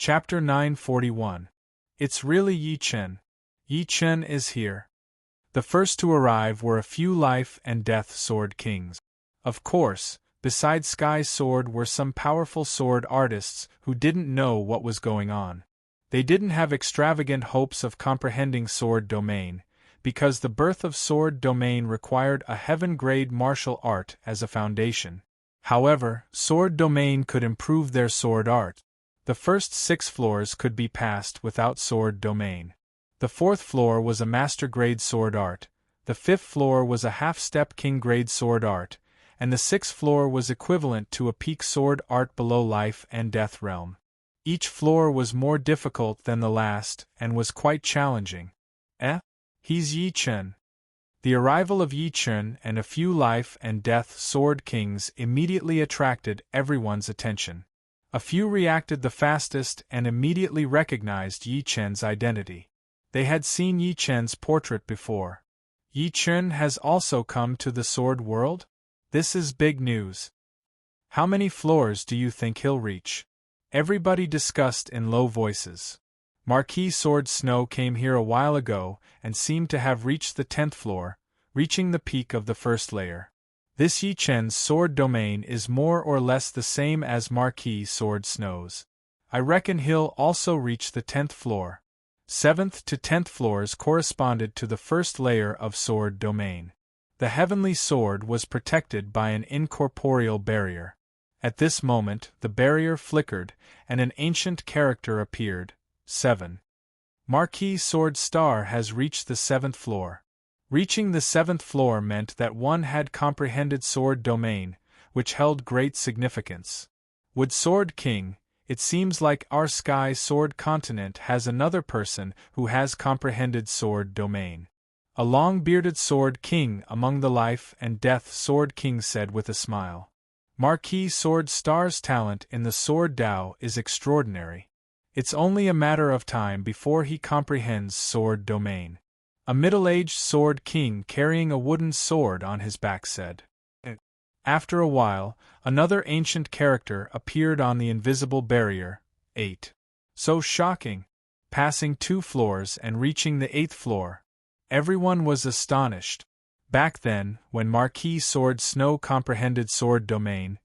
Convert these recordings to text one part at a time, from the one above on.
Chapter 941. It's really Yi Chen. Yi Chen is here. The first to arrive were a few life and death sword kings. Of course, besides Sky's sword were some powerful sword artists who didn't know what was going on. They didn't have extravagant hopes of comprehending sword domain, because the birth of sword domain required a heaven-grade martial art as a foundation. However, sword domain could improve their sword art. The first 6 floors could be passed without sword domain. The 4th floor was a master-grade sword art, the 5th floor was a half-step king-grade sword art, and the 6th floor was equivalent to a peak sword art below life and death realm. Each floor was more difficult than the last and was quite challenging. He's Yi Chen. The arrival of Yi Chen and a few life and death sword kings immediately attracted everyone's attention. A few reacted the fastest and immediately recognized Yi Chen's identity. They had seen Yi Chen's portrait before. Yi Chen has also come to the sword world? This is big news. How many floors do you think he'll reach? Everybody discussed in low voices. Marquis Sword Snow came here a while ago and seemed to have reached the 10th floor, reaching the peak of the first layer. This Yi Chen's sword domain is more or less the same as Marquis Sword Snow's. I reckon he'll also reach the 10th floor. 7th to 10th floors corresponded to the first layer of sword domain. The heavenly sword was protected by an incorporeal barrier. At this moment, the barrier flickered, and an ancient character appeared. 7. Marquis Sword Star has reached the 7th floor. Reaching the 7th floor meant that one had comprehended sword domain, which held great significance. Would Sword King, it seems like our Sky Sword continent has another person who has comprehended sword domain. A long-bearded Sword King among the life and death Sword Kings said with a smile. Marquis Sword Star's talent in the Sword Dao is extraordinary. It's only a matter of time before he comprehends sword domain. A middle-aged Sword King carrying a wooden sword on his back said. After a while, another ancient character appeared on the invisible barrier. 8. So shocking! Passing 2 floors and reaching the 8th floor. Everyone was astonished. Back then, when Marquis Sword Snow comprehended sword domain,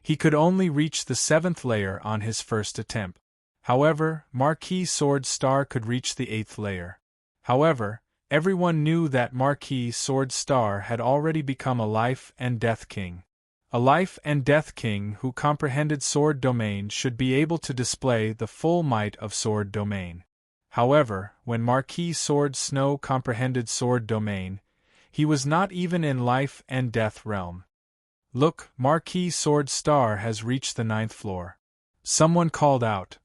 he could only reach the 7th layer on his first attempt. However, Marquis Sword Star could reach the 8th layer. However, everyone knew that Marquis Sword Star had already become a life and death king. A life and death king who comprehended sword domain should be able to display the full might of sword domain. However, when Marquis Sword Snow comprehended sword domain, he was not even in life and death realm. Look, Marquis Sword Star has reached the 9th floor. Someone called out.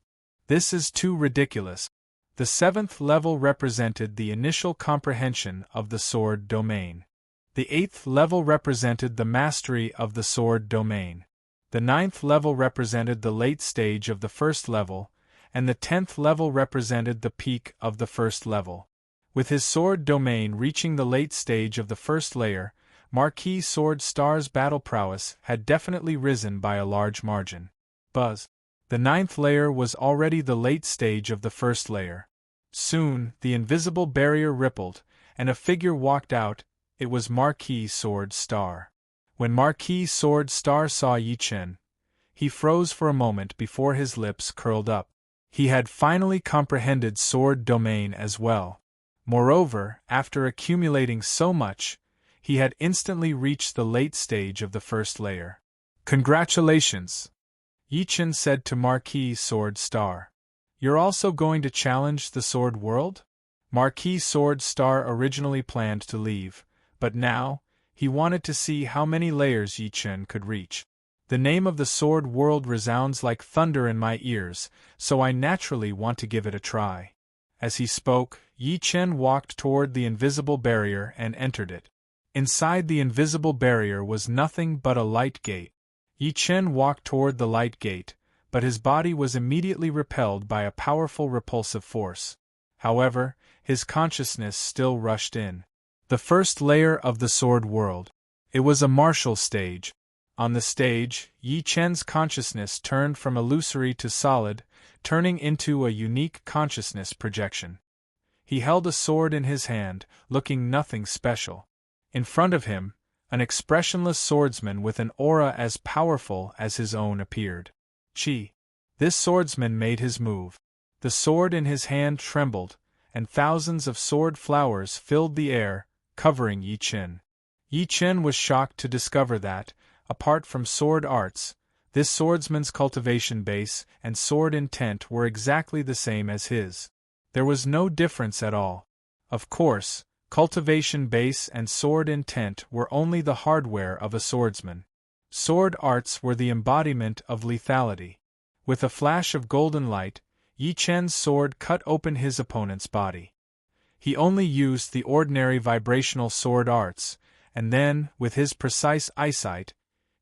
This is too ridiculous. The 7th level represented the initial comprehension of the sword domain. The 8th level represented the mastery of the sword domain. The 9th level represented the late stage of the first level, and the 10th level represented the peak of the first level. With his sword domain reaching the late stage of the first layer, Marquis Sword Star's battle prowess had definitely risen by a large margin. Buzz. The 9th layer was already the late stage of the first layer. Soon, the invisible barrier rippled, and a figure walked out. It was Marquis Sword Star. When Marquis Sword Star saw Yi Chen, he froze for a moment before his lips curled up. He had finally comprehended sword domain as well. Moreover, after accumulating so much, he had instantly reached the late stage of the first layer. Congratulations! Yi Chen said to Marquis Sword Star. You're also going to challenge the sword world? Marquis Sword Star originally planned to leave, but now, he wanted to see how many layers Yi Chen could reach. The name of the sword world resounds like thunder in my ears, so I naturally want to give it a try. As he spoke, Yi Chen walked toward the invisible barrier and entered it. Inside the invisible barrier was nothing but a light gate. Yi Chen walked toward the light gate, but his body was immediately repelled by a powerful repulsive force. However, his consciousness still rushed in. The first layer of the sword world. It was a martial stage. On the stage, Yi Chen's consciousness turned from illusory to solid, turning into a unique consciousness projection. He held a sword in his hand, looking nothing special. In front of him, an expressionless swordsman with an aura as powerful as his own appeared. Chi. This swordsman made his move. The sword in his hand trembled, and thousands of sword flowers filled the air, covering Yi Chen. Yi Chen was shocked to discover that, apart from sword arts, this swordsman's cultivation base and sword intent were exactly the same as his. There was no difference at all. Of course, cultivation base and sword intent were only the hardware of a swordsman. Sword arts were the embodiment of lethality. With a flash of golden light, Yi Chen's sword cut open his opponent's body. He only used the ordinary vibrational sword arts, and then, with his precise eyesight,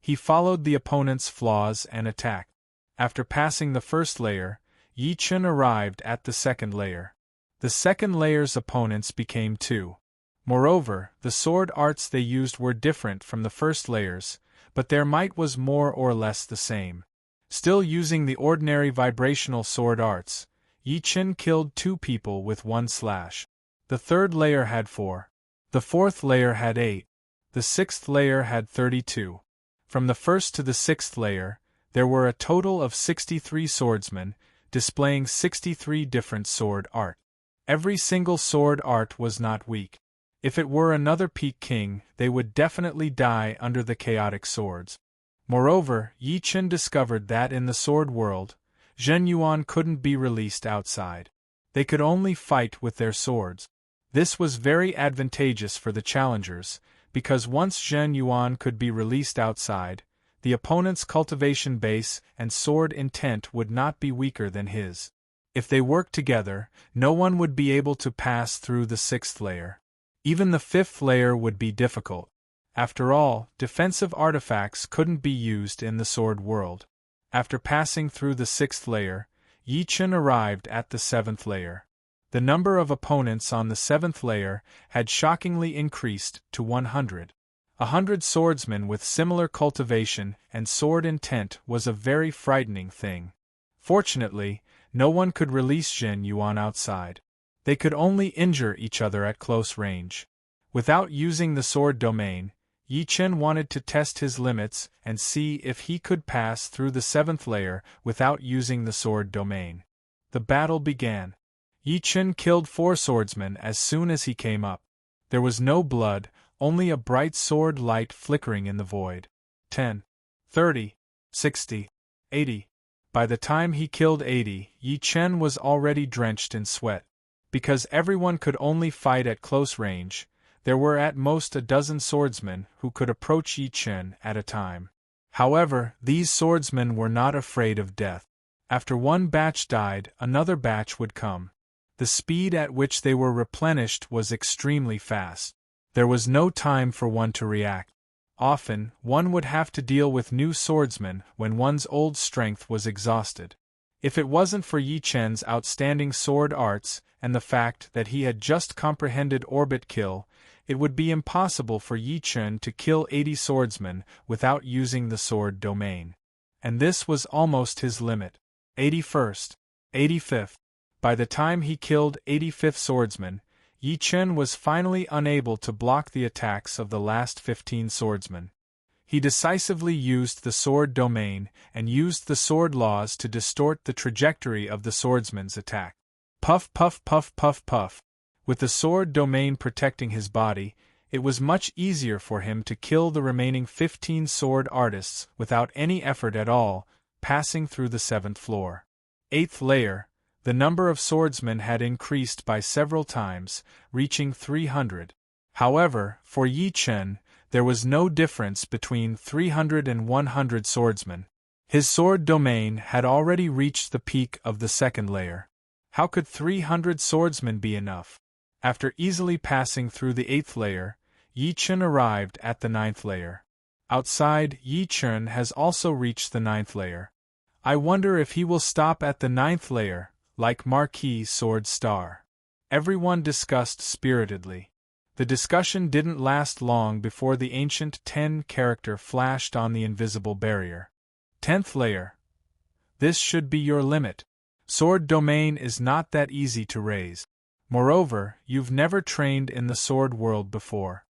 he followed the opponent's flaws and attacked. After passing the first layer, Yi Chen arrived at the second layer. The second layer's opponents became two. Moreover, the sword arts they used were different from the first layers, but their might was more or less the same. Still using the ordinary vibrational sword arts, Yi Chen killed 2 people with 1 slash. The third layer had 4. The fourth layer had 8. The sixth layer had 32. From the first to the sixth layer, there were a total of 63 swordsmen, displaying 63 different sword art. Every single sword art was not weak. If it were another Peak King, they would definitely die under the chaotic swords. Moreover, Yi Chen discovered that in the sword world, Zhen Yuan couldn't be released outside. They could only fight with their swords. This was very advantageous for the challengers, because once Zhen Yuan could be released outside, the opponent's cultivation base and sword intent would not be weaker than his. If they worked together, no one would be able to pass through the sixth layer. Even the fifth layer would be difficult. After all, defensive artifacts couldn't be used in the sword world. After passing through the sixth layer, Yi Chen arrived at the seventh layer. The number of opponents on the seventh layer had shockingly increased to 100. 100 swordsmen with similar cultivation and sword intent was a very frightening thing. Fortunately, no one could release Zhen Yuan outside. They could only injure each other at close range. Without using the sword domain, Yi Chen wanted to test his limits and see if he could pass through the seventh layer without using the sword domain. The battle began. Yi Chen killed 4 swordsmen as soon as he came up. There was no blood, only a bright sword light flickering in the void. 10, 30, 60, 80. By the time he killed 80, Yi Chen was already drenched in sweat. Because everyone could only fight at close range, there were at most a dozen swordsmen who could approach Yi Chen at a time. However, these swordsmen were not afraid of death. After one batch died, another batch would come. The speed at which they were replenished was extremely fast. There was no time for one to react. Often, one would have to deal with new swordsmen when one's old strength was exhausted. If it wasn't for Yi Chen's outstanding sword arts and the fact that he had just comprehended orbit kill, it would be impossible for Yi Chen to kill 80 swordsmen without using the sword domain. And this was almost his limit. 81st, 85th. By the time he killed 85th swordsman, Yi Chen was finally unable to block the attacks of the last 15 swordsmen. He decisively used the sword domain and used the sword laws to distort the trajectory of the swordsman's attack. Puff puff puff puff puff. With the sword domain protecting his body, it was much easier for him to kill the remaining 15 sword artists without any effort at all, passing through the 7th floor. 8th layer. The number of swordsmen had increased by several times, reaching 300. However, for Yi Chen, there was no difference between 300 and 100 swordsmen. His sword domain had already reached the peak of the 2nd layer. How could 300 swordsmen be enough? After easily passing through the 8th layer, Yi Chen arrived at the 9th layer. Outside, Yi Chen has also reached the 9th layer. I wonder if he will stop at the 9th layer, like Marquis Sword Star. Everyone discussed spiritedly. The discussion didn't last long before the ancient 10 character flashed on the invisible barrier. 10th layer. This should be your limit. Sword domain is not that easy to raise. Moreover, you've never trained in the sword world before.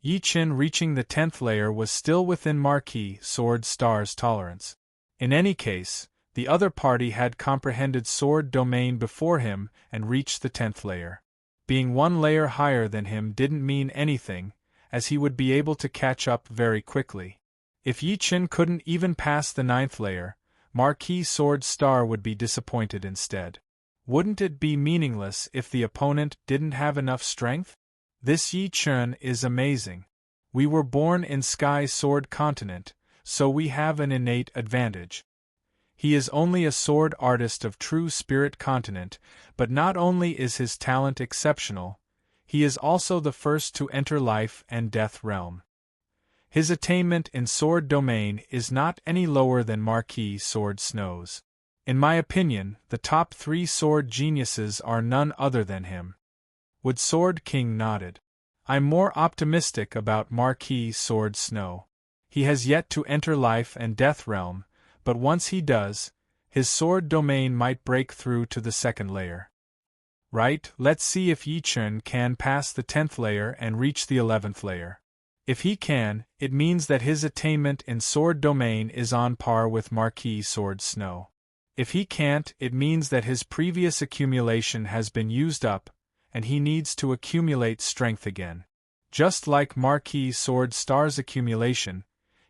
Yi Chen reaching the 10th layer was still within Marquis Sword Star's tolerance. In any case, the other party had comprehended sword domain before him and reached the 10th layer. Being one layer higher than him didn't mean anything, as he would be able to catch up very quickly. If Yi Chen couldn't even pass the 9th layer, Marquis Sword Star would be disappointed instead. Wouldn't it be meaningless if the opponent didn't have enough strength? This Yi Chen is amazing. We were born in Sky Sword Continent, so we have an innate advantage. He is only a sword artist of true Spirit Continent, but not only is his talent exceptional, he is also the first to enter life and death realm. His attainment in sword domain is not any lower than Marquis Sword Snow's. In my opinion, the top 3 sword geniuses are none other than him. Wood Sword King nodded. I'm more optimistic about Marquis Sword Snow. He has yet to enter life and death realm, but once he does, his sword domain might break through to the 2nd layer. Right, let's see if Yi Chen can pass the 10th layer and reach the 11th layer. If he can, it means that his attainment in sword domain is on par with Marquis Sword Snow. If he can't, it means that his previous accumulation has been used up, and he needs to accumulate strength again. Just like Marquis Sword Star's accumulation,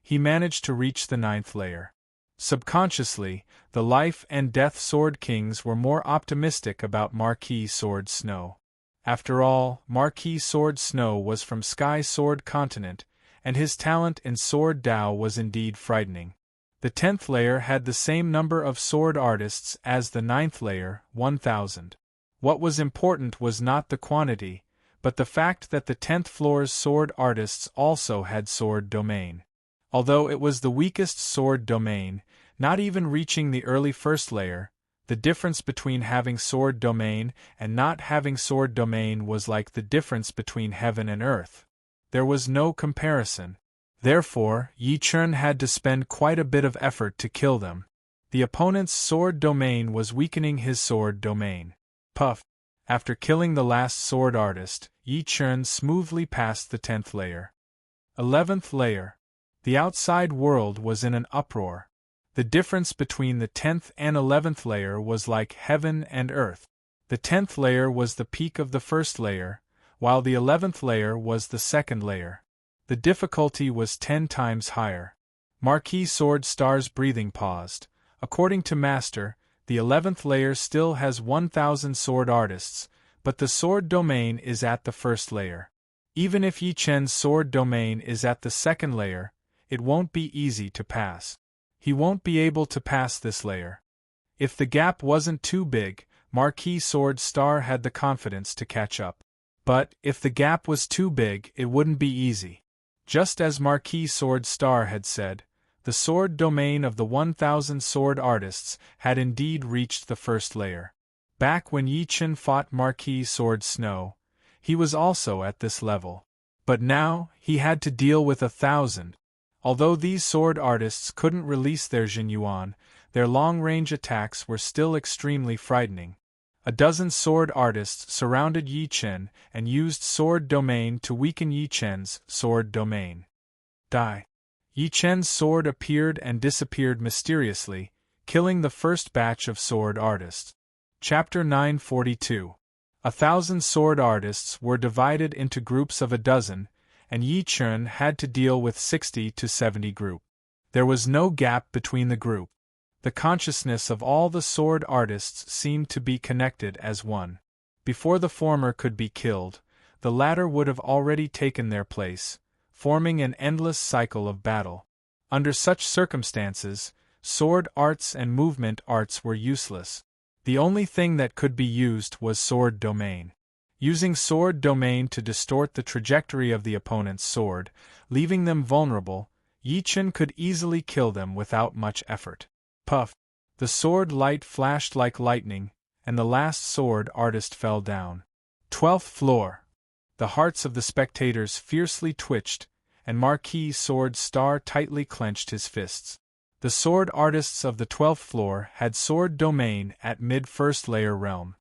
he managed to reach the 9th layer. Subconsciously, the Life and Death Sword Kings were more optimistic about Marquis Sword Snow. After all, Marquis Sword Snow was from Sky Sword Continent, and his talent in Sword Dao was indeed frightening. The 10th layer had the same number of sword artists as the 9th layer, 1,000. What was important was not the quantity, but the fact that the 10th floor's sword artists also had sword domain. Although it was the weakest sword domain, not even reaching the early 1st layer, the difference between having sword domain and not having sword domain was like the difference between heaven and earth. There was no comparison. Therefore, Yi Chen had to spend quite a bit of effort to kill them. The opponent's sword domain was weakening his sword domain. Puff. After killing the last sword artist, Yi Chen smoothly passed the 10th layer. 11th layer. The outside world was in an uproar. The difference between the 10th and 11th layer was like heaven and earth. The 10th layer was the peak of the 1st layer, while the 11th layer was the 2nd layer. The difficulty was 10 times higher. Marquis Sword Star's breathing paused. According to Master, the 11th layer still has 1,000 sword artists, but the sword domain is at the 1st layer. Even if Yi Chen's sword domain is at the 2nd layer, it won't be easy to pass. He won't be able to pass this layer. If the gap wasn't too big, Marquis Sword Star had the confidence to catch up. But, if the gap was too big, it wouldn't be easy. Just as Marquis Sword Star had said, the sword domain of the 1,000 sword artists had indeed reached the 1st layer. Back when Yi Chen fought Marquis Sword Snow, he was also at this level. But now, he had to deal with 1,000. Although these sword artists couldn't release their Jinyuan, their long-range attacks were still extremely frightening. A dozen sword artists surrounded Yi Chen and used sword domain to weaken Yi Chen's sword domain. Die. Yi Chen's sword appeared and disappeared mysteriously, killing the first batch of sword artists. Chapter 942. 1,000 sword artists were divided into groups of 12, and Yi Chen had to deal with 60 to 70 groups. There was no gap between the group. The consciousness of all the sword artists seemed to be connected as one. Before the former could be killed, the latter would have already taken their place, forming an endless cycle of battle. Under such circumstances, sword arts and movement arts were useless. The only thing that could be used was sword domain. Using sword domain to distort the trajectory of the opponent's sword, leaving them vulnerable, Yi Chen could easily kill them without much effort. Puff! The sword light flashed like lightning, and the last sword artist fell down. 12th floor. The hearts of the spectators fiercely twitched, and Marquis Sword Star tightly clenched his fists. The sword artists of the 12th floor had sword domain at mid-first layer realm.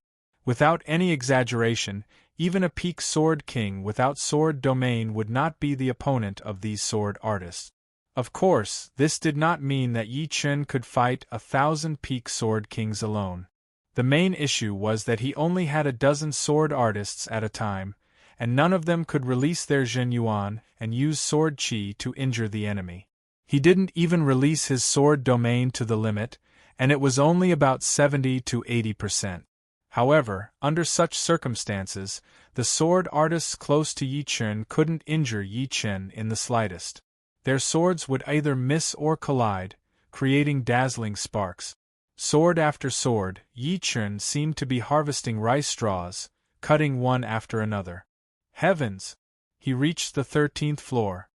Without any exaggeration, even a peak sword king without sword domain would not be the opponent of these sword artists. Of course, this did not mean that Yi Chen could fight 1,000 peak sword kings alone. The main issue was that he only had a dozen sword artists at a time, and none of them could release their Jin Yuan and use sword qi to injure the enemy. He didn't even release his sword domain to the limit, and it was only about 70 to 80%. However, under such circumstances, the sword artists close to Yi Chen couldn't injure Yi Chen in the slightest. Their swords would either miss or collide, creating dazzling sparks. Sword after sword, Yi Chen seemed to be harvesting rice straws, cutting one after another. Heavens! He reached the 13th floor.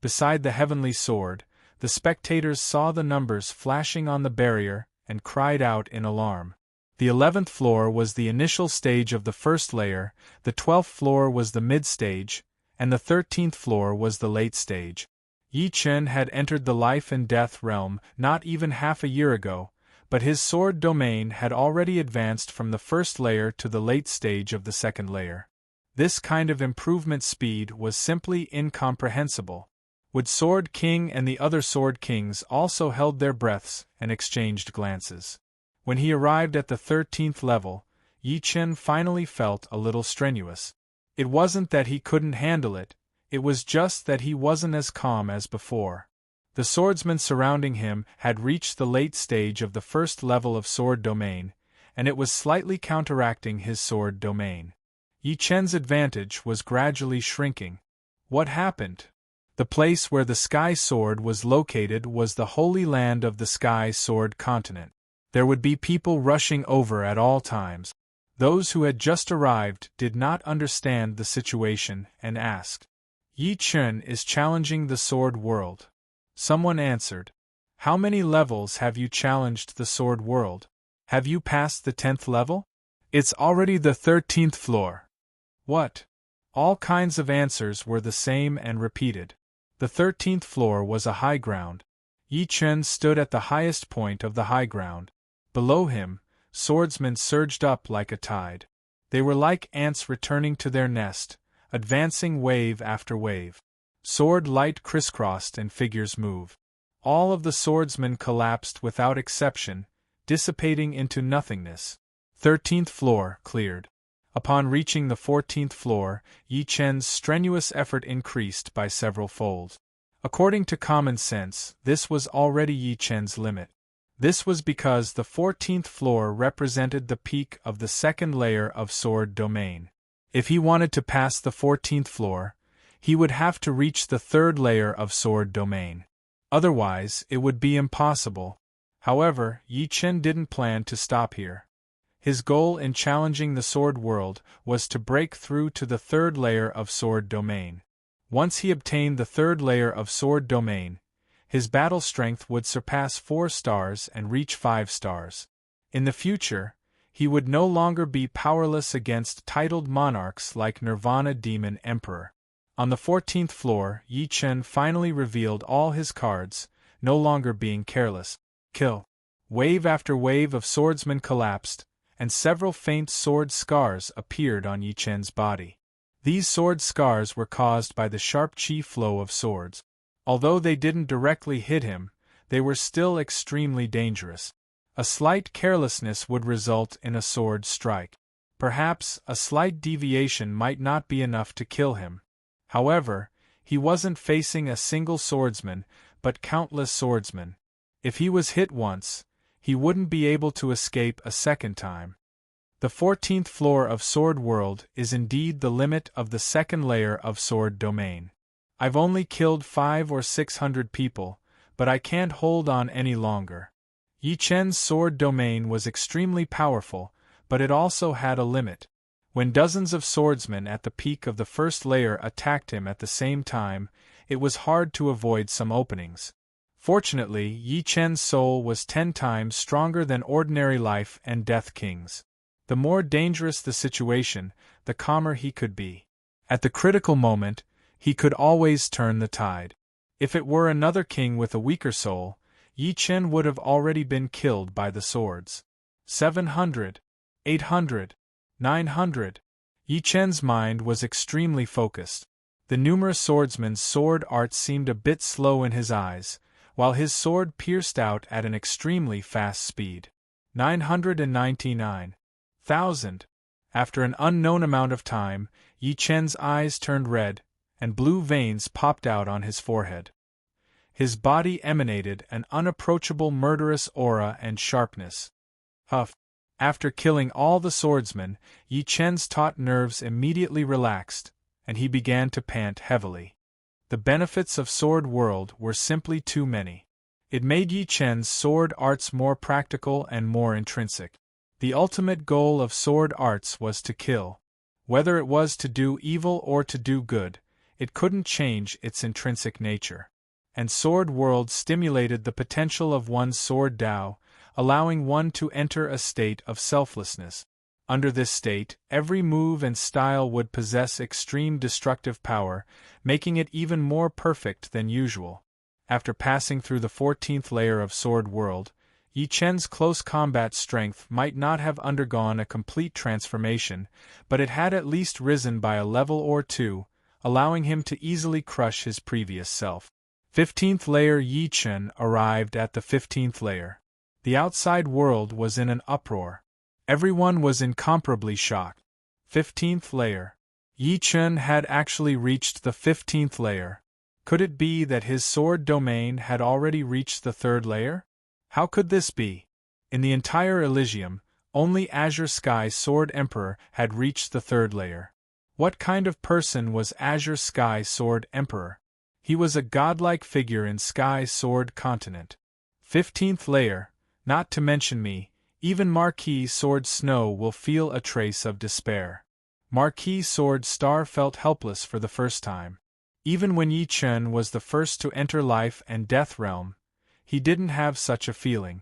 Beside the heavenly sword, the spectators saw the numbers flashing on the barrier and cried out in alarm. The 11th floor was the initial stage of the first layer, the 12th floor was the mid-stage, and the 13th floor was the late stage. Yi Chen had entered the life and death realm not even half a year ago, but his sword domain had already advanced from the first layer to the late stage of the second layer. This kind of improvement speed was simply incomprehensible. Would Sword King and the other Sword Kings also held their breaths and exchanged glances. When he arrived at the 13th level, Yi Chen finally felt a little strenuous. It wasn't that he couldn't handle it, it was just that he wasn't as calm as before. The swordsmen surrounding him had reached the late stage of the first level of sword domain, and it was slightly counteracting his sword domain. Yi Chen's advantage was gradually shrinking. What happened? The place where the Sky Sword was located was the Holy Land of the Sky Sword continent. There would be people rushing over at all times. Those who had just arrived did not understand the situation and asked, "Yi Chen is challenging the Sword World." Someone answered, "How many levels have you challenged the Sword World? Have you passed the 10th level?" "It's already the 13th floor." "What?" All kinds of answers were the same and repeated. The 13th floor was a high ground. Yi Chen stood at the highest point of the high ground. Below him, swordsmen surged up like a tide. They were like ants returning to their nest, advancing wave after wave. Sword light crisscrossed and figures move. All of the swordsmen collapsed without exception, dissipating into nothingness. 13th floor cleared. Upon reaching the 14th floor, Yi Chen's strenuous effort increased by several folds. According to common sense, this was already Yi Chen's limit. This was because the 14th floor represented the peak of the second layer of sword domain. If he wanted to pass the 14th floor, he would have to reach the third layer of sword domain. Otherwise, it would be impossible. However, Yi Chen didn't plan to stop here. His goal in challenging the Sword World was to break through to the third layer of Sword Domain. Once he obtained the third layer of Sword Domain, his battle strength would surpass 4 stars and reach 5 stars. In the future, he would no longer be powerless against titled monarchs like Nirvana Demon Emperor. On the 14th floor, Yi Chen finally revealed all his cards, no longer being careless. Kill. Wave after wave of swordsmen collapsed, and several faint sword scars appeared on Yi Chen's body. These sword scars were caused by the sharp qi flow of swords. Although they didn't directly hit him, they were still extremely dangerous. A slight carelessness would result in a sword strike. Perhaps a slight deviation might not be enough to kill him. However, he wasn't facing a single swordsman, but countless swordsmen. If he was hit once, he wouldn't be able to escape a second time. The 14th floor of Sword World is indeed the limit of the second layer of Sword Domain. I've only killed 500 or 600 people, but I can't hold on any longer. Yi Chen's Sword Domain was extremely powerful, but it also had a limit. When dozens of swordsmen at the peak of the first layer attacked him at the same time, it was hard to avoid some openings. Fortunately, Yi Chen's soul was 10 times stronger than ordinary life and death kings. The more dangerous the situation, the calmer he could be. At the critical moment, he could always turn the tide. If it were another king with a weaker soul, Yi Chen would have already been killed by the swords. 700, 800, 900. Yi Chen's mind was extremely focused. The numerous swordsmen's sword art seemed a bit slow in his eyes, while his sword pierced out at an extremely fast speed. 999,000. After an unknown amount of time, Yi Chen's eyes turned red, and blue veins popped out on his forehead. His body emanated an unapproachable murderous aura and sharpness. Huff! After killing all the swordsmen, Yi Chen's taut nerves immediately relaxed, and he began to pant heavily. The benefits of Sword World were simply too many. It made Yi Chen's sword arts more practical and more intrinsic. The ultimate goal of sword arts was to kill. Whether it was to do evil or to do good, it couldn't change its intrinsic nature. And Sword World stimulated the potential of one's sword Dao, allowing one to enter a state of selflessness. Under this state, every move and style would possess extreme destructive power, making it even more perfect than usual. After passing through the 14th layer of Sword World, Yi Chen's close combat strength might not have undergone a complete transformation, but it had at least risen by a level or two, allowing him to easily crush his previous self. 15th layer. Yi Chen arrived at the 15th layer. The outside world was in an uproar. Everyone was incomparably shocked. 15th layer. Yi Chen had actually reached the 15th layer. Could it be that his sword domain had already reached the 3rd layer? How could this be? In the entire Elysium, only Azure Sky Sword Emperor had reached the 3rd layer. What kind of person was Azure Sky Sword Emperor? He was a godlike figure in Sky Sword Continent. 15th layer, not to mention me, even Marquis Sword Snow will feel a trace of despair. Marquis Sword Star felt helpless for the first time. Even when Yi Chen was the first to enter Life and Death Realm, he didn't have such a feeling.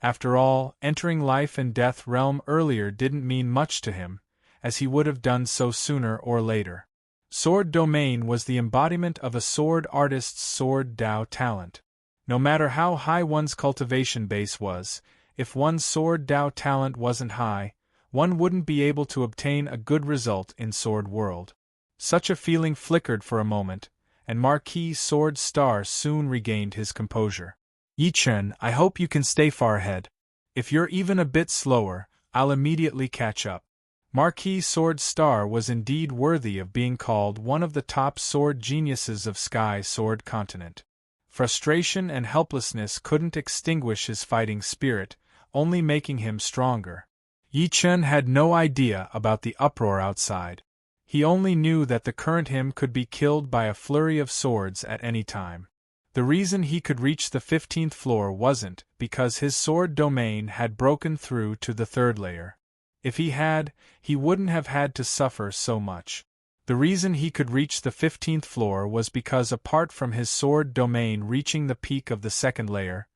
After all, entering Life and Death Realm earlier didn't mean much to him, as he would have done so sooner or later. Sword Domain was the embodiment of a sword artist's sword Dao talent. No matter how high one's cultivation base was, if one's sword Dao talent wasn't high, one wouldn't be able to obtain a good result in Sword World. Such a feeling flickered for a moment, and Marquis Sword Star soon regained his composure. Yi Chen, I hope you can stay far ahead. If you're even a bit slower, I'll immediately catch up. Marquis Sword Star was indeed worthy of being called one of the top sword geniuses of Sky Sword Continent. Frustration and helplessness couldn't extinguish his fighting spirit, only making him stronger. Yi Chen had no idea about the uproar outside. He only knew that the current him could be killed by a flurry of swords at any time. The reason he could reach the 15th floor wasn't because his sword domain had broken through to the 3rd layer. If he had, he wouldn't have had to suffer so much. The reason he could reach the 15th floor was because apart from his sword domain reaching the peak of the 2nd layer,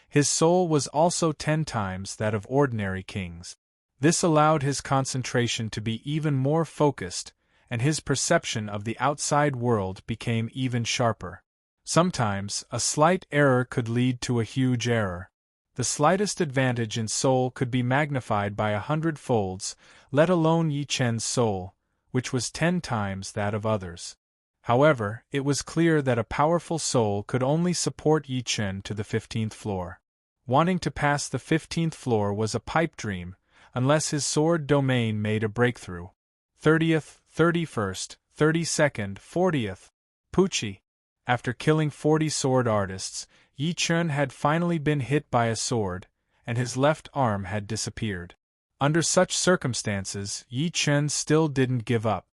his soul was also 10 times that of ordinary kings. This allowed his concentration to be even more focused, and his perception of the outside world became even sharper. Sometimes, a slight error could lead to a huge error. The slightest advantage in soul could be magnified by 100 folds, let alone Yi Chen's soul, which was 10 times that of others. However, it was clear that a powerful soul could only support Yi Chen to the 15th floor. Wanting to pass the 15th floor was a pipe dream, unless his sword domain made a breakthrough. 30th, 31st, 32nd, 40th. Pucci. After killing 40 sword artists, Yi Chen had finally been hit by a sword, and his left arm had disappeared. Under such circumstances, Yi Chen still didn't give up.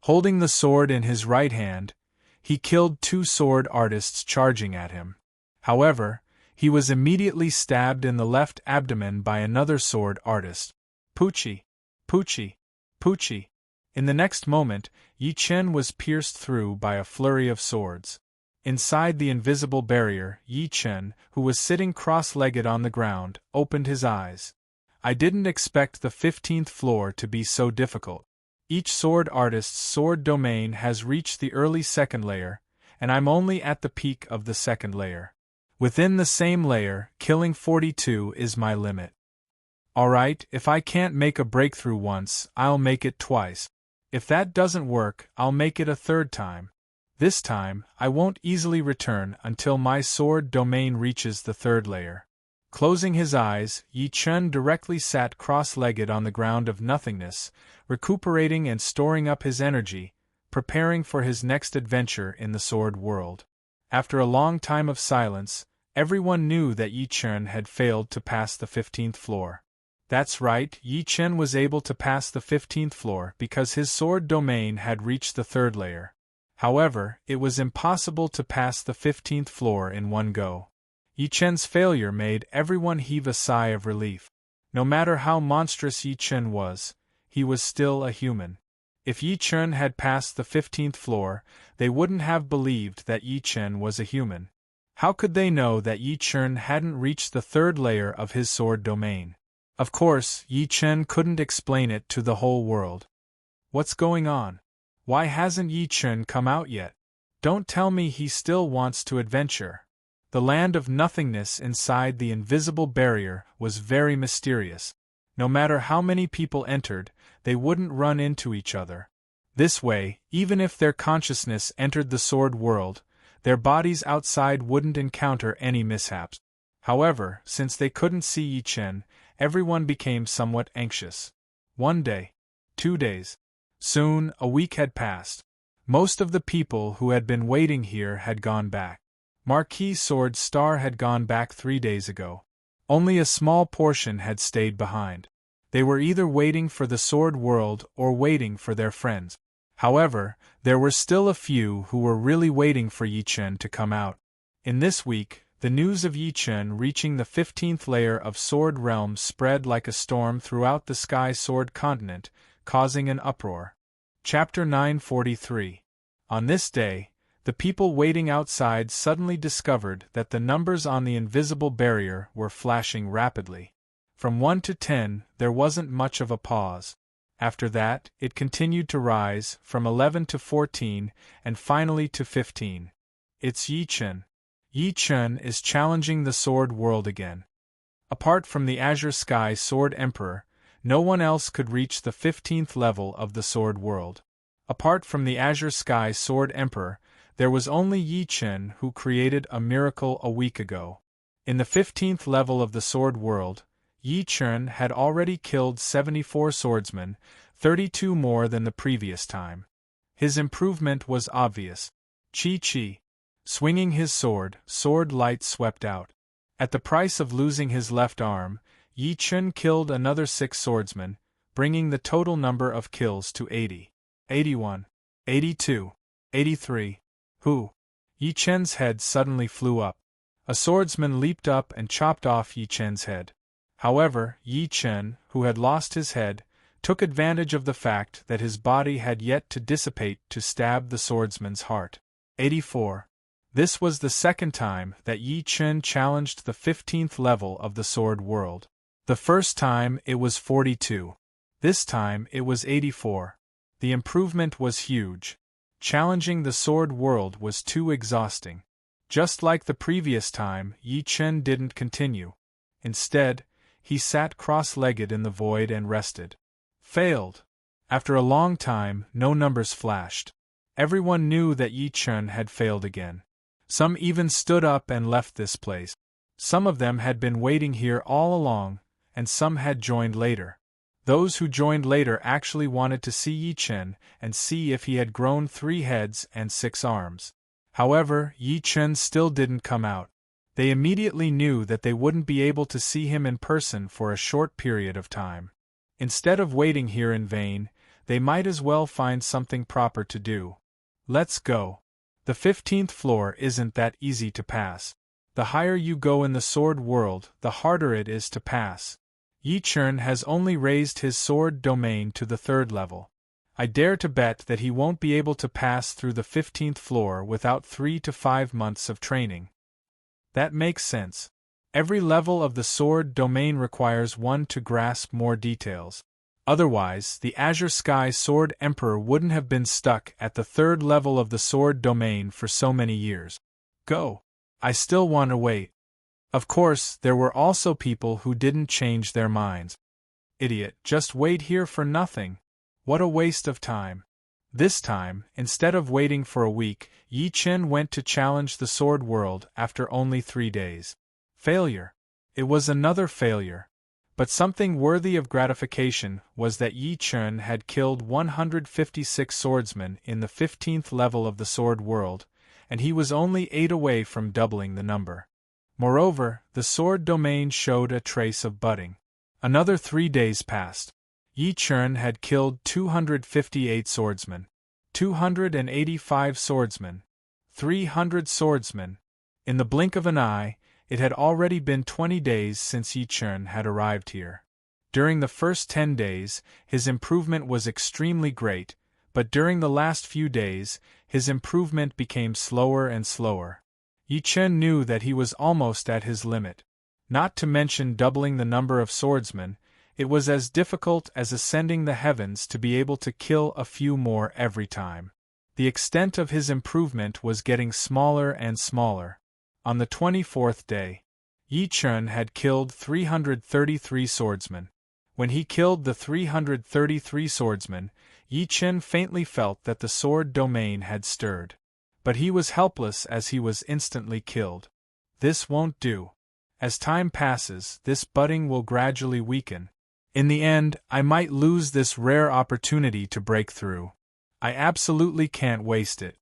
Holding the sword in his right hand, he killed 2 sword artists charging at him. However, he was immediately stabbed in the left abdomen by another sword artist. Pucci, Pucci, Pucci. In the next moment, Yi Chen was pierced through by a flurry of swords. Inside the invisible barrier, Yi Chen, who was sitting cross-legged on the ground, opened his eyes. I didn't expect the 15th floor to be so difficult. Each sword artist's sword domain has reached the early 2nd layer, and I'm only at the peak of the 2nd layer. Within the same layer, killing 42 is my limit. Alright, if I can't make a breakthrough once, I'll make it twice. If that doesn't work, I'll make it a third time. This time, I won't easily return until my sword domain reaches the third layer. Closing his eyes, Yi Chen directly sat cross-legged on the ground of nothingness, recuperating and storing up his energy, preparing for his next adventure in the sword world. After a long time of silence, everyone knew that Yi Chen had failed to pass the 15th floor. That's right, Yi Chen was able to pass the 15th floor because his sword domain had reached the third layer. However, it was impossible to pass the 15th floor in one go. Yi Chen's failure made everyone heave a sigh of relief. No matter how monstrous Yi Chen was, he was still a human. If Yi Chen had passed the 15th floor, they wouldn't have believed that Yi Chen was a human. How could they know that Yi Chen hadn't reached the third layer of his sword domain? Of course, Yi Chen couldn't explain it to the whole world. What's going on? Why hasn't Yi Chen come out yet? Don't tell me he still wants to adventure. The land of nothingness inside the invisible barrier was very mysterious. No matter how many people entered, they wouldn't run into each other. This way, even if their consciousness entered the sword world, their bodies outside wouldn't encounter any mishaps. However, since they couldn't see Yi Chen, everyone became somewhat anxious. 1 day. 2 days. Soon, a week had passed. Most of the people who had been waiting here had gone back. Marquis Sword Star had gone back 3 days ago. Only a small portion had stayed behind. They were either waiting for the sword world or waiting for their friends. However, there were still a few who were really waiting for Yi Chen to come out. In this week, the news of Yi Chen reaching the 15th layer of Sword Realm spread like a storm throughout the Sky Sword continent, causing an uproar. Chapter 943. On this day, the people waiting outside suddenly discovered that the numbers on the invisible barrier were flashing rapidly. From 1 to 10, there wasn't much of a pause. After that, it continued to rise, from 11 to 14, and finally to 15. It's Yi Chen. Yi Chen is challenging the sword world again. Apart from the Azure Sky Sword Emperor, no one else could reach the 15th level of the sword world. Apart from the Azure Sky Sword Emperor, there was only Yi Chen who created a miracle a week ago. In the 15th level of the sword world, Yi Chen had already killed 74 swordsmen, 32 more than the previous time. His improvement was obvious. Chi. Swinging his sword, sword light swept out. At the price of losing his left arm, Yi Chen killed another 6 swordsmen, bringing the total number of kills to 80. 81. 82. 83. Who? Yi Chen's head suddenly flew up. A swordsman leaped up and chopped off Yi Chen's head. However, Yi Chen, who had lost his head, took advantage of the fact that his body had yet to dissipate to stab the swordsman's heart. 84. This was the second time that Yi Chen challenged the 15th level of the sword world. The first time it was 42. This time it was 84. The improvement was huge. Challenging the sword world was too exhausting. Just like the previous time, Yi Chen didn't continue. Instead, he sat cross-legged in the void and rested. Failed. After a long time, no numbers flashed. Everyone knew that Yi Chen had failed again. Some even stood up and left this place. Some of them had been waiting here all along, and some had joined later. Those who joined later actually wanted to see Yi Chen and see if he had grown 3 heads and 6 arms. However, Yi Chen still didn't come out. They immediately knew that they wouldn't be able to see him in person for a short period of time. Instead of waiting here in vain, they might as well find something proper to do. Let's go. The 15th floor isn't that easy to pass. The higher you go in the sword world, the harder it is to pass. Yi Chen has only raised his sword domain to the 3rd level. I dare to bet that he won't be able to pass through the 15th floor without 3 to 5 months of training. That makes sense. Every level of the sword domain requires one to grasp more details. Otherwise, the Azure Sky Sword Emperor wouldn't have been stuck at the 3rd level of the sword domain for so many years. Go. I still want to wait. Of course, there were also people who didn't change their minds. Idiot, just wait here for nothing. What a waste of time. This time, instead of waiting for a week, Yi Chen went to challenge the sword world after only 3 days. Failure. It was another failure. But something worthy of gratification was that Yi Chen had killed 156 swordsmen in the 15th level of the sword world, and he was only 8 away from doubling the number. Moreover, the sword domain showed a trace of budding. Another 3 days passed. Yi Chen had killed 258 swordsmen, 285 swordsmen, 300 swordsmen. In the blink of an eye, it had already been 20 days since Yi Chen had arrived here. During the first 10 days, his improvement was extremely great, but during the last few days, his improvement became slower and slower. Yi Chen knew that he was almost at his limit. Not to mention doubling the number of swordsmen, it was as difficult as ascending the heavens to be able to kill a few more every time. The extent of his improvement was getting smaller and smaller. On the 24th day, Yi Chen had killed 333 swordsmen. When he killed the 333 swordsmen, Yi Chen faintly felt that the sword domain had stirred. But he was helpless as he was instantly killed. This won't do. As time passes, this budding will gradually weaken. In the end, I might lose this rare opportunity to break through. I absolutely can't waste it.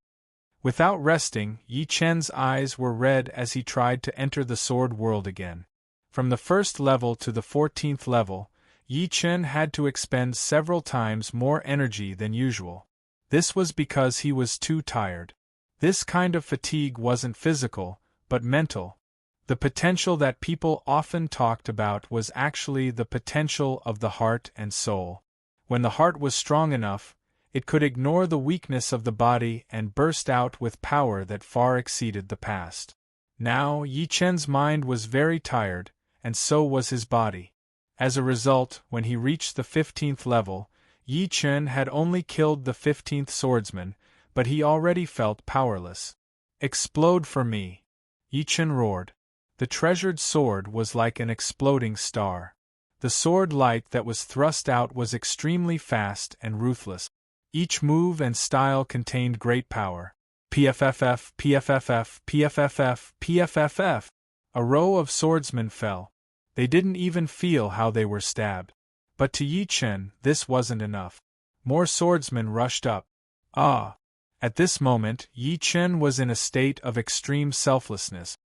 Without resting, Yi Chen's eyes were red as he tried to enter the sword world again. From the 1st level to the 14th level, Yi Chen had to expend several times more energy than usual. This was because he was too tired. This kind of fatigue wasn't physical, but mental. The potential that people often talked about was actually the potential of the heart and soul. When the heart was strong enough, it could ignore the weakness of the body and burst out with power that far exceeded the past. Now, Yi Chen's mind was very tired, and so was his body. As a result, when he reached the 15th level, Yi Chen had only killed the 15th swordsman, but he already felt powerless. Explode for me! Yi Chen roared. The treasured sword was like an exploding star. The sword light that was thrust out was extremely fast and ruthless. Each move and style contained great power. PFFF, PFFF, PFFF, PFFF. A row of swordsmen fell. They didn't even feel how they were stabbed. But to Yi Chen, this wasn't enough. More swordsmen rushed up. Ah! At this moment, Yi Chen was in a state of extreme selflessness.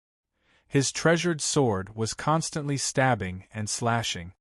His treasured sword was constantly stabbing and slashing.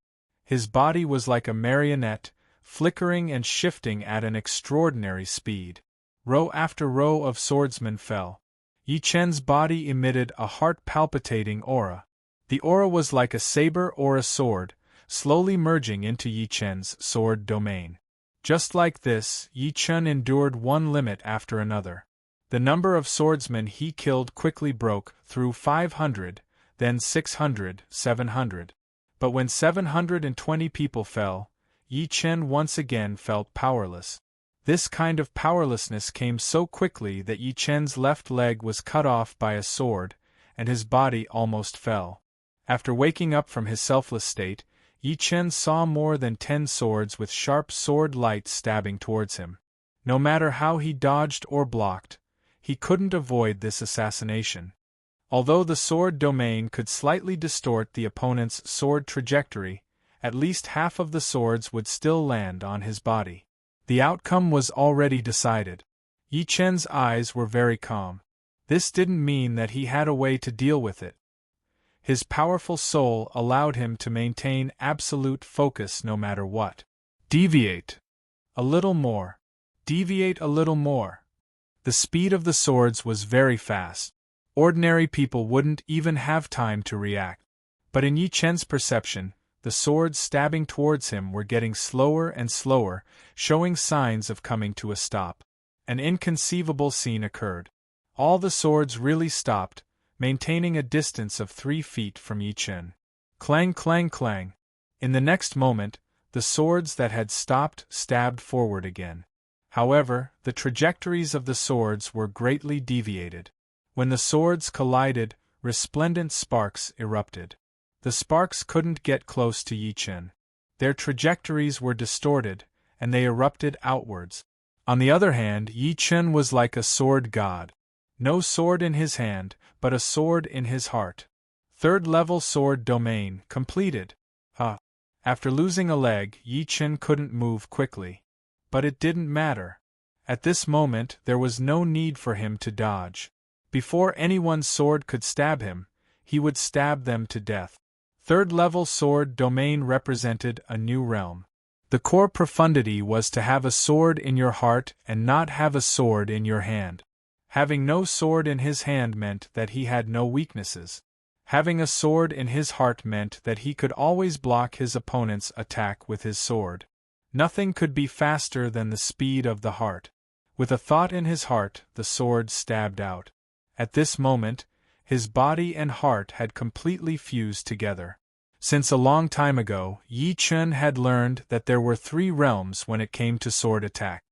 His body was like a marionette, flickering and shifting at an extraordinary speed. Row after row of swordsmen fell. Yi Chen's body emitted a heart-palpitating aura. The aura was like a saber or a sword, slowly merging into Yi Chen's sword domain. Just like this, Yi Chen endured one limit after another. The number of swordsmen he killed quickly broke through 500, then 600, 700. But when 720 people fell, Yi Chen once again felt powerless. This kind of powerlessness came so quickly that Yi Chen's left leg was cut off by a sword, and his body almost fell. After waking up from his selfless state, Yi Chen saw more than 10 swords with sharp sword light stabbing towards him. No matter how he dodged or blocked, he couldn't avoid this assassination. Although the sword domain could slightly distort the opponent's sword trajectory, at least half of the swords would still land on his body. The outcome was already decided. Yi Chen's eyes were very calm. This didn't mean that he had a way to deal with it. His powerful soul allowed him to maintain absolute focus no matter what. Deviate. A little more. Deviate a little more. The speed of the swords was very fast. Ordinary people wouldn't even have time to react. But in Yi Chen's perception, the swords stabbing towards him were getting slower and slower, showing signs of coming to a stop. An inconceivable scene occurred. All the swords really stopped, maintaining a distance of 3 feet from Yi Chen. Clang, clang, clang. In the next moment, the swords that had stopped stabbed forward again. However, the trajectories of the swords were greatly deviated. When the swords collided, resplendent sparks erupted. The sparks couldn't get close to Yi Chen. Their trajectories were distorted, and they erupted outwards. On the other hand, Yi Chen was like a sword god. No sword in his hand, but a sword in his heart. Third-level sword domain completed. After losing a leg, Yi Chen couldn't move quickly. But it didn't matter. At this moment, there was no need for him to dodge. Before anyone's sword could stab him, he would stab them to death. Third-level sword domain represented a new realm. The core profundity was to have a sword in your heart and not have a sword in your hand. Having no sword in his hand meant that he had no weaknesses. Having a sword in his heart meant that he could always block his opponent's attack with his sword. Nothing could be faster than the speed of the heart. With a thought in his heart, the sword stabbed out. At this moment, his body and heart had completely fused together. Since a long time ago, Yi Chen had learned that there were 3 realms when it came to sword attack.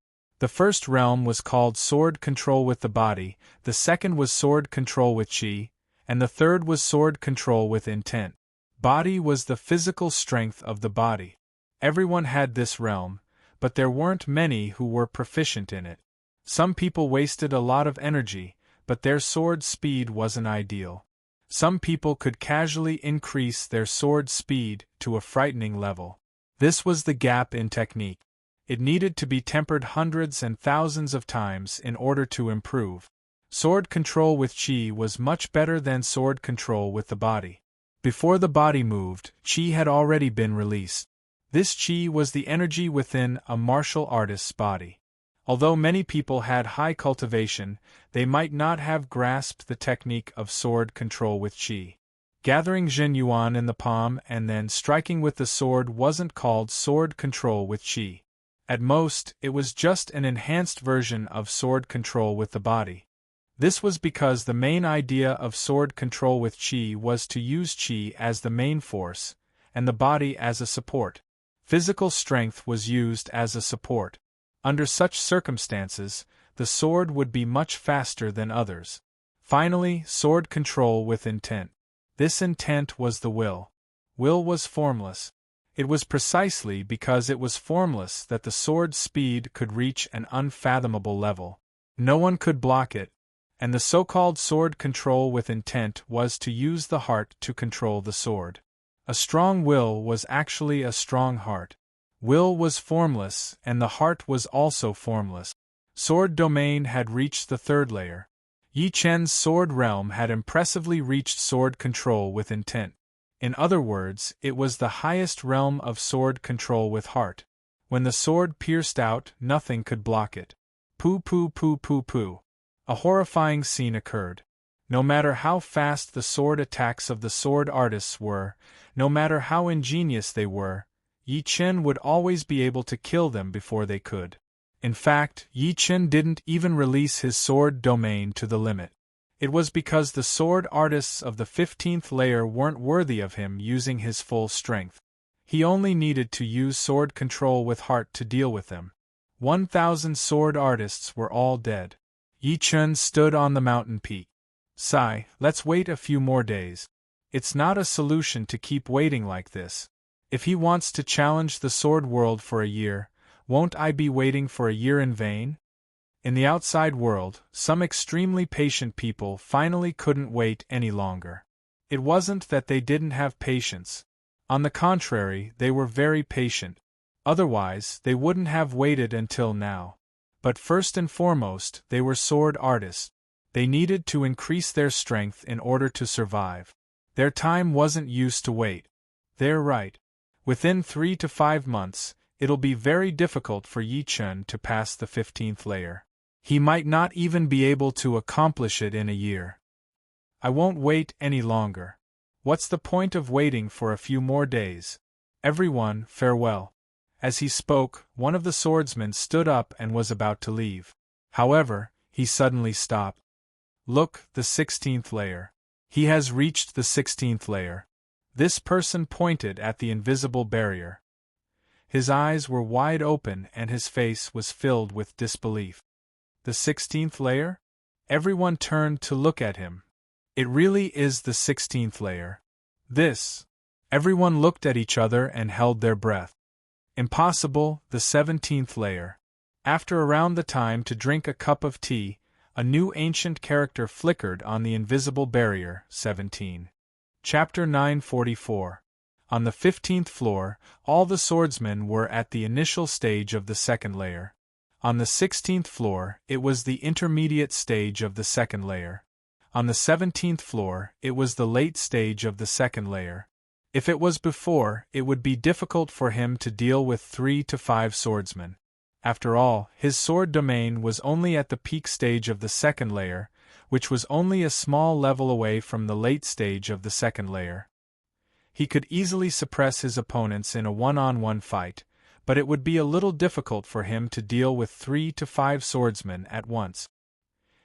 The first realm was called sword control with the body, the second was sword control with chi, and the third was sword control with intent. Body was the physical strength of the body. Everyone had this realm, but there weren't many who were proficient in it. Some people wasted a lot of energy, but their sword speed wasn't ideal. Some people could casually increase their sword speed to a frightening level. This was the gap in technique. It needed to be tempered hundreds and thousands of times in order to improve. Sword control with chi was much better than sword control with the body. Before the body moved, chi had already been released. This chi was the energy within a martial artist's body. Although many people had high cultivation, they might not have grasped the technique of sword control with chi. Gathering Jin Yuan in the palm and then striking with the sword wasn't called sword control with chi. At most, it was just an enhanced version of sword control with the body. This was because the main idea of sword control with chi was to use chi as the main force, and the body as a support. Physical strength was used as a support. Under such circumstances, the sword would be much faster than others. Finally, sword control with intent. This intent was the will. Will was formless. It was precisely because it was formless that the sword's speed could reach an unfathomable level. No one could block it, and the so-called sword control with intent was to use the heart to control the sword. A strong will was actually a strong heart. Will was formless, and the heart was also formless. Sword domain had reached the 3rd layer. Yi Chen's sword realm had impressively reached sword control with intent. In other words, it was the highest realm of sword control with heart. When the sword pierced out, nothing could block it. Poo poo poo poo poo. A horrifying scene occurred. No matter how fast the sword attacks of the sword artists were, no matter how ingenious they were, Yi Chen would always be able to kill them before they could. In fact, Yi Chen didn't even release his sword domain to the limit. It was because the sword artists of the 15th layer weren't worthy of him using his full strength. He only needed to use sword control with heart to deal with them. 1,000 sword artists were all dead. Yi Chen stood on the mountain peak. Sigh, let's wait a few more days. It's not a solution to keep waiting like this. If he wants to challenge the sword world for a year, won't I be waiting for a year in vain? In the outside world, some extremely patient people finally couldn't wait any longer. It wasn't that they didn't have patience. On the contrary, they were very patient. Otherwise, they wouldn't have waited until now. But first and foremost, they were sword artists. They needed to increase their strength in order to survive. Their time wasn't used to wait. They're right. Within 3 to 5 months, it'll be very difficult for Yi Chen to pass the 15th layer. He might not even be able to accomplish it in a year. I won't wait any longer. What's the point of waiting for a few more days? Everyone, farewell. As he spoke, one of the swordsmen stood up and was about to leave. However, he suddenly stopped. Look, the 16th layer. He has reached the 16th layer. This person pointed at the invisible barrier. His eyes were wide open and his face was filled with disbelief. The 16th layer? Everyone turned to look at him. It really is the 16th layer. This. Everyone looked at each other and held their breath. Impossible, the 17th layer. After around the time to drink a cup of tea, a new ancient character flickered on the invisible barrier. 17. Chapter 944. On the 15th floor, all the swordsmen were at the initial stage of the second layer. On the 16th floor, it was the intermediate stage of the second layer. On the 17th floor, it was the late stage of the second layer. If it was before, it would be difficult for him to deal with 3 to 5 swordsmen. After all, his sword domain was only at the peak stage of the second layer, which was only a small level away from the late stage of the second layer. He could easily suppress his opponents in a one-on-one fight, but it would be a little difficult for him to deal with 3 to 5 swordsmen at once.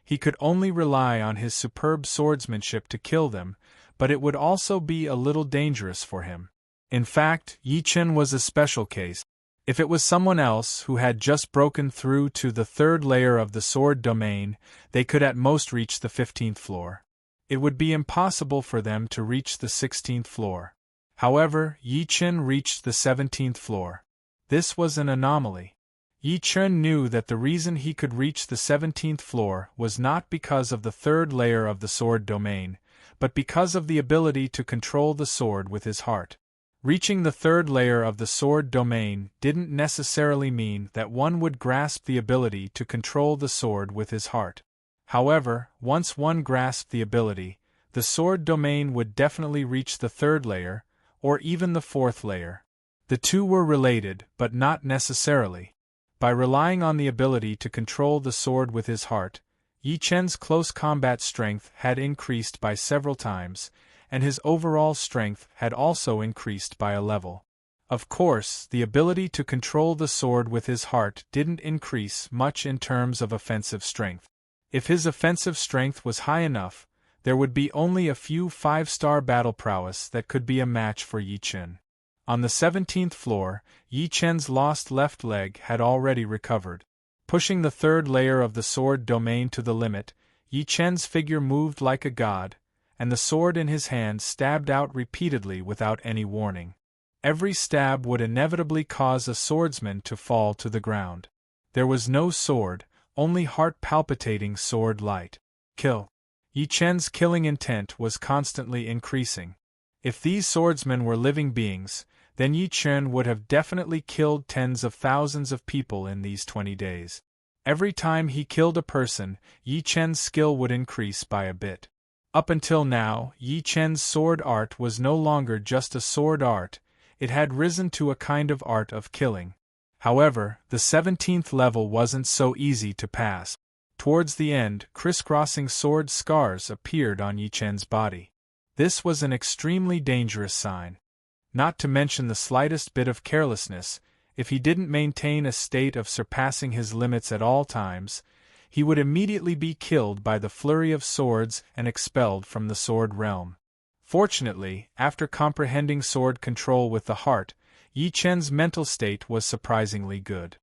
He could only rely on his superb swordsmanship to kill them, but it would also be a little dangerous for him. In fact, Yi Chen was a special case. If it was someone else who had just broken through to the third layer of the sword domain, they could at most reach the 15th floor. It would be impossible for them to reach the 16th floor. However, Yi Chen reached the 17th floor. This was an anomaly. Yi Chen knew that the reason he could reach the 17th floor was not because of the third layer of the sword domain, but because of the ability to control the sword with his heart. Reaching the third layer of the sword domain didn't necessarily mean that one would grasp the ability to control the sword with his heart. However, once one grasped the ability, the sword domain would definitely reach the third layer, or even the fourth layer. The two were related, but not necessarily. By relying on the ability to control the sword with his heart, Yi Chen's close combat strength had increased by several times, and his overall strength had also increased by a level. Of course, the ability to control the sword with his heart didn't increase much in terms of offensive strength. If his offensive strength was high enough, there would be only a few 5-star battle prowess that could be a match for Yi Chen. On the 17th floor, Yi Chen's lost left leg had already recovered. Pushing the third layer of the sword domain to the limit, Yi Chen's figure moved like a god, and the sword in his hand stabbed out repeatedly without any warning. Every stab would inevitably cause a swordsman to fall to the ground. There was no sword, only heart-palpitating sword light. Kill. Yi Chen's killing intent was constantly increasing. If these swordsmen were living beings, then Yi Chen would have definitely killed tens of thousands of people in these 20 days. Every time he killed a person, Yi Chen's skill would increase by a bit. Up until now, Yi Chen's sword art was no longer just a sword art, it had risen to a kind of art of killing. However, the 17th level wasn't so easy to pass. Towards the end, crisscrossing sword scars appeared on Yi Chen's body. This was an extremely dangerous sign. Not to mention the slightest bit of carelessness, if he didn't maintain a state of surpassing his limits at all times, he would immediately be killed by the flurry of swords and expelled from the sword realm. Fortunately, after comprehending sword control with the heart, Yi Chen's mental state was surprisingly good.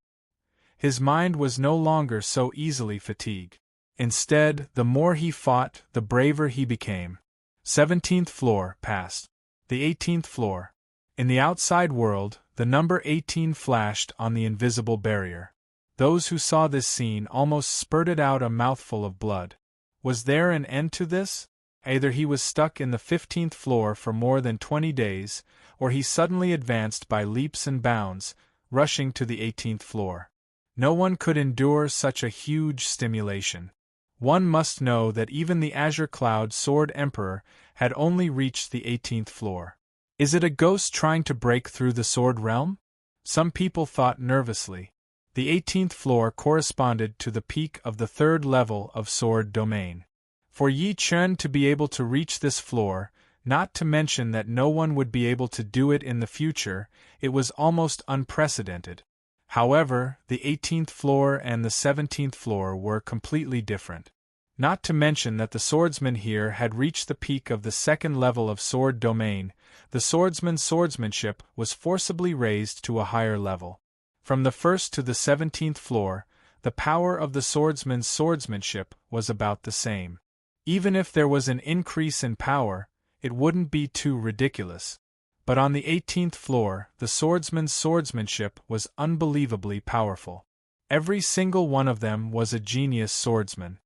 His mind was no longer so easily fatigued. Instead, the more he fought, the braver he became. 17th floor passed. The 18th floor. In the outside world, the number 18 flashed on the invisible barrier. Those who saw this scene almost spurted out a mouthful of blood. Was there an end to this? Either he was stuck in the 15th floor for more than 20 days, or he suddenly advanced by leaps and bounds, rushing to the 18th floor. No one could endure such a huge stimulation. One must know that even the Azure Cloud Sword Emperor had only reached the 18th floor. Is it a ghost trying to break through the sword realm? Some people thought nervously. The 18th floor corresponded to the peak of the third level of sword domain. For Yi Chen to be able to reach this floor, not to mention that no one would be able to do it in the future, it was almost unprecedented. However, the 18th floor and the 17th floor were completely different. Not to mention that the swordsman here had reached the peak of the second level of sword domain, the swordsman's swordsmanship was forcibly raised to a higher level. From the 1st to the 17th floor, the power of the swordsman's swordsmanship was about the same. Even if there was an increase in power, it wouldn't be too ridiculous. But on the 18th floor, the swordsman's swordsmanship was unbelievably powerful. Every single one of them was a genius swordsman.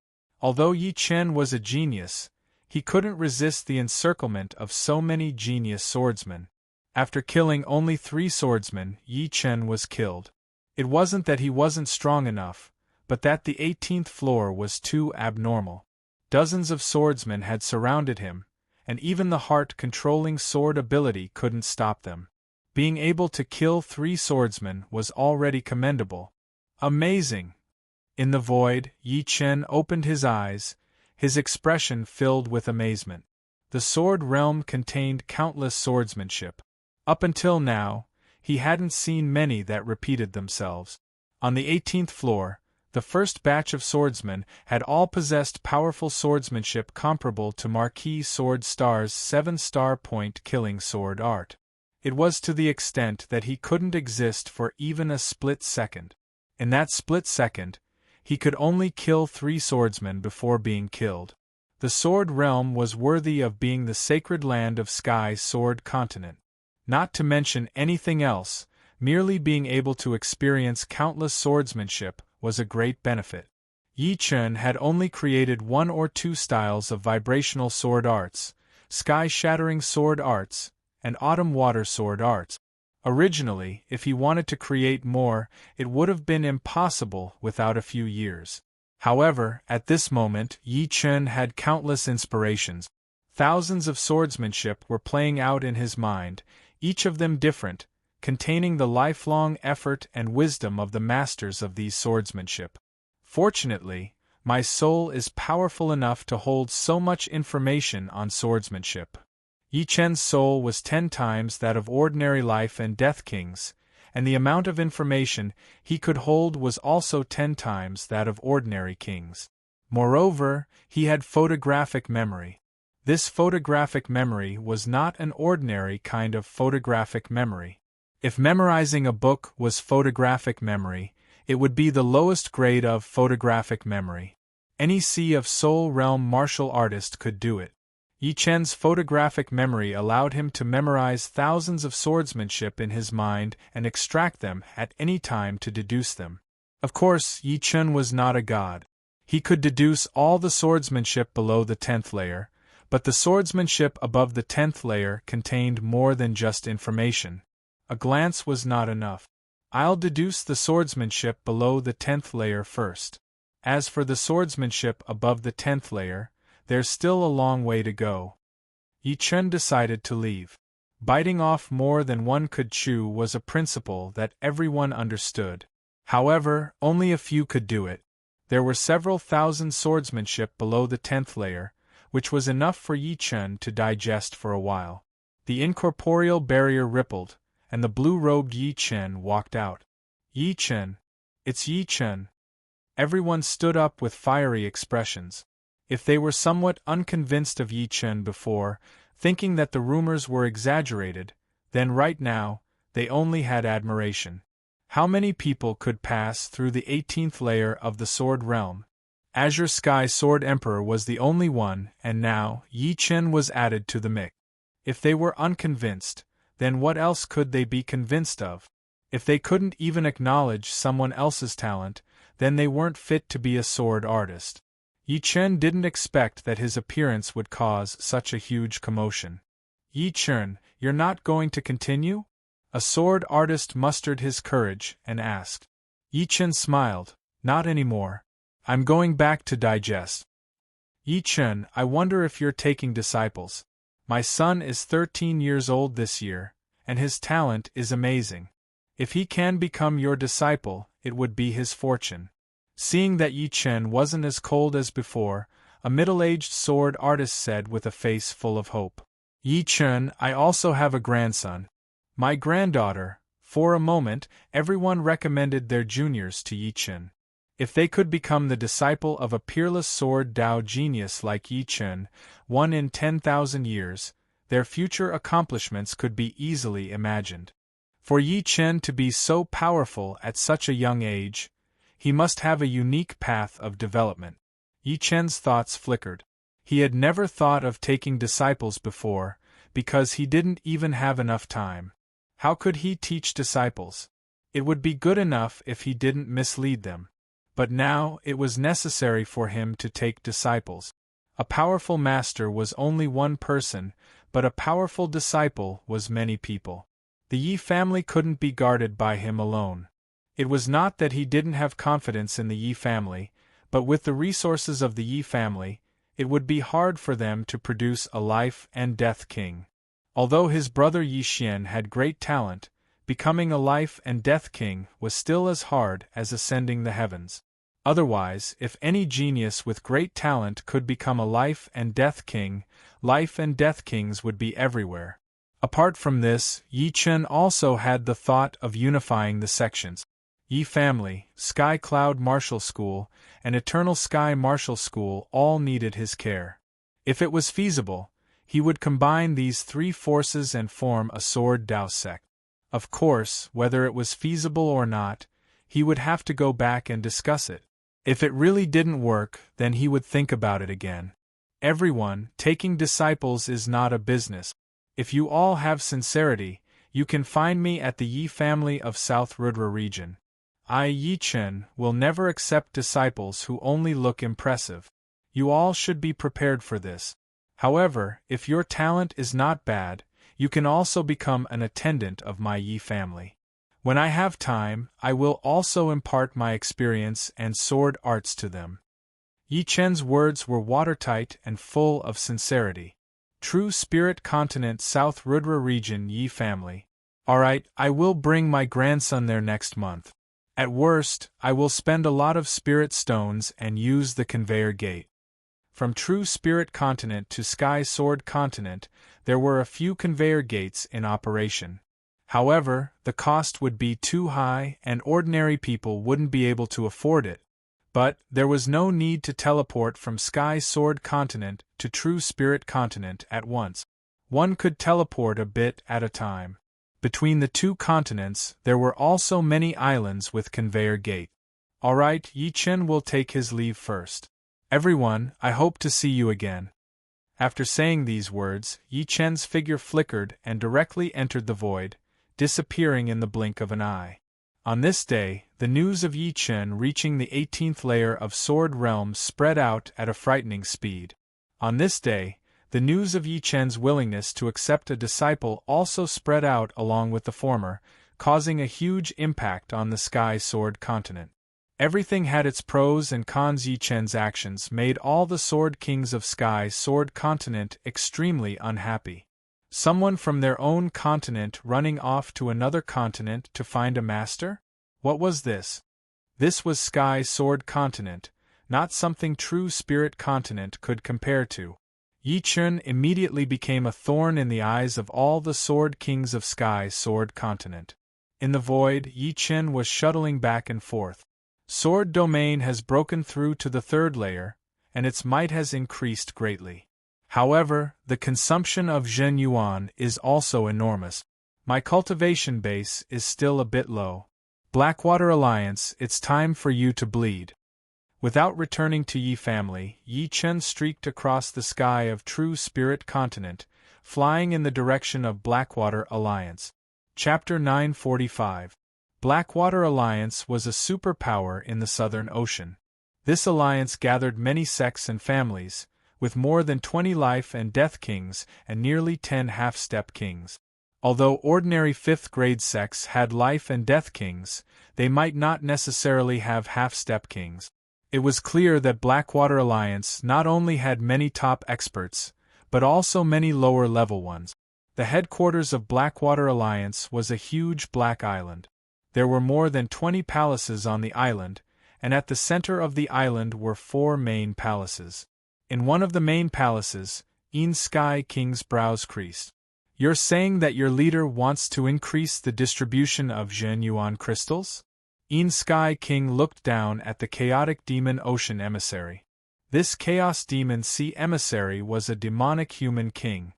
Although Yi Chen was a genius, he couldn't resist the encirclement of so many genius swordsmen. After killing only 3 swordsmen, Yi Chen was killed. It wasn't that he wasn't strong enough, but that the 18th floor was too abnormal. Dozens of swordsmen had surrounded him, and even the heart-controlling sword ability couldn't stop them. Being able to kill 3 swordsmen was already commendable. Amazing! In the void, Yi Chen opened his eyes, his expression filled with amazement. The sword realm contained countless swordsmanship. Up until now, he hadn't seen many that repeated themselves. On the 18th floor, the first batch of swordsmen had all possessed powerful swordsmanship comparable to Marquis Sword Star's 7-star point killing sword art. It was to the extent that he couldn't exist for even a split second. In that split second, he could only kill 3 swordsmen before being killed. The sword realm was worthy of being the sacred land of Sky Sword Continent. Not to mention anything else, merely being able to experience countless swordsmanship was a great benefit. Yi Chen had only created 1 or 2 styles of vibrational sword arts, sky-shattering sword arts, and autumn water sword arts. Originally, if he wanted to create more, it would have been impossible without a few years. However, at this moment, Yi Chen had countless inspirations. Thousands of swordsmanship were playing out in his mind, each of them different, containing the lifelong effort and wisdom of the masters of these swordsmanship. Fortunately, my soul is powerful enough to hold so much information on swordsmanship. Yi Chen's soul was 10 times that of ordinary life and death kings, and the amount of information he could hold was also 10 times that of ordinary kings. Moreover, he had photographic memory. This photographic memory was not an ordinary kind of photographic memory. If memorizing a book was photographic memory, it would be the lowest grade of photographic memory. Any Sea of Soul Realm martial artist could do it. Yi Chen's photographic memory allowed him to memorize thousands of swordsmanship in his mind and extract them at any time to deduce them. Of course, Yi Chen was not a god. He could deduce all the swordsmanship below the 10th layer, but the swordsmanship above the 10th layer contained more than just information. A glance was not enough. I'll deduce the swordsmanship below the 10th layer first. As for the swordsmanship above the 10th layer, there's still a long way to go. Yi Chen decided to leave. Biting off more than one could chew was a principle that everyone understood. However, only a few could do it. There were several thousand swordsmanship below the 10th layer, which was enough for Yi Chen to digest for a while. The incorporeal barrier rippled, and the blue-robed Yi Chen walked out. Yi Chen! It's Yi Chen! Everyone stood up with fiery expressions. If they were somewhat unconvinced of Yi Chen before, thinking that the rumors were exaggerated, then right now, they only had admiration. How many people could pass through the 18th layer of the Sword Realm? Azure Sky Sword Emperor was the only one, and now, Yi Chen was added to the mix. If they were unconvinced, then what else could they be convinced of? If they couldn't even acknowledge someone else's talent, then they weren't fit to be a sword artist. Yi Chen didn't expect that his appearance would cause such a huge commotion. Yi Chen, you're not going to continue? A sword artist mustered his courage and asked. Yi Chen smiled, not anymore. I'm going back to digest. Yi Chen, I wonder if you're taking disciples. My son is 13 years old this year, and his talent is amazing. If he can become your disciple, it would be his fortune. Seeing that Yi Chen wasn't as cold as before, a middle-aged sword artist said with a face full of hope. Yi Chen, I also have a grandson. My granddaughter. For a moment, everyone recommended their juniors to Yi Chen. If they could become the disciple of a peerless sword Dao genius like Yi Chen, one in 10,000 years, their future accomplishments could be easily imagined. For Yi Chen to be so powerful at such a young age, he must have a unique path of development. Yi Chen's thoughts flickered. He had never thought of taking disciples before, because he didn't even have enough time. How could he teach disciples? It would be good enough if he didn't mislead them. But now it was necessary for him to take disciples. A powerful master was only one person, but a powerful disciple was many people. The Yi family couldn't be guarded by him alone. It was not that he didn't have confidence in the Yi family, but with the resources of the Yi family, it would be hard for them to produce a life and death king. Although his brother Yi Xian had great talent, becoming a life and death king was still as hard as ascending the heavens. Otherwise, if any genius with great talent could become a life and death king, life and death kings would be everywhere. Apart from this, Yi Chen also had the thought of unifying the sections. Yi Family, Sky Cloud Martial School, and Eternal Sky Martial School all needed his care. If it was feasible, he would combine these three forces and form a Sword Dao sect. Of course, whether it was feasible or not, he would have to go back and discuss it. If it really didn't work, then he would think about it again. Everyone, taking disciples is not a business. If you all have sincerity, you can find me at the Yi Family of South Rudra region. I, Yi Chen, will never accept disciples who only look impressive. You all should be prepared for this. However, if your talent is not bad, you can also become an attendant of my Yi family. When I have time, I will also impart my experience and sword arts to them. Yi Chen's words were watertight and full of sincerity. True Spirit Continent South Rudra region Yi family. Alright, I will bring my grandson there next month. At worst, I will spend a lot of spirit stones and use the conveyor gate. From True Spirit Continent to Sky Sword Continent, there were a few conveyor gates in operation. However, the cost would be too high and ordinary people wouldn't be able to afford it. But there was no need to teleport from Sky Sword Continent to True Spirit Continent at once. One could teleport a bit at a time. Between the two continents, there were also many islands with conveyor gate. Alright, Yi Chen will take his leave first. Everyone, I hope to see you again. After saying these words, Yi Chen's figure flickered and directly entered the void, disappearing in the blink of an eye. On this day, the news of Yi Chen reaching the 18th layer of Sword Realm spread out at a frightening speed. On this day, the news of Yi Chen's willingness to accept a disciple also spread out along with the former, causing a huge impact on the Sky Sword Continent. Everything had its pros and cons. Yi Chen's actions made all the Sword Kings of Sky Sword Continent extremely unhappy. Someone from their own continent running off to another continent to find a master? What was this? This was Sky Sword Continent, not something True Spirit Continent could compare to. Yi Chen immediately became a thorn in the eyes of all the Sword Kings of Sky Sword Continent. In the void, Yi Chen was shuttling back and forth. Sword Domain has broken through to the 3rd layer, and its might has increased greatly. However, the consumption of Zhen Yuan is also enormous. My cultivation base is still a bit low. Blackwater Alliance, it's time for you to bleed. Without returning to Yi family, Yi Chen streaked across the sky of True Spirit Continent, flying in the direction of Blackwater Alliance. Chapter 945. Blackwater Alliance was a superpower in the Southern Ocean. This alliance gathered many sects and families, with more than 20 life and death kings and nearly 10 half-step kings. Although ordinary 5th-grade sects had life and death kings, they might not necessarily have half-step kings. It was clear that Blackwater Alliance not only had many top experts, but also many lower-level ones. The headquarters of Blackwater Alliance was a huge black island. There were more than 20 palaces on the island, and at the center of the island were 4 main palaces. In one of the main palaces, Sky King's brows creased. You're saying that your leader wants to increase the distribution of Zhen Yuan crystals? Sky King looked down at the chaotic demon ocean emissary. This chaos demon sea emissary was a demonic human king.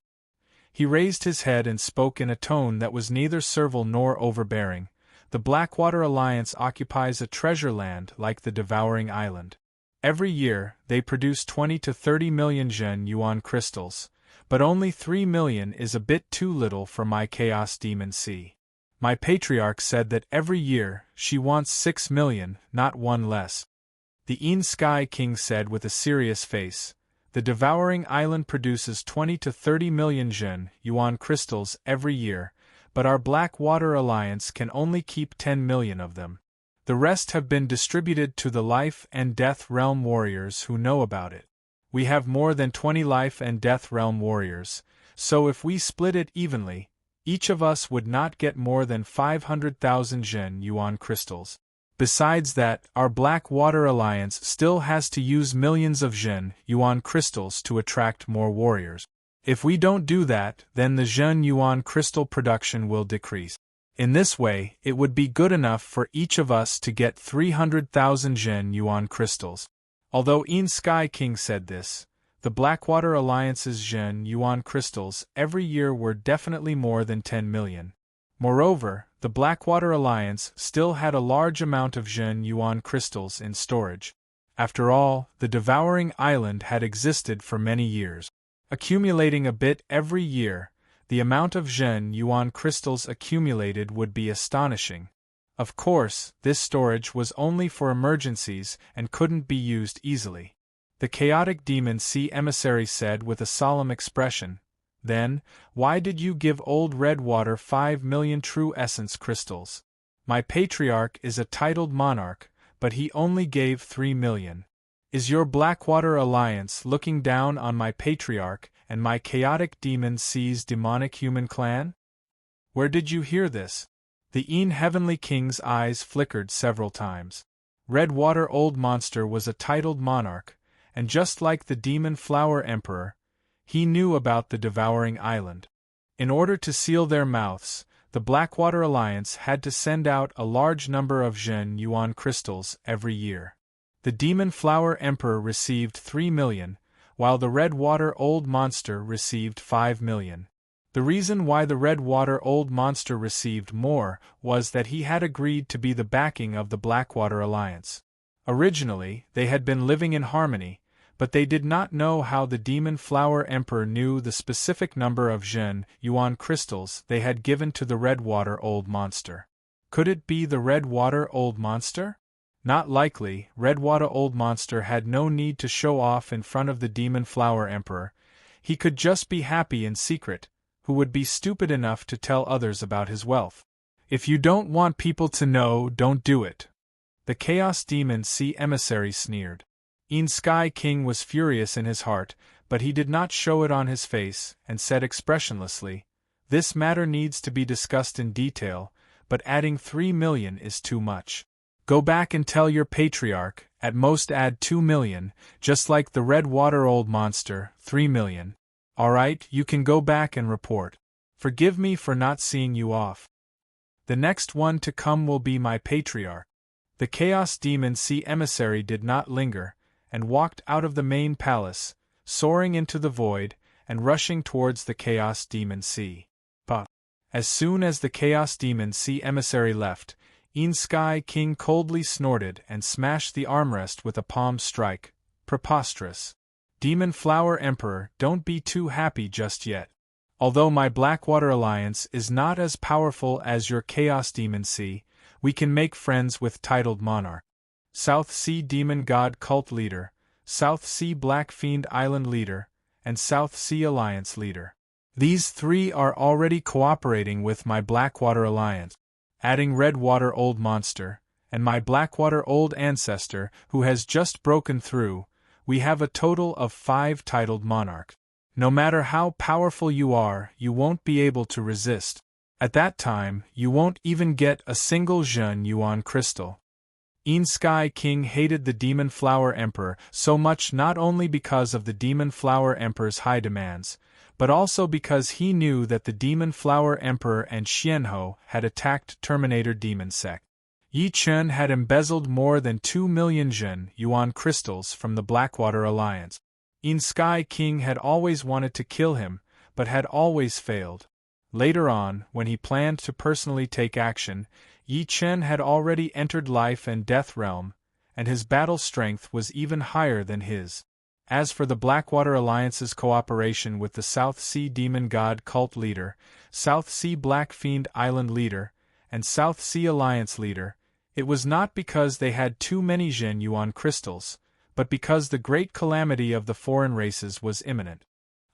He raised his head and spoke in a tone that was neither servile nor overbearing. The Blackwater Alliance occupies a treasure land like the Devouring Island. Every year, they produce 20 to 30 million Zhen Yuan crystals, but only 3 million is a bit too little for my Chaos Demon Sea. My patriarch said that every year, she wants 6 million, not one less. The Sky King said with a serious face, the devouring island produces 20 to 30 million Zhen Yuan crystals every year, but our Black Water Alliance can only keep 10 million of them. The rest have been distributed to the Life and Death Realm warriors who know about it. We have more than 20 Life and Death Realm warriors, so if we split it evenly, each of us would not get more than 500,000 Zhen Yuan crystals. Besides that, our Black Water Alliance still has to use millions of Zhen Yuan crystals to attract more warriors. If we don't do that, then the Zhen Yuan crystal production will decrease. In this way, it would be good enough for each of us to get 300,000 Zhen Yuan crystals. Although Sky King said this, the Blackwater Alliance's Zhen Yuan crystals every year were definitely more than 10 million. Moreover, the Blackwater Alliance still had a large amount of Zhen Yuan crystals in storage. After all, the Devouring Island had existed for many years. Accumulating a bit every year, the amount of Zhen Yuan crystals accumulated would be astonishing. Of course, this storage was only for emergencies and couldn't be used easily. The Chaotic Demon Sea Emissary said with a solemn expression, "Then, why did you give Old Redwater 5 million True Essence crystals? My patriarch is a titled monarch, but he only gave 3 million. Is your Blackwater Alliance looking down on my patriarch and my Chaotic Demon Sea's demonic human clan? Where did you hear this?" The Heavenly King's eyes flickered several times. Redwater Old Monster was a titled monarch, and just like the Demon Flower Emperor, he knew about the Devouring Island. In order to seal their mouths, the Blackwater Alliance had to send out a large number of Zhen Yuan crystals every year. The Demon Flower Emperor received 3 million, while the Redwater Old Monster received 5 million. The reason why the Redwater Old Monster received more was that he had agreed to be the backing of the Blackwater Alliance. Originally, they had been living in harmony, but they did not know how the Demon Flower Emperor knew the specific number of Zhen Yuan crystals they had given to the Redwater Old Monster. Could it be the Redwater Old Monster? Not likely. Redwater Old Monster had no need to show off in front of the Demon Flower Emperor. He could just be happy in secret. Who would be stupid enough to tell others about his wealth? If you don't want people to know, don't do it. The Chaos Demon Sea Emissary sneered. Sky King was furious in his heart, but he did not show it on his face, and said expressionlessly, "This matter needs to be discussed in detail, but adding 3 million is too much. Go back and tell your patriarch, at most add 2 million, just like the Redwater Old Monster, 3 million. Alright, you can go back and report. Forgive me for not seeing you off. The next one to come will be my patriarch." The Chaos Demon Sea Emissary did not linger, and walked out of the main palace, soaring into the void, and rushing towards the Chaos Demon Sea. But as soon as the Chaos Demon Sea Emissary left, Sky King coldly snorted and smashed the armrest with a palm strike. Preposterous. Demon Flower Emperor, don't be too happy just yet. Although my Blackwater Alliance is not as powerful as your Chaos Demon Sea, we can make friends with titled monarch. South Sea Demon God Cult Leader, South Sea Black Fiend Island Leader, and South Sea Alliance Leader. These 3 are already cooperating with my Blackwater Alliance. Adding Redwater Old Monster, and my Blackwater Old Ancestor who has just broken through, we have a total of 5 titled monarchs. No matter how powerful you are, you won't be able to resist. At that time, you won't even get a single Zhen Yuan crystal. Sky King hated the Demon Flower Emperor so much not only because of the Demon Flower Emperor's high demands, but also because he knew that the Demon Flower Emperor and Xianhou had attacked Terminator Demon Sect. Yi Chen had embezzled more than 2 million Zhen Yuan crystals from the Blackwater Alliance. Sky King had always wanted to kill him, but had always failed. Later on, when he planned to personally take action, Yi Chen had already entered Life and Death Realm, and his battle strength was even higher than his. As for the Blackwater Alliance's cooperation with the South Sea Demon God Cult Leader, South Sea Black Fiend Island Leader, and South Sea Alliance Leader, it was not because they had too many Jin Yuan crystals, but because the great calamity of the foreign races was imminent.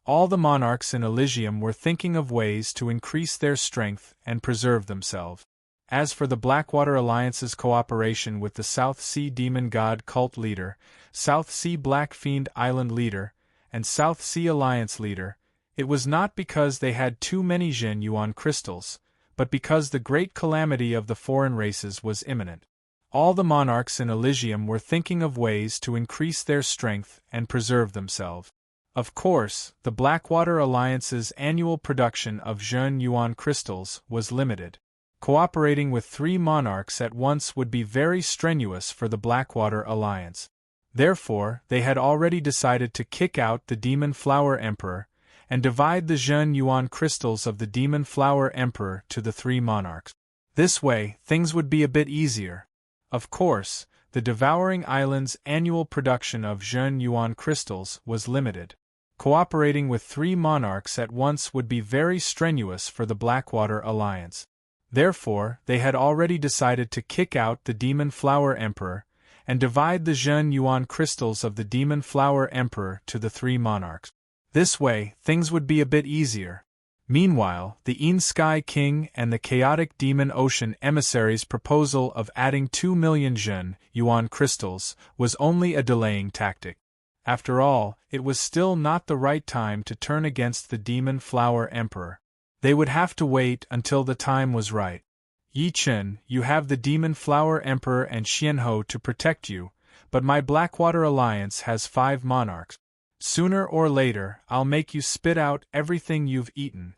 All the monarchs in Elysium were thinking of ways to increase their strength and preserve themselves. As for the Blackwater Alliance's cooperation with the South Sea Demon God Cult Leader, South Sea Black Fiend Island Leader, and South Sea Alliance Leader, it was not because they had too many Jin Yuan crystals, but because the great calamity of the foreign races was imminent. All the monarchs in Elysium were thinking of ways to increase their strength and preserve themselves. Of course, the Blackwater Alliance's annual production of Jin Yuan crystals was limited. Cooperating with 3 monarchs at once would be very strenuous for the Blackwater Alliance. Therefore, they had already decided to kick out the Demon Flower Emperor and divide the Jin Yuan crystals of the Demon Flower Emperor to the 3 monarchs. This way, things would be a bit easier. Of course, the Devouring Island's annual production of Jin Yuan crystals was limited. Cooperating with 3 monarchs at once would be very strenuous for the Blackwater Alliance. Therefore, they had already decided to kick out the Demon Flower Emperor and divide the Jin Yuan crystals of the Demon Flower Emperor to the 3 monarchs. This way, things would be a bit easier. Meanwhile, the Een Sky King and the Chaotic Demon Ocean Emissary's proposal of adding 2 million Jin Yuan crystals was only a delaying tactic. After all, it was still not the right time to turn against the Demon Flower Emperor. They would have to wait until the time was right. Yi Chen, you have the Demon Flower Emperor and Xianhou to protect you, but my Blackwater Alliance has 5 monarchs. Sooner or later, I'll make you spit out everything you've eaten.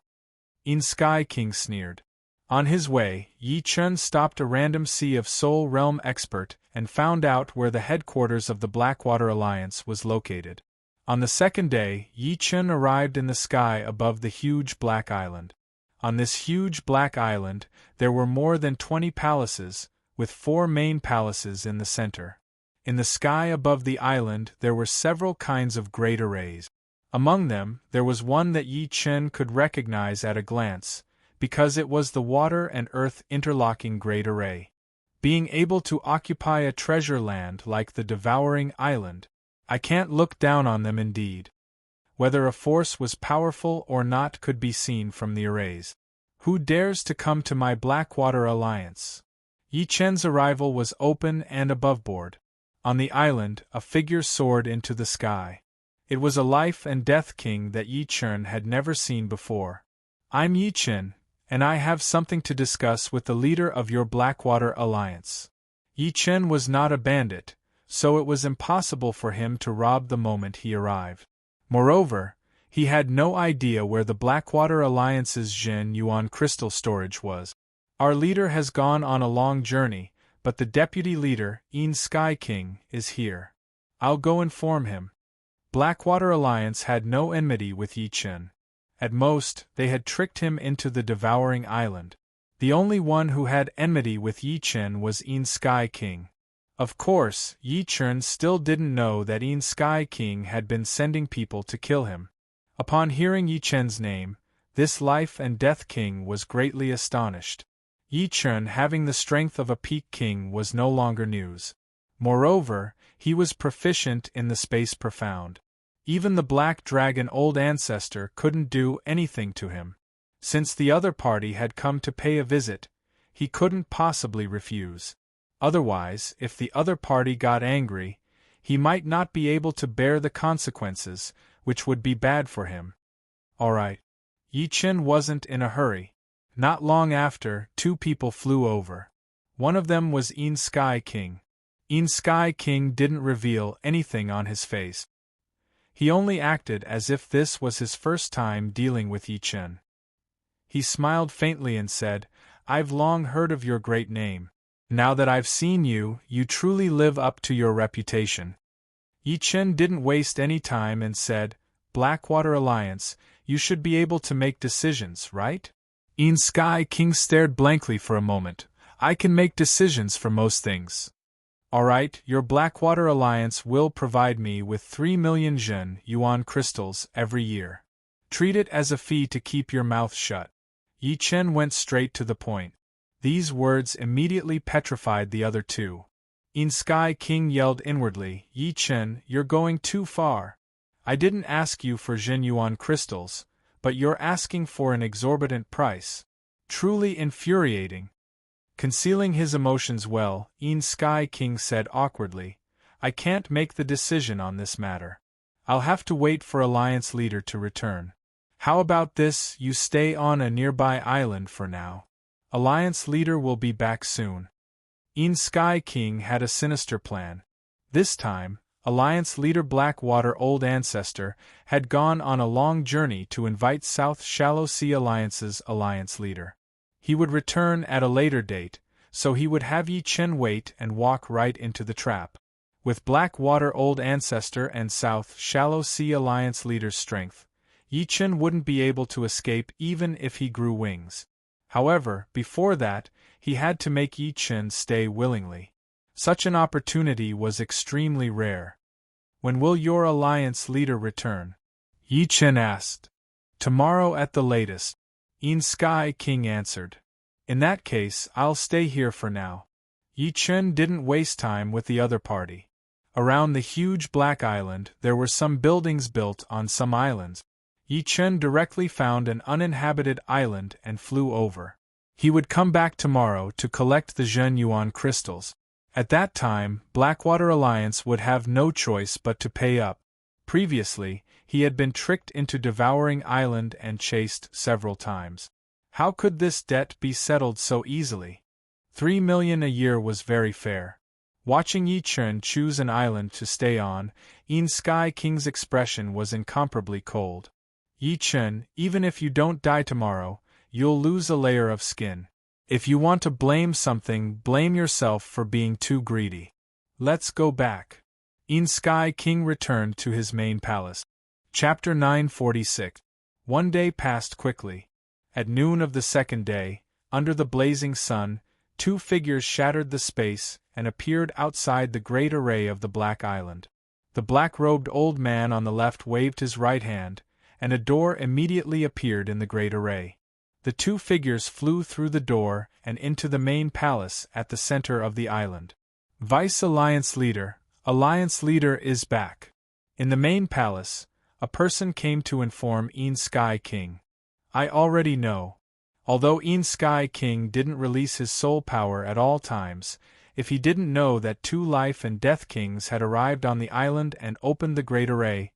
Een Sky King sneered. On his way, Yi Chen stopped a random Sea of Soul Realm expert and found out where the headquarters of the Blackwater Alliance was located. On the second day, Yi Chen arrived in the sky above the huge Black Island. On this huge Black Island, there were more than 20 palaces, with 4 main palaces in the center. In the sky above the island there were several kinds of great arrays. Among them, there was one that Yi Chen could recognize at a glance, because it was the Water and Earth Interlocking Great Array. Being able to occupy a treasure land like the Devouring Island, I can't look down on them indeed. Whether a force was powerful or not could be seen from the arrays. Who dares to come to my Blackwater Alliance? Yi Chen's arrival was open and aboveboard. On the island, a figure soared into the sky. It was a life and death king that Yi Chen had never seen before. I'm Yi Chen, and I have something to discuss with the leader of your Blackwater Alliance. Yi Chen was not a bandit, so it was impossible for him to rob the moment he arrived. Moreover, he had no idea where the Blackwater Alliance's Jin Yuan crystal storage was. Our leader has gone on a long journey, but the deputy leader, Een Sky King, is here. I'll go inform him. Blackwater Alliance had no enmity with Yi Chen. At most, they had tricked him into the Devouring Island. The only one who had enmity with Yi Chen was Een Sky King. Of course, Yi Chen still didn't know that Een Sky King had been sending people to kill him. Upon hearing Yi Chen's name, this life and death king was greatly astonished. Yi Chen having the strength of a peak king was no longer news. Moreover, he was proficient in the space profound. Even the Black Dragon Old Ancestor couldn't do anything to him. Since the other party had come to pay a visit, he couldn't possibly refuse. Otherwise, if the other party got angry, he might not be able to bear the consequences, which would be bad for him. All right. Yi Chen wasn't in a hurry. Not long after, 2 people flew over. One of them was Een Sky King. Een Sky King didn't reveal anything on his face. He only acted as if this was his first time dealing with Yi Chen. He smiled faintly and said, "I've long heard of your great name. Now that I've seen you, you truly live up to your reputation." Yi Chen didn't waste any time and said, "Blackwater Alliance, you should be able to make decisions, right?" Een Sky King stared blankly for a moment. "I can make decisions for most things. Alright, your Blackwater Alliance will provide me with 3 million Zhen yuan crystals every year. Treat it as a fee to keep your mouth shut. Yi Chen went straight to the point. These words immediately petrified the other two. In Sky King yelled inwardly, Yi Chen, you're going too far. I didn't ask you for Zhen yuan crystals, but you're asking for an exorbitant price. Truly infuriating. Concealing his emotions well, In Sky King said awkwardly, I can't make the decision on this matter. I'll have to wait for Alliance Leader to return. How about this, you stay on a nearby island for now. Alliance Leader will be back soon. In Sky King had a sinister plan. This time, Alliance Leader Blackwater Old Ancestor had gone on a long journey to invite South Shallow Sea Alliance's Alliance Leader. He would return at a later date, so he would have Yi Chen wait and walk right into the trap. With Blackwater Old Ancestor and South Shallow Sea Alliance Leader's strength, Yi Chen wouldn't be able to escape even if he grew wings. However, before that, he had to make Yi Chen stay willingly. Such an opportunity was extremely rare. When will your Alliance Leader return? Yi Chen asked. Tomorrow at the latest. In Sky King answered. In that case, I'll stay here for now. Yi Chen didn't waste time with the other party. Around the huge Black Island, there were some buildings built on some islands. Yi Chen directly found an uninhabited island and flew over. He would come back tomorrow to collect the Zhen yuan crystals. At that time, Blackwater Alliance would have no choice but to pay up. Previously, he had been tricked into devouring island and chased several times. How could this debt be settled so easily? 3 million a year was very fair. Watching Yi Chen choose an island to stay on, In Sky King's expression was incomparably cold. Yi Chen, even if you don't die tomorrow, you'll lose a layer of skin. If you want to blame something, blame yourself for being too greedy. Let's go back. In Sky King returned to his main palace. Chapter 946. One day passed quickly. At noon of the second day, under the blazing sun, two figures shattered the space and appeared outside the great array of the Black Island. The black-robed old man on the left waved his right hand, and a door immediately appeared in the great array. The two figures flew through the door and into the main palace at the center of the island. Vice Alliance Leader is back. In the main palace, a person came to inform In Sky King. I already know. Although In Sky King didn't release his soul power at all times, if he didn't know that two Life and Death Kings had arrived on the island and opened the great array,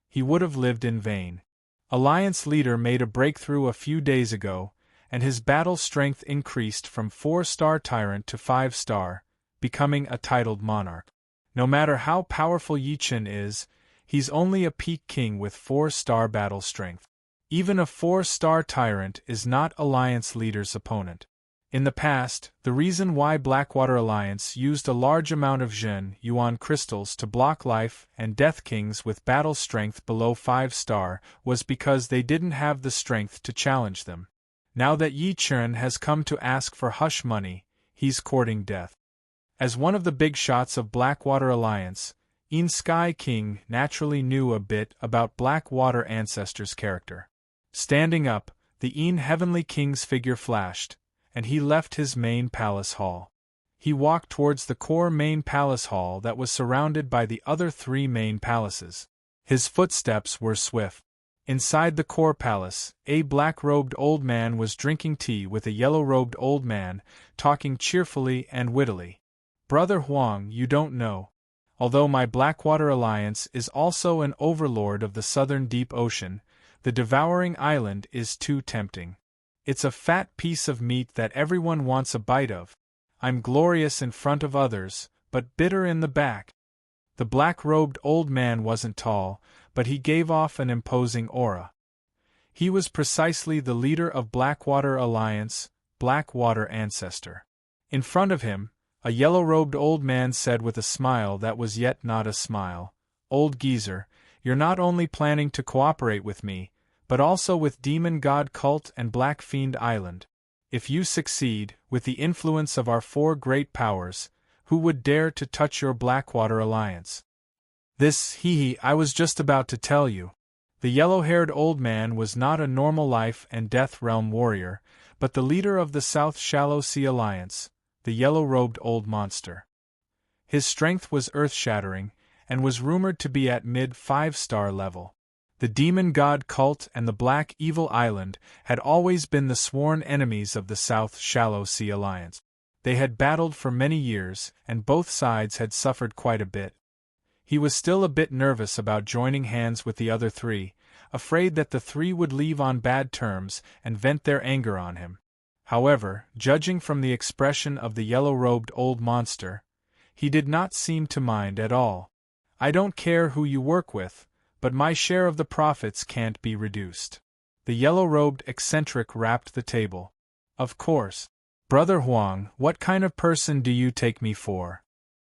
he would have lived in vain. Alliance Leader made a breakthrough a few days ago, and his battle strength increased from 4-star Tyrant to 5-star, becoming a titled monarch. No matter how powerful Yi Chen is, he's only a peak king with 4-star battle strength. Even a 4-star Tyrant is not Alliance Leader's opponent. In the past, the reason why Blackwater Alliance used a large amount of Zhen yuan crystals to block Life and Death Kings with battle strength below 5-star was because they didn't have the strength to challenge them. Now that Yi Chen has come to ask for hush money, he's courting death. As one of the big shots of Blackwater Alliance, In Sky King naturally knew a bit about Blackwater Ancestor's character. Standing up, the In Heavenly King's figure flashed, and he left his main palace hall. He walked towards the core main palace hall that was surrounded by the other 3 main palaces. His footsteps were swift. Inside the core palace, a black-robed old man was drinking tea with a yellow-robed old man, talking cheerfully and wittily. Brother Huang, you don't know. Although my Blackwater Alliance is also an overlord of the southern deep ocean, the devouring island is too tempting. It's a fat piece of meat that everyone wants a bite of. I'm glorious in front of others, but bitter in the back. The black-robed old man wasn't tall, but he gave off an imposing aura. He was precisely the leader of Blackwater Alliance, Blackwater Ancestor. In front of him, a yellow-robed old man said with a smile that was yet not a smile, Old geezer, you're not only planning to cooperate with me, but also with Demon God Cult and Black Fiend Island. If you succeed, with the influence of our 4 great powers, Who would dare to touch your Blackwater alliance? This, I was just about to tell you. The yellow-haired old man was not a normal life and death realm warrior, but the leader of the South Shallow Sea Alliance, the yellow-robed old monster. His strength was earth-shattering, and was rumored to be at mid-5-star level. The demon god cult and the Black Evil Island had always been the sworn enemies of the South Shallow Sea Alliance. They had battled for many years, and both sides had suffered quite a bit. He was still a bit nervous about joining hands with the other three, afraid that the three would leave on bad terms and vent their anger on him. However, judging from the expression of the yellow-robed old monster, he did not seem to mind at all. I don't care who you work with, but my share of the profits can't be reduced. The yellow-robed eccentric rapped the table. Of course. Brother Huang, what kind of person do you take me for?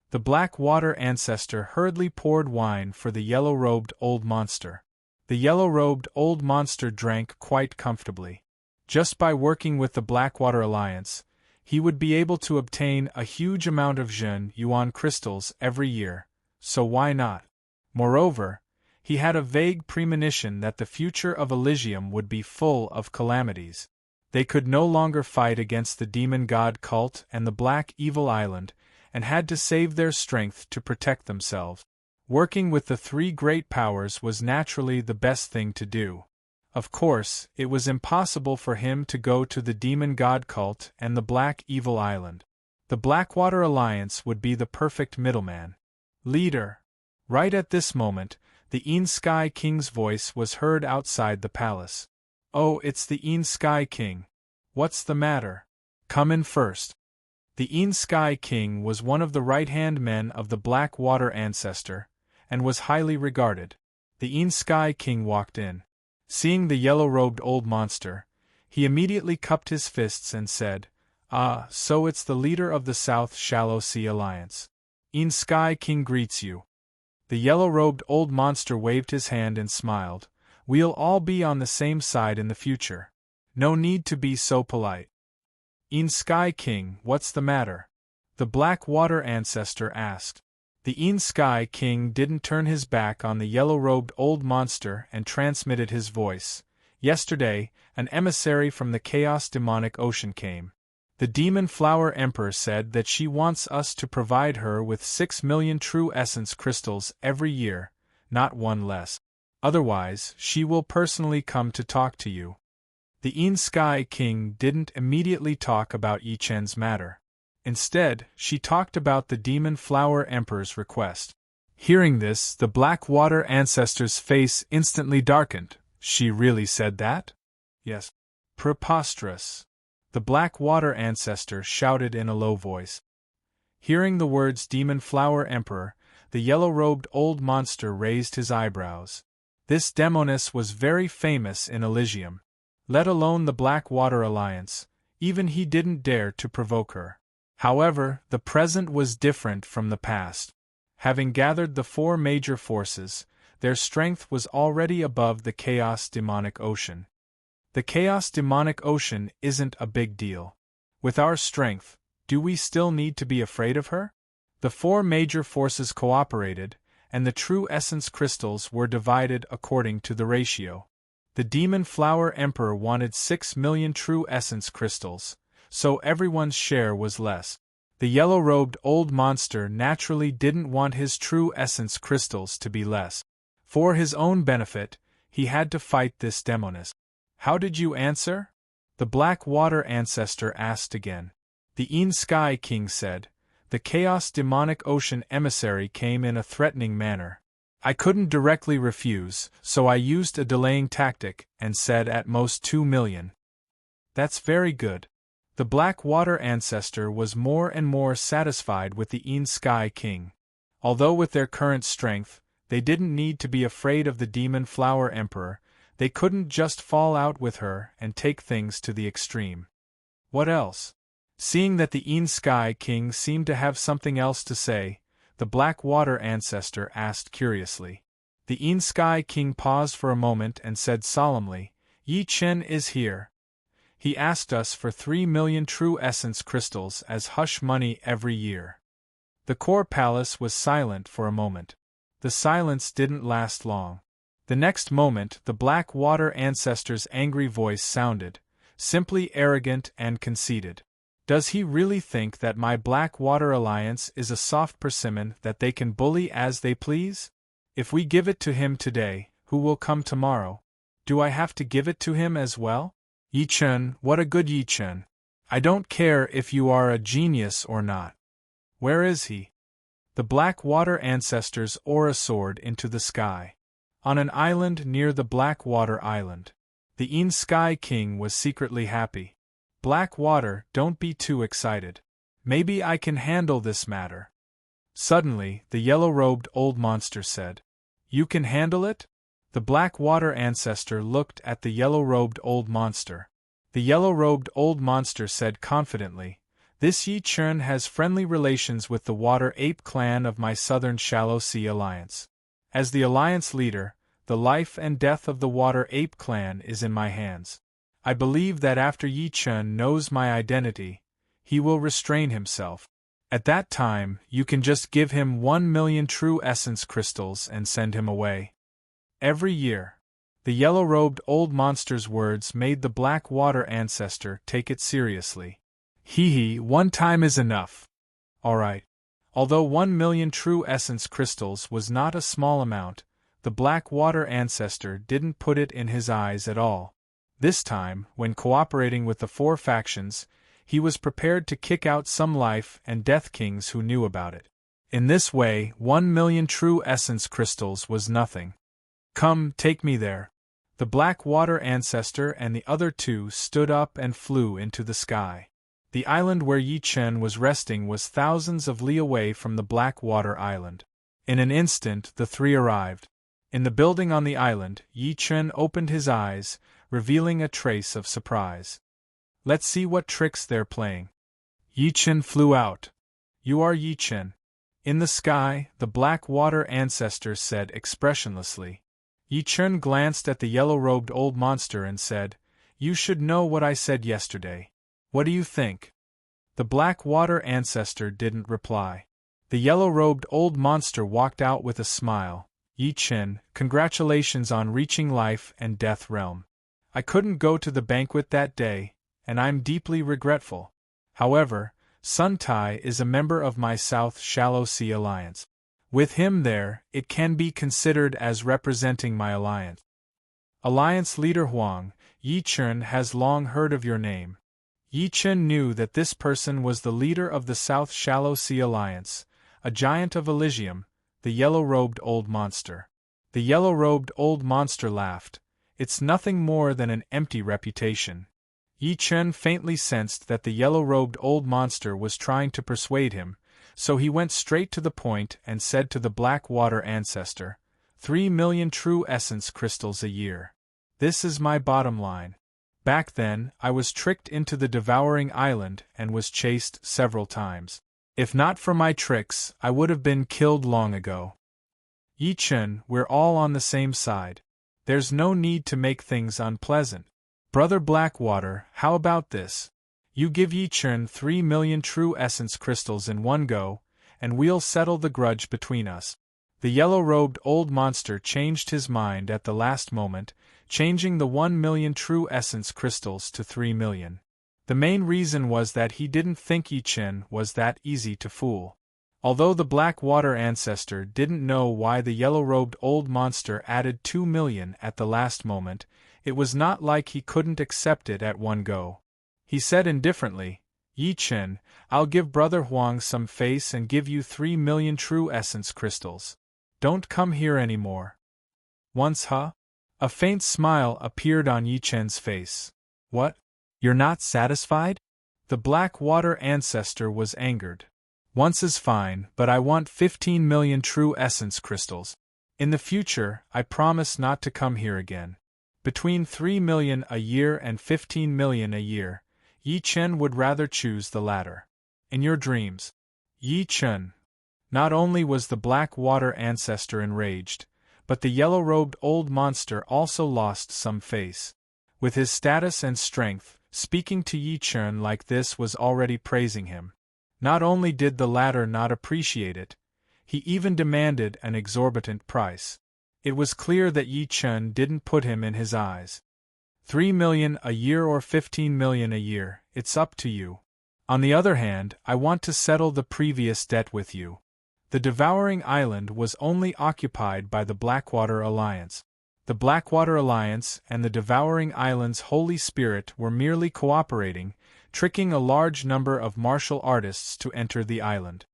The Blackwater ancestor hurriedly poured wine for the yellow-robed old monster. The yellow-robed old monster drank quite comfortably. Just by working with the Blackwater Alliance, he would be able to obtain a huge amount of Zhen Yuan crystals every year, so why not? Moreover, he had a vague premonition that the future of Elysium would be full of calamities. They could no longer fight against the demon god cult and the Black Evil Island, and had to save their strength to protect themselves. Working with the three great powers was naturally the best thing to do. Of course, it was impossible for him to go to the demon god cult and the Black Evil Island. The Blackwater Alliance would be the perfect middleman. Leader. Right at this moment, the Sky King's voice was heard outside the palace. Oh, it's the Sky King. What's the matter? Come in first. The Sky King was one of the right-hand men of the Blackwater ancestor, and was highly regarded. The Sky King walked in. Seeing the yellow-robed old monster, he immediately cupped his fists and said, "Ah, so it's the leader of the South Shallow Sea Alliance. Sky King greets you." The yellow-robed old monster waved his hand and smiled. "We'll all be on the same side in the future. No need to be so polite." Sky King, what's the matter? The Blackwater ancestor asked. The Sky King didn't turn his back on the yellow-robed old monster and transmitted his voice. Yesterday, an emissary from the Chaos Demonic Ocean came. The Demon Flower Emperor said that she wants us to provide her with 6 million true essence crystals every year, not one less. Otherwise, she will personally come to talk to you. The Sky King didn't immediately talk about Yi Chen's matter. Instead, she talked about the Demon Flower Emperor's request. Hearing this, the Blackwater ancestor's face instantly darkened. She really said that? Yes. Preposterous. The Blackwater ancestor shouted in a low voice. Hearing the words Demon Flower Emperor, the yellow-robed old monster raised his eyebrows. This demoness was very famous in Elysium. Let alone the Blackwater Alliance, even he didn't dare to provoke her. However, the present was different from the past. Having gathered the 4 major forces, their strength was already above the Chaos Demonic Ocean. The Chaos Demonic Ocean isn't a big deal. With our strength, do we still need to be afraid of her? The 4 major forces cooperated, and the true essence crystals were divided according to the ratio. The Demon Flower Emperor wanted 6 million true essence crystals, so everyone's share was less. The yellow-robed old monster naturally didn't want his true essence crystals to be less. For his own benefit, he had to fight this demoness. How did you answer? The Blackwater ancestor asked again. The Sky King said, "The Chaos Demonic Ocean emissary came in a threatening manner. I couldn't directly refuse, so I used a delaying tactic and said at most 2 million. That's very good. The Blackwater ancestor was more and more satisfied with the Sky King. Although with their current strength, they didn't need to be afraid of the Demon Flower Emperor, they couldn't just fall out with her and take things to the extreme. What else? Seeing that the Sky King seemed to have something else to say, the Blackwater ancestor asked curiously. The Sky King paused for a moment and said solemnly, "Yi Chen is here. He asked us for 3 million true essence crystals as hush money every year." The core palace was silent for a moment. The silence didn't last long. The next moment, the Black Water ancestor's angry voice sounded, simply arrogant and conceited. Does he really think that my Black Water alliance is a soft persimmon that they can bully as they please? If we give it to him today, who will come tomorrow? Do I have to give it to him as well? Yi-Chen, what a good Yi-Chen. I don't care if you are a genius or not. Where is he? The Black Water ancestors aura soared into the sky. On an island near the Black Water Island. The Een Sky King was secretly happy. Black Water, don't be too excited. Maybe I can handle this matter. Suddenly, the yellow-robed old monster said, You can handle it? The Black Water ancestor looked at the yellow-robed old monster. The yellow-robed old monster said confidently, This Yi-Chen has friendly relations with the Water Ape clan of my Southern Shallow Sea Alliance. As the alliance leader, the life and death of the Water Ape clan is in my hands. I believe that after Yi-Chen knows my identity, he will restrain himself. At that time, you can just give him 1,000,000 true essence crystals and send him away. Every year. The yellow-robed old monster's words made the Black Water ancestor take it seriously. Hee, one time is enough. All right. Although 1,000,000 true essence crystals was not a small amount, the Black Water ancestor didn't put it in his eyes at all. This time, when cooperating with the 4 factions, he was prepared to kick out some life and death kings who knew about it. In this way, 1,000,000 true essence crystals was nothing. Come, take me there. The Black Water ancestor and the other 2 stood up and flew into the sky. The island where Yi-Chen was resting was thousands of li away from the Black Water Island. In an instant, the 3 arrived. In the building on the island, Yi-Chen opened his eyes, revealing a trace of surprise. Let's see what tricks they're playing. Yi-Chen flew out. You are Yi-Chen. In the sky, the Black Water ancestor said expressionlessly. Yi-Chen glanced at the yellow-robed old monster and said, You should know what I said yesterday. What do you think? The Black Water ancestor didn't reply. The yellow-robed old monster walked out with a smile. Yi-Chen, congratulations on reaching life and death realm. I couldn't go to the banquet that day, and I'm deeply regretful. However, Sun Tai is a member of my South Shallow Sea Alliance. With him there, it can be considered as representing my alliance. Alliance leader Huang, Yi-Chen has long heard of your name. Yi-Chen knew that this person was the leader of the South Shallow Sea Alliance, a giant of Elysium, the yellow-robed old monster. The yellow-robed old monster laughed. It's nothing more than an empty reputation. Yi-Chen faintly sensed that the yellow-robed old monster was trying to persuade him, so he went straight to the point and said to the Black Water ancestor, 3,000,000 true essence crystals a year. This is my bottom line. Back then, I was tricked into the devouring island and was chased several times. If not for my tricks, I would have been killed long ago. Yi-Chen, we're all on the same side. There's no need to make things unpleasant. Brother Blackwater, how about this? You give Yi-Chen 3,000,000 true essence crystals in one go, and we'll settle the grudge between us. The yellow-robed old monster changed his mind at the last moment, changing the 1,000,000 true essence crystals to 3,000,000. The main reason was that he didn't think Yi-Chen was that easy to fool. Although the Black Water ancestor didn't know why the yellow-robed old monster added 2,000,000 at the last moment, it was not like he couldn't accept it at one go. He said indifferently, Yi-Chen, I'll give Brother Huang some face and give you 3,000,000 true essence crystals. Don't come here anymore. Once, huh? A faint smile appeared on Yi-Chen's face. What? You're not satisfied? The Black Water ancestor was angered. Once is fine, but I want 15,000,000 true essence crystals. In the future, I promise not to come here again. Between 3,000,000 a year and 15,000,000 a year, Yi-Chen would rather choose the latter. In your dreams. Yi-Chen. Not only was the Black Water ancestor enraged, but the yellow-robed old monster also lost some face. With his status and strength, speaking to Yi-Chen like this was already praising him. Not only did the latter not appreciate it, he even demanded an exorbitant price. It was clear that Yi Chen didn't put him in his eyes. 3 million a year or 15 million a year, it's up to you. On the other hand, I want to settle the previous debt with you. The Devouring Island was only occupied by the Blackwater Alliance. The Blackwater Alliance and the Devouring Island's Holy Spirit were merely cooperating, tricking a large number of martial artists to enter the island.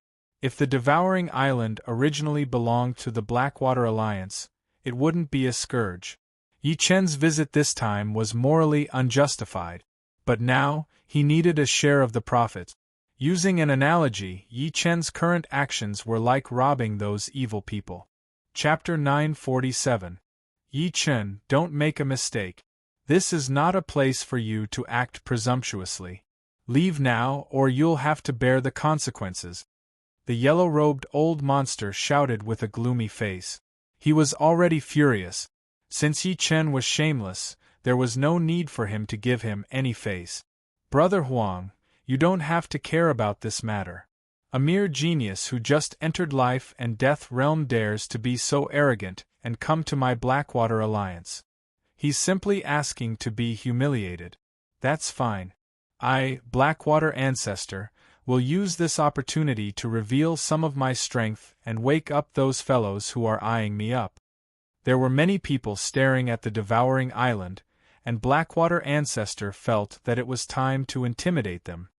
If the Devouring Island originally belonged to the Blackwater Alliance, it wouldn't be a scourge. Yi Chen's visit this time was morally unjustified, but now, he needed a share of the profits. Using an analogy, Yi Chen's current actions were like robbing those evil people. Chapter 947. Yi Chen, don't make a mistake. This is not a place for you to act presumptuously. Leave now, or you'll have to bear the consequences. The yellow-robed old monster shouted with a gloomy face. He was already furious. Since Yi Chen was shameless, there was no need for him to give him any face. Brother Huang, you don't have to care about this matter. A mere genius who just entered life and death realm dares to be so arrogant and come to my Blackwater Alliance. He's simply asking to be humiliated. That's fine. I, Blackwater Ancestor, will use this opportunity to reveal some of my strength and wake up those fellows who are eyeing me up. There were many people staring at the Devouring Island, and Blackwater Ancestor felt that it was time to intimidate them.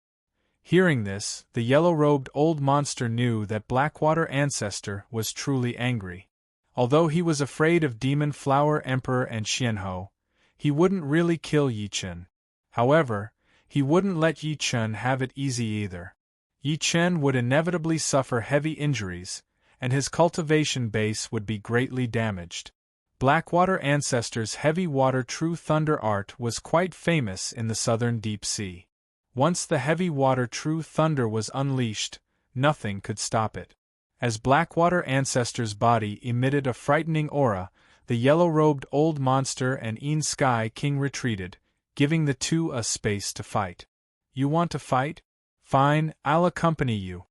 Hearing this, the yellow-robed old monster knew that Blackwater Ancestor was truly angry. Although he was afraid of Demon Flower Emperor and Xianhou, he wouldn't really kill Yi Chen. However, he wouldn't let Yi Chen have it easy either. Yi Chen would inevitably suffer heavy injuries, and his cultivation base would be greatly damaged. Blackwater Ancestor's heavy water true thunder art was quite famous in the southern deep sea. Once the heavy water true thunder was unleashed, nothing could stop it. As Blackwater Ancestor's body emitted a frightening aura, the yellow-robed old monster and Een Sky King retreated, giving the two a space to fight. You want to fight? Fine, I'll accompany you.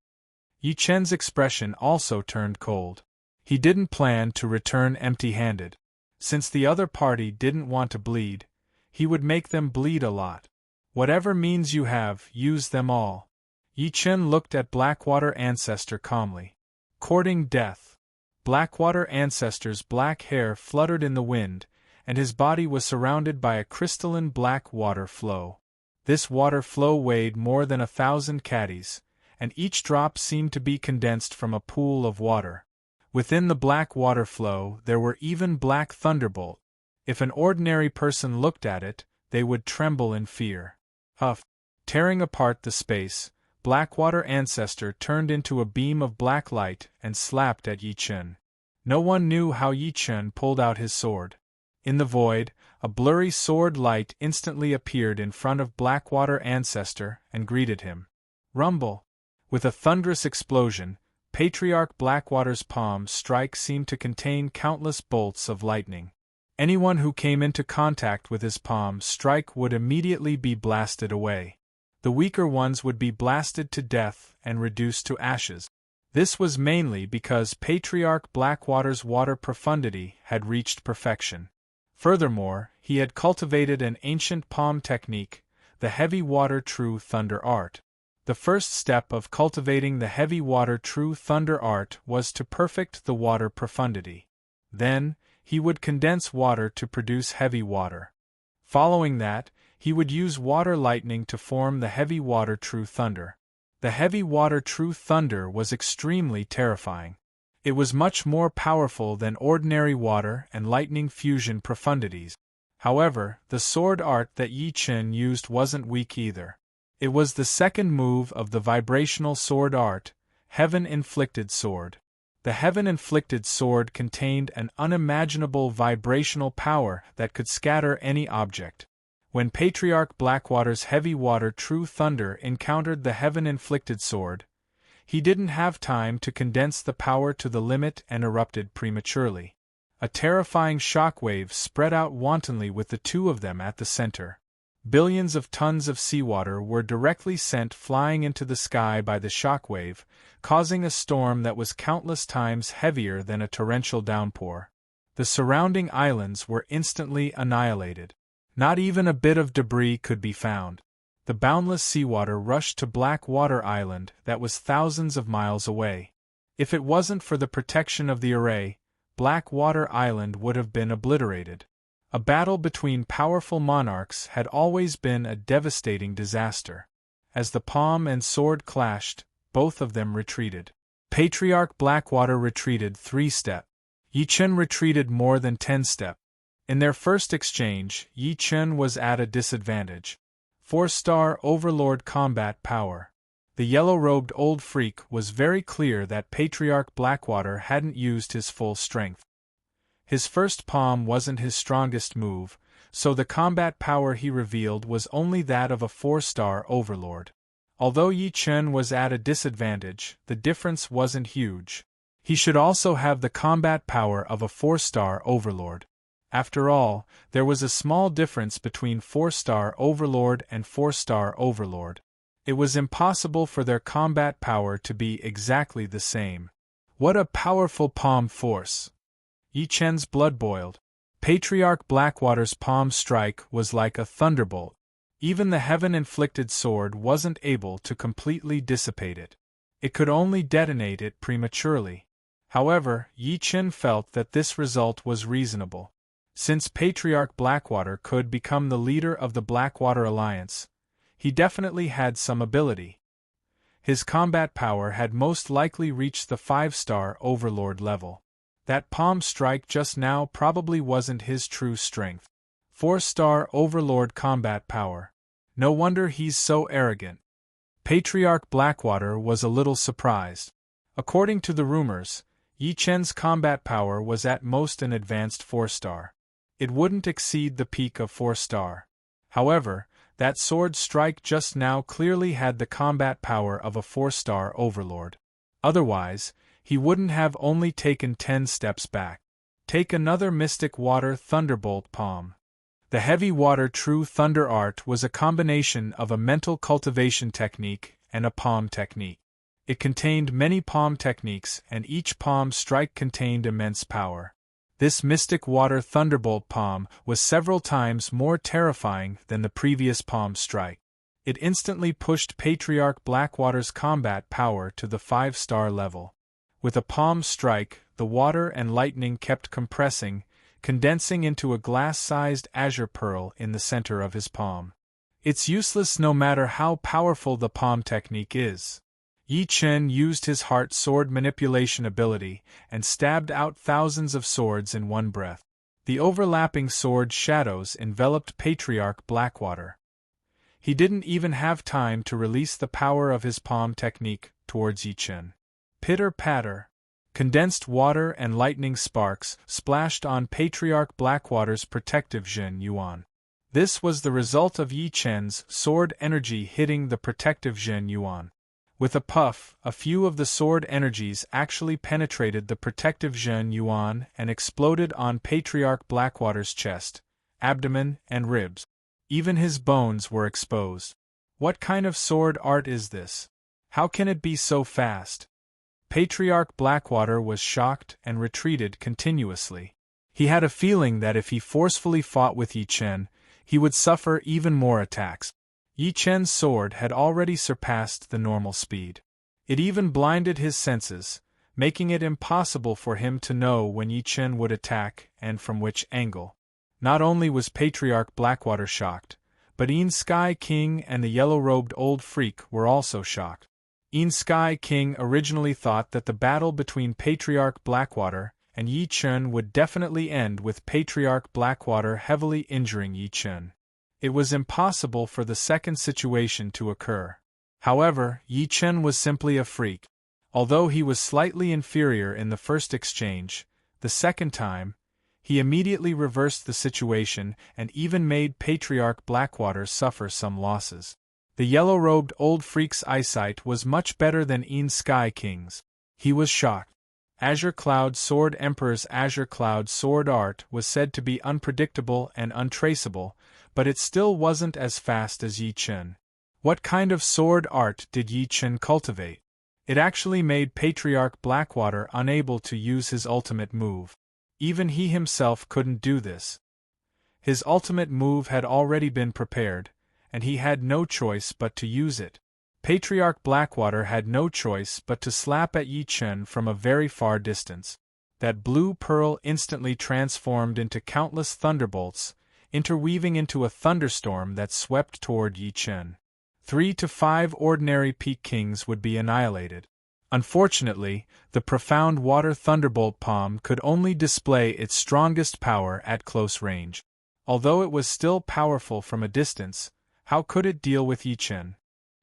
Yi Chen's expression also turned cold. He didn't plan to return empty-handed. Since the other party didn't want to bleed, he would make them bleed a lot. Whatever means you have, use them all. Yi Chen looked at Blackwater Ancestor calmly. Courting death. Blackwater Ancestor's black hair fluttered in the wind, and his body was surrounded by a crystalline black water flow. This water flow weighed more than 1,000 caddies, and each drop seemed to be condensed from a pool of water. Within the black water flow there were even black thunderbolts. If an ordinary person looked at it, they would tremble in fear. Huff! Tearing apart the space, Blackwater Ancestor turned into a beam of black light and slapped at Yi Chen. No one knew how Yi Chen pulled out his sword. In the void, a blurry sword light instantly appeared in front of Blackwater Ancestor and greeted him. Rumble! With a thunderous explosion, Patriarch Blackwater's palm strike seemed to contain countless bolts of lightning. Anyone who came into contact with his palm strike would immediately be blasted away. The weaker ones would be blasted to death and reduced to ashes. This was mainly because Patriarch Blackwater's water profundity had reached perfection. Furthermore, he had cultivated an ancient palm technique, the heavy water true thunder art. The first step of cultivating the heavy water true thunder art was to perfect the water profundity. Then, he would condense water to produce heavy water. Following that, he would use water lightning to form the heavy water true thunder. The heavy water true thunder was extremely terrifying. It was much more powerful than ordinary water and lightning fusion profundities. However, the sword art that Yi Chen used wasn't weak either. It was the second move of the vibrational sword art, Heaven-Inflicted Sword. The Heaven-Inflicted Sword contained an unimaginable vibrational power that could scatter any object. When Patriarch Blackwater's heavy water true thunder encountered the Heaven-Inflicted Sword, he didn't have time to condense the power to the limit and erupted prematurely. A terrifying shockwave spread out wantonly with the two of them at the center. Billions of tons of seawater were directly sent flying into the sky by the shockwave, causing a storm that was countless times heavier than a torrential downpour. The surrounding islands were instantly annihilated. Not even a bit of debris could be found. The boundless seawater rushed to Blackwater Island that was thousands of miles away. If it wasn't for the protection of the array, Blackwater Island would have been obliterated. A battle between powerful monarchs had always been a devastating disaster. As the palm and sword clashed, both of them retreated. Patriarch Blackwater retreated 3 steps. Yi Chen retreated more than 10 steps. In their first exchange, Yi Chen was at a disadvantage. 4-star Overlord combat power. The yellow-robed old freak was very clear that Patriarch Blackwater hadn't used his full strength. His first palm wasn't his strongest move, so the combat power he revealed was only that of a 4-star Overlord. Although Yi Chen was at a disadvantage, the difference wasn't huge. He should also have the combat power of a 4-star Overlord. After all, there was a small difference between 4-star Overlord and 4-star Overlord. It was impossible for their combat power to be exactly the same. What a powerful palm force! Yi Chen's blood boiled. Patriarch Blackwater's palm strike was like a thunderbolt. Even the heaven-inflicted sword wasn't able to completely dissipate it. It could only detonate it prematurely. However, Yi Chen felt that this result was reasonable. Since Patriarch Blackwater could become the leader of the Blackwater Alliance, he definitely had some ability. His combat power had most likely reached the 5-star Overlord level. That palm strike just now probably wasn't his true strength. 4-star Overlord combat power. No wonder he's so arrogant. Patriarch Blackwater was a little surprised. According to the rumors, Yi Chen's combat power was at most an advanced 4-star. It wouldn't exceed the peak of 4-star. However, that sword strike just now clearly had the combat power of a 4-star Overlord. Otherwise, he wouldn't have only taken 10 steps back. Take another Mystic Water Thunderbolt palm. The Heavy Water True Thunder art was a combination of a mental cultivation technique and a palm technique. It contained many palm techniques, and each palm strike contained immense power. This Mystic Water Thunderbolt palm was several times more terrifying than the previous palm strike. It instantly pushed Patriarch Blackwater's combat power to the 5-star level. With a palm strike, the water and lightning kept compressing, condensing into a glass-sized azure pearl in the center of his palm. It's useless no matter how powerful the palm technique is. Yi Chen used his heart sword manipulation ability and stabbed out thousands of swords in one breath. The overlapping sword shadows enveloped Patriarch Blackwater. He didn't even have time to release the power of his palm technique towards Yi Chen. Pitter-patter. Condensed water and lightning sparks splashed on Patriarch Blackwater's protective Jin Yuan. This was the result of Yi Chen's sword energy hitting the protective Jin Yuan. With a puff, a few of the sword energies actually penetrated the protective Jin Yuan and exploded on Patriarch Blackwater's chest, abdomen, and ribs. Even his bones were exposed. What kind of sword art is this? How can it be so fast? Patriarch Blackwater was shocked and retreated continuously. He had a feeling that if he forcefully fought with Yi Chen, he would suffer even more attacks. Yi Chen's sword had already surpassed the normal speed. It even blinded his senses, making it impossible for him to know when Yi Chen would attack and from which angle. Not only was Patriarch Blackwater shocked, but Sky King and the yellow-robed old freak were also shocked. Sky King originally thought that the battle between Patriarch Blackwater and Yi Chen would definitely end with Patriarch Blackwater heavily injuring Yi Chen. It was impossible for the second situation to occur. However, Yi Chen was simply a freak. Although he was slightly inferior in the first exchange, the second time, he immediately reversed the situation and even made Patriarch Blackwater suffer some losses. The yellow-robed old freak's eyesight was much better than Sky King's. He was shocked. Azure Cloud Sword Emperor's Azure Cloud Sword art was said to be unpredictable and untraceable, but it still wasn't as fast as Yi Chen. What kind of sword art did Yi Chen cultivate? It actually made Patriarch Blackwater unable to use his ultimate move. Even he himself couldn't do this. His ultimate move had already been prepared, and he had no choice but to use it. Patriarch Blackwater had no choice but to slap at Yi Chen from a very far distance. That blue pearl instantly transformed into countless thunderbolts, interweaving into a thunderstorm that swept toward Yi Chen. 3 to 5 ordinary Peak Kings would be annihilated. Unfortunately, the profound water thunderbolt palm could only display its strongest power at close range. Although it was still powerful from a distance, how could it deal with Yi Chen?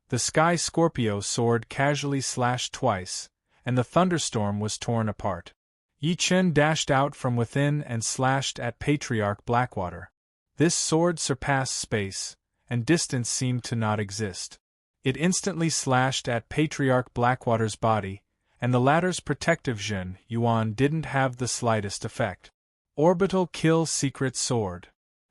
The Sky Scorpio sword casually slashed twice, and the thunderstorm was torn apart. Yi Chen dashed out from within and slashed at Patriarch Blackwater. This sword surpassed space, and distance seemed to not exist. It instantly slashed at Patriarch Blackwater's body, and the latter's protective Jin Yuan didn't have the slightest effect. Orbital Kill Secret Sword.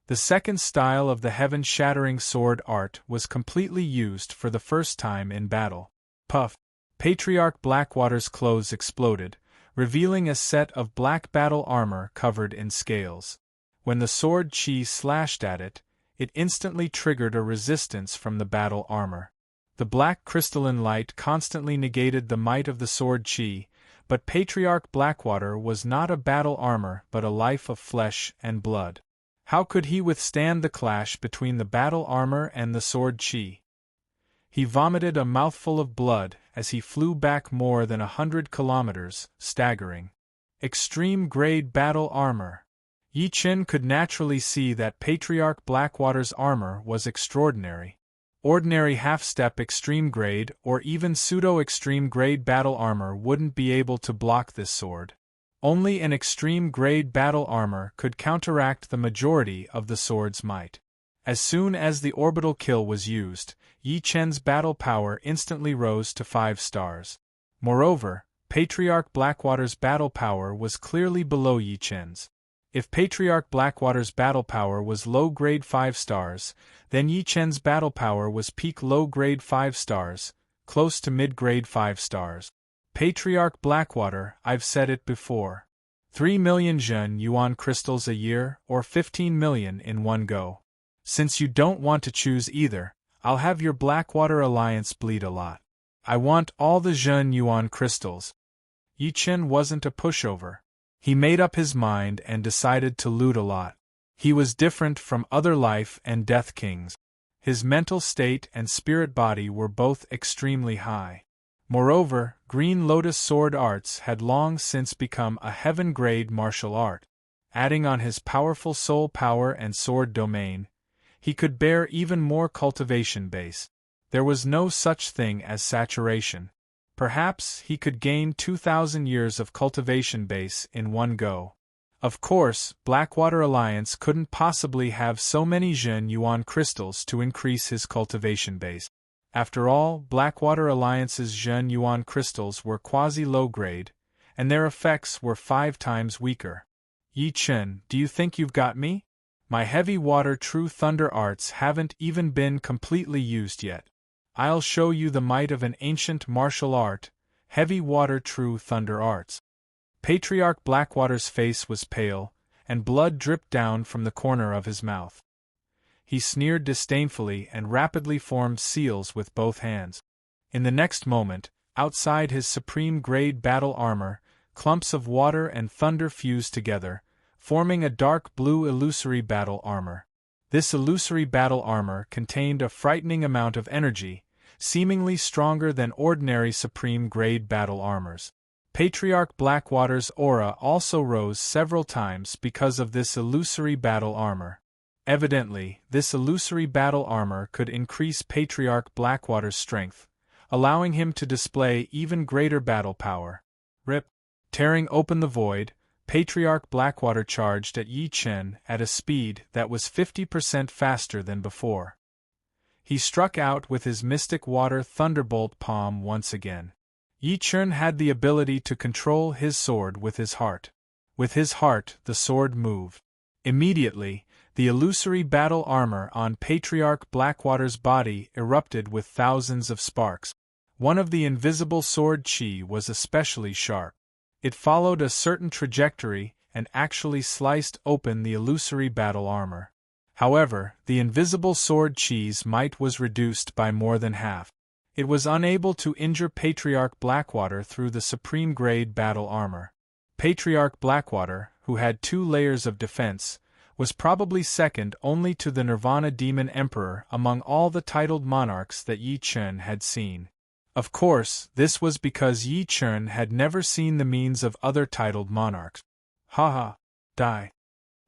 The second style of the heaven-shattering sword art was completely used for the first time in battle. Puff! Patriarch Blackwater's clothes exploded, revealing a set of black battle armor covered in scales. When the sword chi slashed at it, it instantly triggered a resistance from the battle armor. The black crystalline light constantly negated the might of the sword chi, but Patriarch Blackwater was not a battle armor but a life of flesh and blood. How could he withstand the clash between the battle armor and the sword chi? He vomited a mouthful of blood as he flew back more than 100 kilometers, staggering. Extreme-grade battle armor. Yi Chen could naturally see that Patriarch Blackwater's armor was extraordinary. Ordinary half-step extreme-grade or even pseudo-extreme-grade battle armor wouldn't be able to block this sword. Only an extreme-grade battle armor could counteract the majority of the sword's might. As soon as the orbital kill was used, Yi Chen's battle power instantly rose to 5 stars. Moreover, Patriarch Blackwater's battle power was clearly below Yi Chen's. If Patriarch Blackwater's battle power was low-grade 5 stars, then Yi Chen's battle power was peak low-grade 5 stars, close to mid-grade 5 stars. Patriarch Blackwater, I've said it before. 3 million Zhen Yuan crystals a year, or 15 million in one go. Since you don't want to choose either, I'll have your Blackwater Alliance bleed a lot. I want all the Zhen Yuan crystals. Yi Chen wasn't a pushover. He made up his mind and decided to loot a lot. He was different from other life and death kings. His mental state and spirit body were both extremely high. Moreover, Green Lotus sword arts had long since become a heaven-grade martial art. Adding on his powerful soul power and sword domain, he could bear even more cultivation base. There was no such thing as saturation. Perhaps he could gain 2,000 years of cultivation base in one go. Of course, Blackwater Alliance couldn't possibly have so many Zhen Yuan crystals to increase his cultivation base. After all, Blackwater Alliance's Zhen Yuan crystals were quasi-low-grade, and their effects were 5 times weaker. Yi Chen, do you think you've got me? My heavy water true thunder arts haven't even been completely used yet. I'll show you the might of an ancient martial art, heavy water true thunder arts. Patriarch Blackwater's face was pale, and blood dripped down from the corner of his mouth. He sneered disdainfully and rapidly formed seals with both hands. In the next moment, outside his supreme-grade battle armor, clumps of water and thunder fused together, forming a dark blue illusory battle armor. This illusory battle armor contained a frightening amount of energy, seemingly stronger than ordinary supreme-grade battle armors. Patriarch Blackwater's aura also rose several times because of this illusory battle armor. Evidently, this illusory battle armor could increase Patriarch Blackwater's strength, allowing him to display even greater battle power. Rip! Tearing open the void, Patriarch Blackwater charged at Yi Chen at a speed that was 50% faster than before. He struck out with his mystic water thunderbolt palm once again. Yi Chen had the ability to control his sword with his heart. With his heart, the sword moved. Immediately, the illusory battle armor on Patriarch Blackwater's body erupted with thousands of sparks. One of the invisible sword chi was especially sharp. It followed a certain trajectory and actually sliced open the illusory battle armor. However, the invisible sword chi's might was reduced by more than half. It was unable to injure Patriarch Blackwater through the supreme-grade battle armor. Patriarch Blackwater, who had 2 layers of defense, was probably second only to the Nirvana Demon Emperor among all the titled monarchs that Yi Chen had seen. Of course, this was because Yi Chen had never seen the means of other titled monarchs. Haha! Die!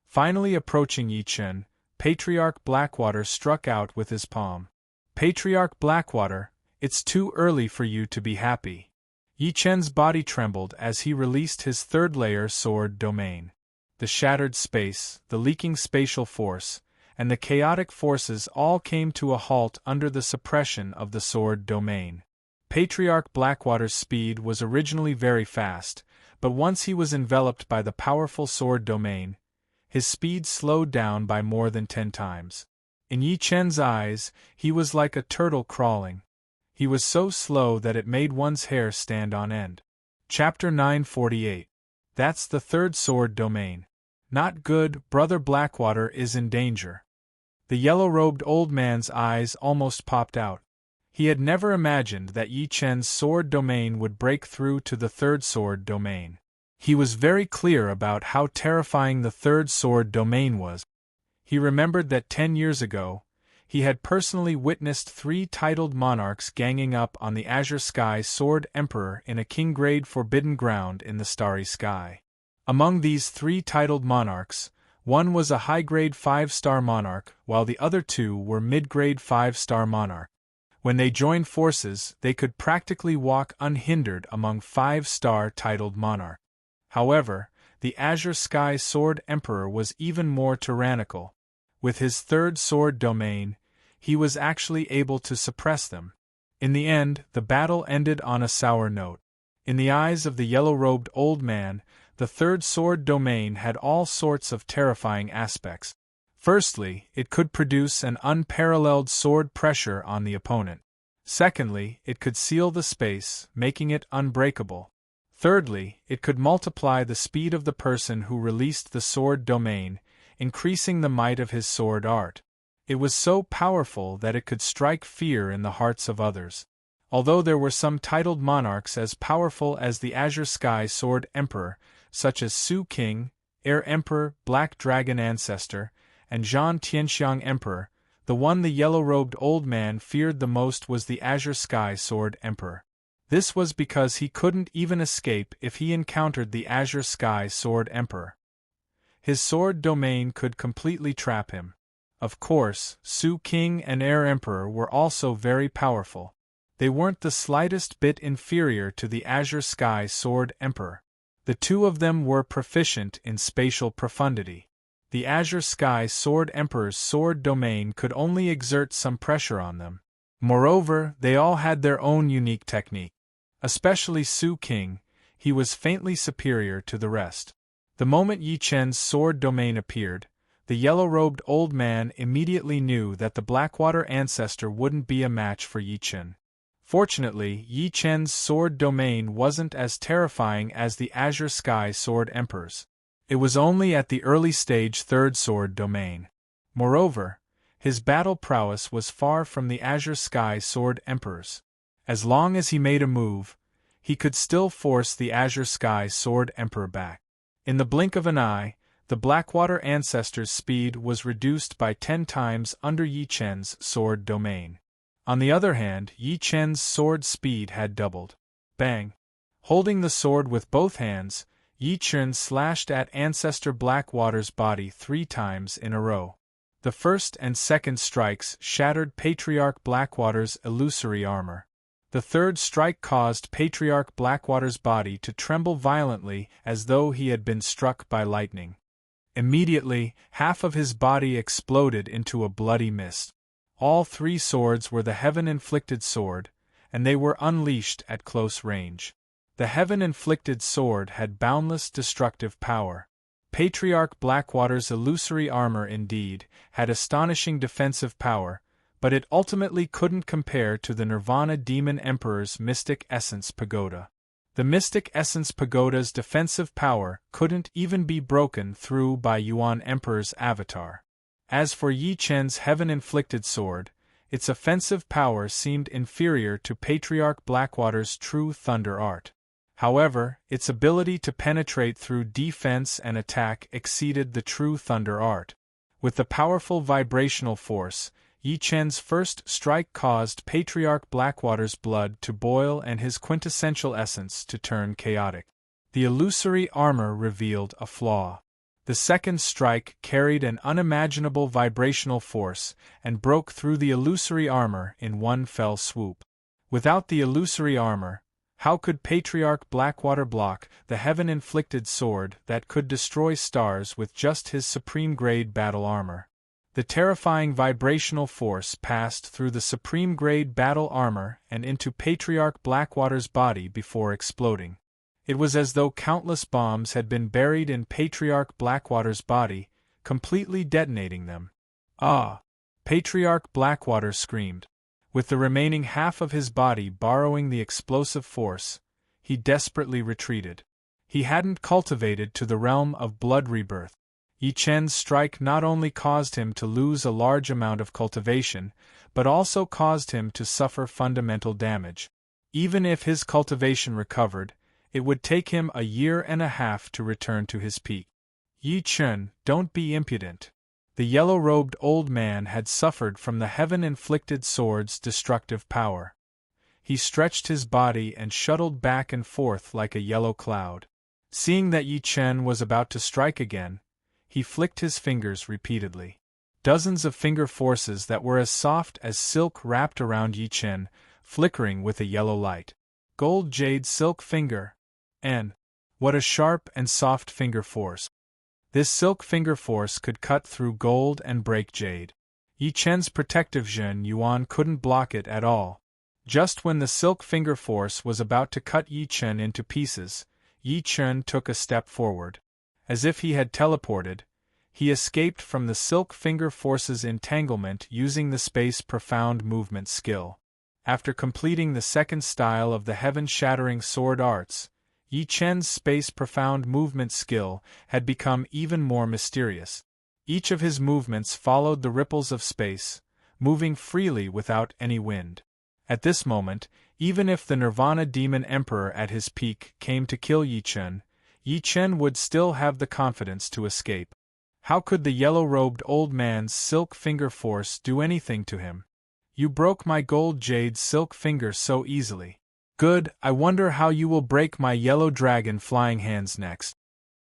Finally approaching Yi Chen, Patriarch Blackwater struck out with his palm. Patriarch Blackwater, it's too early for you to be happy. Yi Chen's body trembled as he released his third-layer sword domain. The shattered space, the leaking spatial force, and the chaotic forces all came to a halt under the suppression of the sword domain. Patriarch Blackwater's speed was originally very fast, but once he was enveloped by the powerful sword domain, his speed slowed down by more than 10 times. In Yi Chen's eyes, he was like a turtle crawling. He was so slow that it made one's hair stand on end. Chapter 948. That's the third sword domain. Not good, Brother Blackwater is in danger. The yellow-robed old man's eyes almost popped out. He had never imagined that Yi Chen's sword domain would break through to the third sword domain. He was very clear about how terrifying the third sword domain was. He remembered that 10 years ago, he had personally witnessed 3 titled monarchs ganging up on the Azure Sky Sword Emperor in a king-grade forbidden ground in the starry sky. Among these 3 titled monarchs, one was a high-grade 5-star monarch, while the other 2 were mid-grade 5-star monarch. When they joined forces, they could practically walk unhindered among 5-star titled monarchs. However, the Azure Sky Sword Emperor was even more tyrannical. With his third sword domain, he was actually able to suppress them. In the end, the battle ended on a sour note. In the eyes of the yellow-robed old man, the third sword domain had all sorts of terrifying aspects. Firstly, it could produce an unparalleled sword pressure on the opponent. Secondly, it could seal the space, making it unbreakable. Thirdly, it could multiply the speed of the person who released the sword domain, increasing the might of his sword art. It was so powerful that it could strike fear in the hearts of others. Although there were some titled monarchs as powerful as the Azure Sky Sword Emperor, such as Su King, Air Emperor, Black Dragon Ancestor, and Zhan Tianxiang Emperor, the one the yellow-robed old man feared the most was the Azure Sky Sword Emperor. This was because he couldn't even escape if he encountered the Azure Sky Sword Emperor. His sword domain could completely trap him. Of course, Su King and Air Emperor were also very powerful. They weren't the slightest bit inferior to the Azure Sky Sword Emperor. The 2 of them were proficient in spatial profundity. The Azure Sky Sword Emperor's sword domain could only exert some pressure on them. Moreover, they all had their own unique technique. Especially Su King, he was faintly superior to the rest. The moment Yi Chen's sword domain appeared, the yellow-robed old man immediately knew that the Blackwater ancestor wouldn't be a match for Yi Chen. Fortunately, Yi Chen's sword domain wasn't as terrifying as the Azure Sky Sword Emperor's. It was only at the early stage third sword domain. Moreover, his battle prowess was far from the Azure Sky Sword Emperor's. As long as he made a move, he could still force the Azure Sky Sword Emperor back. In the blink of an eye, the Blackwater ancestor's speed was reduced by 10 times under Yi Chen's sword domain. On the other hand, Yi Chen's sword speed had doubled. Bang! Holding the sword with both hands, Yi Chen slashed at Ancestor Blackwater's body 3 times in a row. The first and second strikes shattered Patriarch Blackwater's illusory armor. The third strike caused Patriarch Blackwater's body to tremble violently as though he had been struck by lightning. Immediately, half of his body exploded into a bloody mist. All 3 swords were the heaven-inflicted sword, and they were unleashed at close range. The heaven-inflicted sword had boundless destructive power. Patriarch Blackwater's illusory armor, indeed, had astonishing defensive power, but it ultimately couldn't compare to the Nirvana Demon Emperor's Mystic Essence Pagoda. The Mystic Essence Pagoda's defensive power couldn't even be broken through by Yuan Emperor's avatar. As for Yi Chen's heaven-inflicted sword, its offensive power seemed inferior to Patriarch Blackwater's true thunder art. However, its ability to penetrate through defense and attack exceeded the true thunder art. With the powerful vibrational force, Yi Chen's first strike caused Patriarch Blackwater's blood to boil and his quintessential essence to turn chaotic. The illusory armor revealed a flaw. The second strike carried an unimaginable vibrational force and broke through the illusory armor in one fell swoop. Without the illusory armor, how could Patriarch Blackwater block the heaven-inflicted sword that could destroy stars with just his supreme-grade battle armor? The terrifying vibrational force passed through the supreme-grade battle armor and into Patriarch Blackwater's body before exploding. It was as though countless bombs had been buried in Patriarch Blackwater's body, completely detonating them. Ah! Patriarch Blackwater screamed. With the remaining half of his body borrowing the explosive force, he desperately retreated. He hadn't cultivated to the realm of blood rebirth. Yi Chen's strike not only caused him to lose a large amount of cultivation, but also caused him to suffer fundamental damage. Even if his cultivation recovered, it would take him a year and a half to return to his peak. Yi Chen, don't be impudent. The yellow-robed old man had suffered from the heaven-inflicted sword's destructive power. He stretched his body and shuttled back and forth like a yellow cloud. Seeing that Yi Chen was about to strike again, he flicked his fingers repeatedly. Dozens of finger forces that were as soft as silk wrapped around Yi Chen, flickering with a yellow light. Gold jade silk finger. And what a sharp and soft finger force. This silk finger force could cut through gold and break jade. Yi Chen's protective Zhen Yuan couldn't block it at all. Just when the silk finger force was about to cut Yi Chen into pieces, Yi Chen took a step forward. As if he had teleported, he escaped from the silk finger force's entanglement using the space profound movement skill. After completing the second style of the heaven-shattering sword arts, Yi Chen's space profound movement skill had become even more mysterious. Each of his movements followed the ripples of space, moving freely without any wind. At this moment, even if the Nirvana Demon Emperor at his peak came to kill Yi Chen would still have the confidence to escape. How could the yellow-robed old man's silk finger force do anything to him? You broke my gold jade silk finger so easily. Good, I wonder how you will break my yellow dragon flying hands next.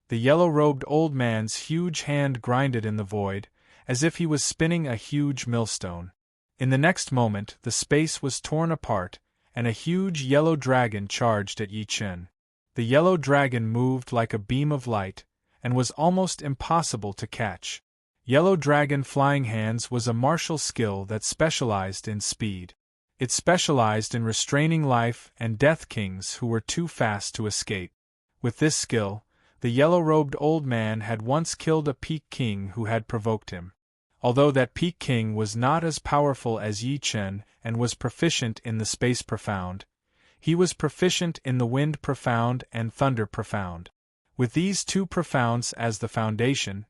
The yellow-robed old man's huge hand grinded in the void, as if he was spinning a huge millstone. In the next moment, the space was torn apart, and a huge yellow dragon charged at Yi Chen. The yellow dragon moved like a beam of light, and was almost impossible to catch. Yellow dragon flying hands was a martial skill that specialized in speed. It specialized in restraining life and death kings who were too fast to escape. With this skill, the yellow-robed old man had once killed a peak king who had provoked him. Although that peak king was not as powerful as Yi Chen and was proficient in the space profound, he was proficient in the wind profound and thunder profound. With these two profounds as the foundation,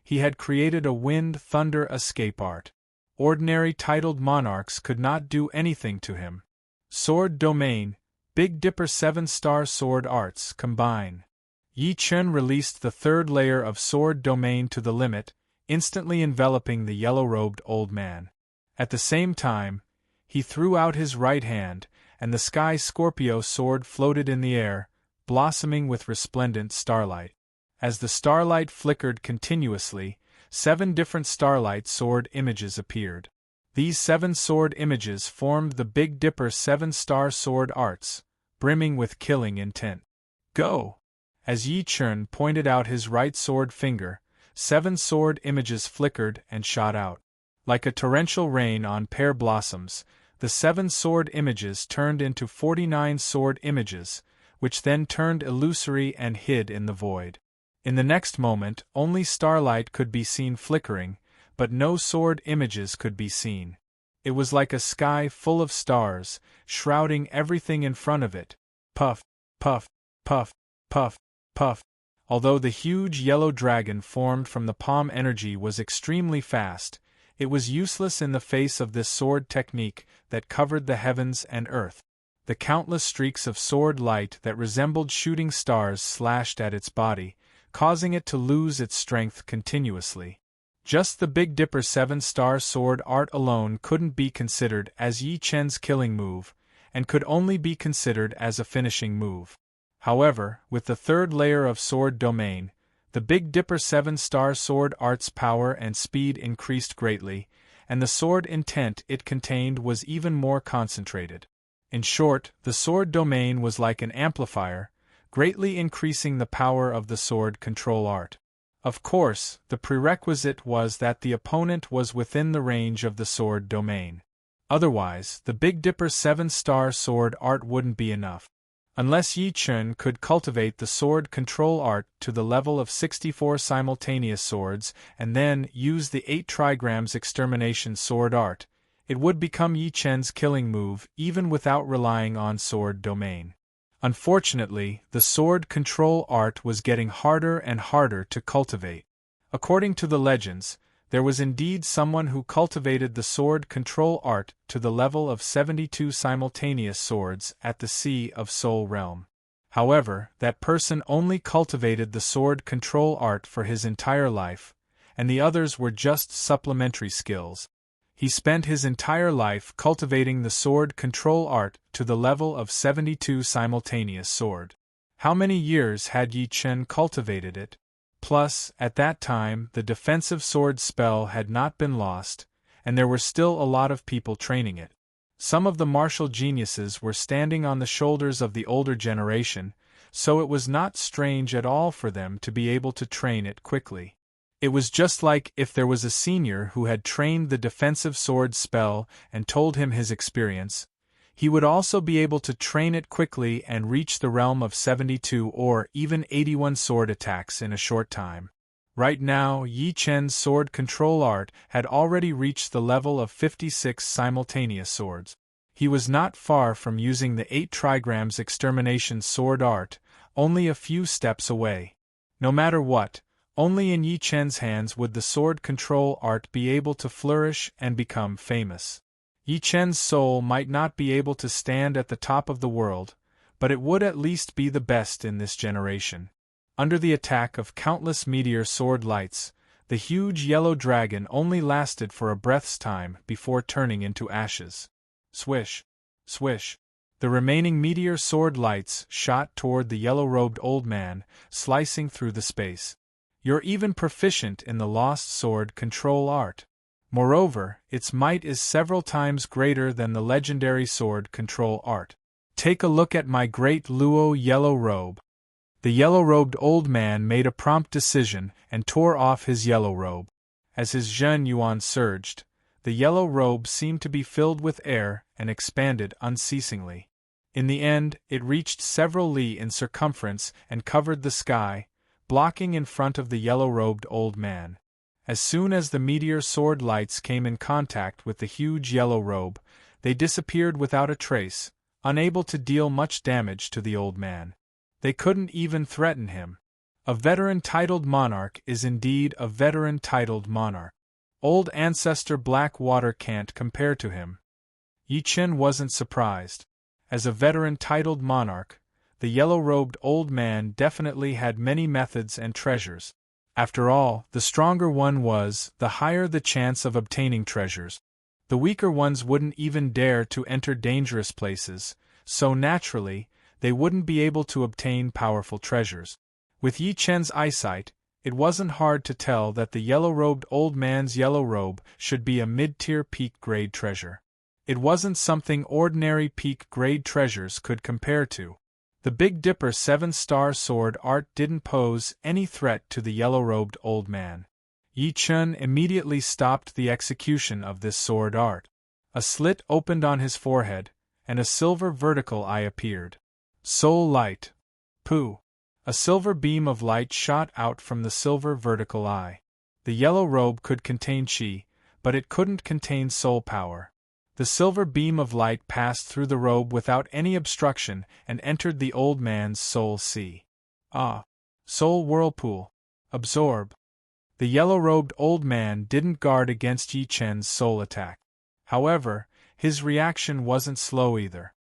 he had created a wind-thunder escape art. Ordinary titled monarchs could not do anything to him. Sword Domain, Big Dipper 7-star sword arts combine. Yi Chen released the third layer of sword domain to the limit, instantly enveloping the yellow-robed old man. At the same time, he threw out his right hand, and the Sky Scorpio sword floated in the air, blossoming with resplendent starlight. As the starlight flickered continuously, 7 different starlight sword images appeared. These 7 sword images formed the Big Dipper 7-star sword arts, brimming with killing intent. Go! As Yi Chen pointed out his right sword finger, 7 sword images flickered and shot out. Like a torrential rain on pear blossoms, the 7 sword images turned into 49 sword images, which then turned illusory and hid in the void. In the next moment, only starlight could be seen flickering, but no sword images could be seen. It was like a sky full of stars, shrouding everything in front of it. Puff, puff, puff, puff, puff. Although the huge yellow dragon formed from the palm energy was extremely fast, it was useless in the face of this sword technique that covered the heavens and earth. The countless streaks of sword light that resembled shooting stars slashed at its body, causing it to lose its strength continuously. Just the Big Dipper 7-star sword art alone couldn't be considered as Yi Chen's killing move, and could only be considered as a finishing move. However, with the third layer of sword domain, the Big Dipper 7-star sword art's power and speed increased greatly, and the sword intent it contained was even more concentrated. In short, the sword domain was like an amplifier, greatly increasing the power of the sword control art. Of course, the prerequisite was that the opponent was within the range of the sword domain. Otherwise, the Big Dipper 7-star sword art wouldn't be enough. Unless Yi Chen could cultivate the sword control art to the level of 64 simultaneous swords and then use the 8 trigrams extermination sword art, it would become Yi Chen's killing move even without relying on sword domain. Unfortunately, the sword control art was getting harder and harder to cultivate. According to the legends, there was indeed someone who cultivated the sword control art to the level of 72 simultaneous swords at the Sea of Soul realm. However, that person only cultivated the sword control art for his entire life, and the others were just supplementary skills. He spent his entire life cultivating the sword control art to the level of 72 simultaneous sword. How many years had Yi Chen cultivated it? Plus, at that time, the defensive sword spell had not been lost, and there were still a lot of people training it. Some of the martial geniuses were standing on the shoulders of the older generation, so it was not strange at all for them to be able to train it quickly. It was just like if there was a senior who had trained the defensive sword spell and told him his experience, he would also be able to train it quickly and reach the realm of 72 or even 81 sword attacks in a short time. Right now, Yi Chen's sword control art had already reached the level of 56 simultaneous swords. He was not far from using the 8 trigrams extermination sword art, only a few steps away. No matter what, only in Yi Chen's hands would the sword control art be able to flourish and become famous. Yi Chen's soul might not be able to stand at the top of the world, but it would at least be the best in this generation. Under the attack of countless meteor sword lights, the huge yellow dragon only lasted for a breath's time before turning into ashes. Swish, swish. The remaining meteor sword lights shot toward the yellow-robed old man, slicing through the space. You're even proficient in the lost sword control art. Moreover, its might is several times greater than the legendary sword control art. Take a look at my great Luo yellow robe. The yellow-robed old man made a prompt decision and tore off his yellow robe. As his Zhen Yuan surged, the yellow robe seemed to be filled with air and expanded unceasingly. In the end, it reached several li in circumference and covered the sky, blocking in front of the yellow-robed old man. As soon as the meteor sword lights came in contact with the huge yellow robe, they disappeared without a trace, unable to deal much damage to the old man. They couldn't even threaten him. A veteran-titled monarch is indeed a veteran-titled monarch. Old ancestor Blackwater can't compare to him. Yi Chen wasn't surprised. As a veteran-titled monarch, the yellow-robed old man definitely had many methods and treasures. After all, the stronger one was, the higher the chance of obtaining treasures. The weaker ones wouldn't even dare to enter dangerous places, so naturally, they wouldn't be able to obtain powerful treasures. With Yi Chen's eyesight, it wasn't hard to tell that the yellow-robed old man's yellow robe should be a mid-tier peak-grade treasure. It wasn't something ordinary peak-grade treasures could compare to. The Big Dipper 7-star sword art didn't pose any threat to the yellow-robed old man. Yi Chen immediately stopped the execution of this sword art. A slit opened on his forehead, and a silver vertical eye appeared. Soul light. Pooh! A silver beam of light shot out from the silver vertical eye. The yellow robe could contain chi, but it couldn't contain soul power. The silver beam of light passed through the robe without any obstruction and entered the old man's soul sea. Ah! Soul whirlpool. Absorb. The yellow-robed old man didn't guard against Yi Chen's soul attack. However, his reaction wasn't slow either.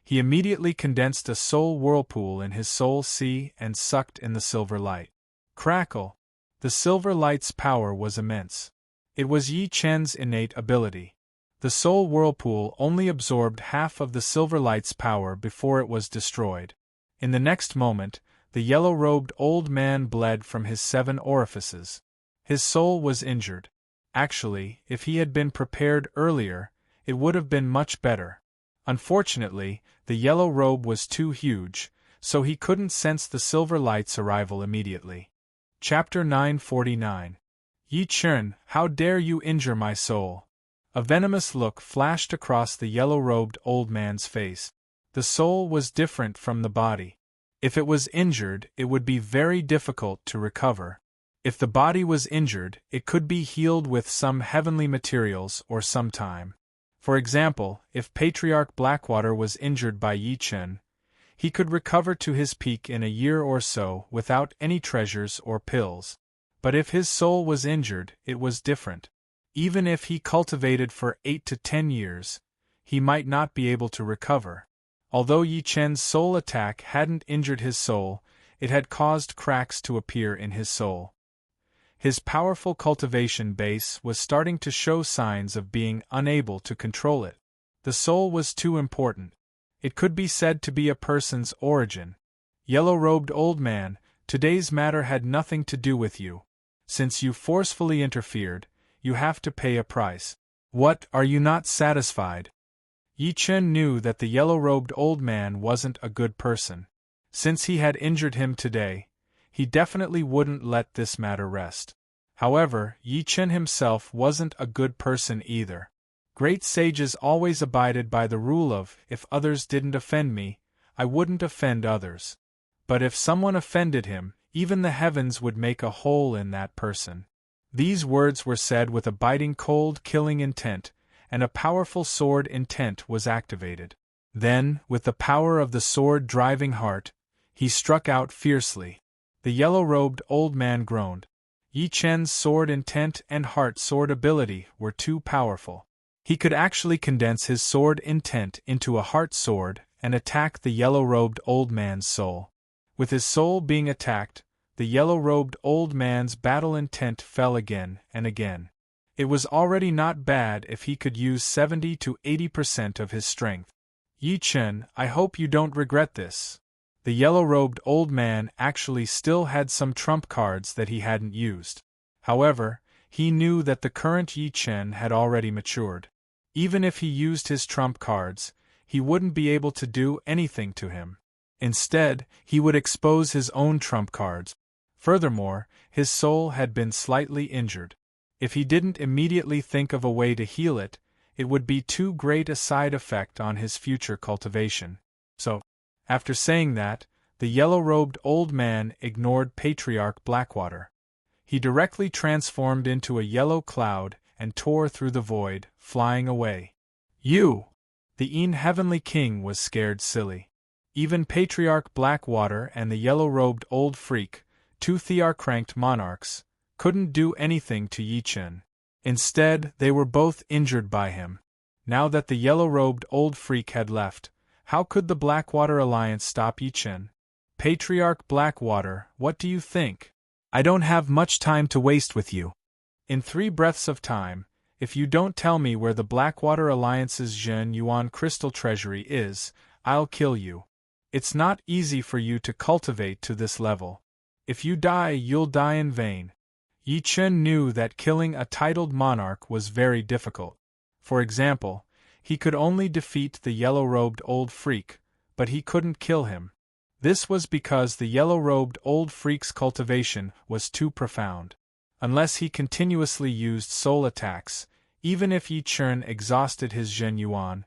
He immediately condensed a soul whirlpool in his soul sea and sucked in the silver light. Crackle! The silver light's power was immense. It was Yi Chen's innate ability. The soul whirlpool only absorbed half of the silver light's power before it was destroyed. In the next moment, the yellow-robed old man bled from his 7 orifices. His soul was injured. Actually, if he had been prepared earlier, it would have been much better. Unfortunately, the yellow robe was too huge, so he couldn't sense the silver light's arrival immediately. Chapter 949. Yi Chen, how dare you injure my soul? A venomous look flashed across the yellow-robed old man's face. The soul was different from the body. If it was injured, it would be very difficult to recover. If the body was injured, it could be healed with some heavenly materials or some time. For example, if Patriarch Blackwater was injured by Yi Chen, he could recover to his peak in a year or so without any treasures or pills. But if his soul was injured, it was different. Even if he cultivated for 8 to 10 years, he might not be able to recover. Although Yi Chen's soul attack hadn't injured his soul, it had caused cracks to appear in his soul. His powerful cultivation base was starting to show signs of being unable to control it. The soul was too important. It could be said to be a person's origin. Yellow-robed old man, today's matter had nothing to do with you. Since you forcefully interfered, you have to pay a price. What, are you not satisfied? Yi Chen knew that the yellow-robed old man wasn't a good person. Since he had injured him today, he definitely wouldn't let this matter rest. However, Yi Chen himself wasn't a good person either. Great sages always abided by the rule of, if others didn't offend me, I wouldn't offend others. But if someone offended him, even the heavens would make a hole in that person. These words were said with a biting cold killing intent, and a powerful sword intent was activated. Then, with the power of the sword driving heart, he struck out fiercely. The yellow-robed old man groaned. Yi Chen's sword intent and heart sword ability were too powerful. He could actually condense his sword intent into a heart sword and attack the yellow-robed old man's soul. With his soul being attacked, the yellow-robed old man's battle intent fell again and again. It was already not bad if he could use 70 to 80% of his strength. Yi Chen, I hope you don't regret this. The yellow-robed old man actually still had some trump cards that he hadn't used. However, he knew that the current Yi Chen had already matured. Even if he used his trump cards, he wouldn't be able to do anything to him. Instead, he would expose his own trump cards. Furthermore, his soul had been slightly injured. If he didn't immediately think of a way to heal it, it would be too great a side effect on his future cultivation. So, after saying that, the yellow-robed old man ignored Patriarch Blackwater. He directly transformed into a yellow cloud and tore through the void, flying away. You! The Heavenly King was scared silly. Even Patriarch Blackwater and the yellow-robed old freak, 2 Thear-cranked monarchs, couldn't do anything to Yi Chen. Instead, they were both injured by him. Now that the yellow-robed old freak had left, how could the Blackwater Alliance stop Yi Chen? Patriarch Blackwater, what do you think? I don't have much time to waste with you. In 3 breaths of time, if you don't tell me where the Blackwater Alliance's Zhen Yuan crystal treasury is, I'll kill you. It's not easy for you to cultivate to this level. If you die, you'll die in vain. Yi Chen knew that killing a titled monarch was very difficult. For example, he could only defeat the yellow-robed old freak, but he couldn't kill him. This was because the yellow-robed old freak's cultivation was too profound. Unless he continuously used soul attacks, Even if Yi Chen exhausted his Zhen Yuan,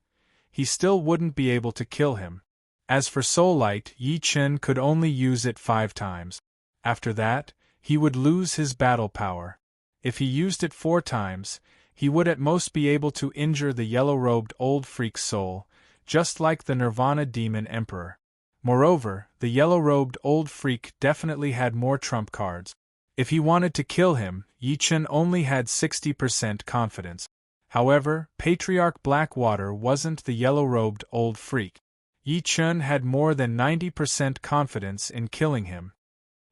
he still wouldn't be able to kill him. As for Soul Light, Yi Chen could only use it 5 times. After that, he would lose his battle power. If he used it 4 times, he would at most be able to injure the yellow-robed old freak's soul, just like the Nirvana Demon Emperor. Moreover, the yellow-robed old freak definitely had more trump cards. If he wanted to kill him, Yi Chen only had 60% confidence. However, Patriarch Blackwater wasn't the yellow-robed old freak. Yi Chen had more than 90% confidence in killing him.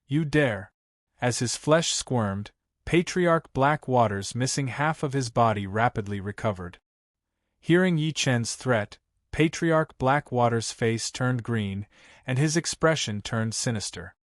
You dare. As his flesh squirmed, Patriarch Blackwater's missing half of his body rapidly recovered. Hearing Yi Chen's threat, Patriarch Blackwater's face turned green, and his expression turned sinister.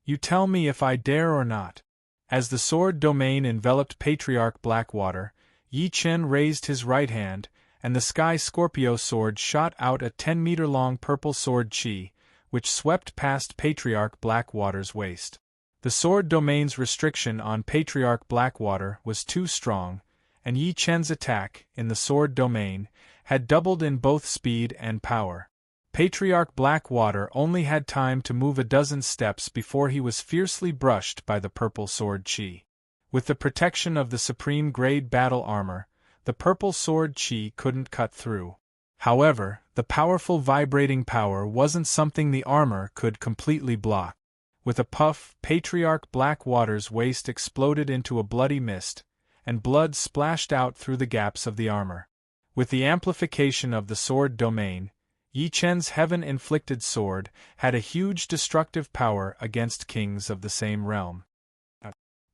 You tell me if I dare or not. As the sword domain enveloped Patriarch Blackwater, Yi Chen raised his right hand, and the Sky Scorpio sword shot out a 10-meter-long purple sword chi, which swept past Patriarch Blackwater's waist. The sword domain's restriction on Patriarch Blackwater was too strong, and Yi Chen's attack, in the sword domain, had doubled in both speed and power. Patriarch Blackwater only had time to move a dozen steps before he was fiercely brushed by the purple sword chi. With the protection of the supreme grade battle armor, the purple sword chi couldn't cut through. However, the powerful vibrating power wasn't something the armor could completely block. With a puff, Patriarch Blackwater's waist exploded into a bloody mist, and blood splashed out through the gaps of the armor. With the amplification of the sword domain, Yi Chen's heaven-inflicted sword had a huge destructive power against kings of the same realm.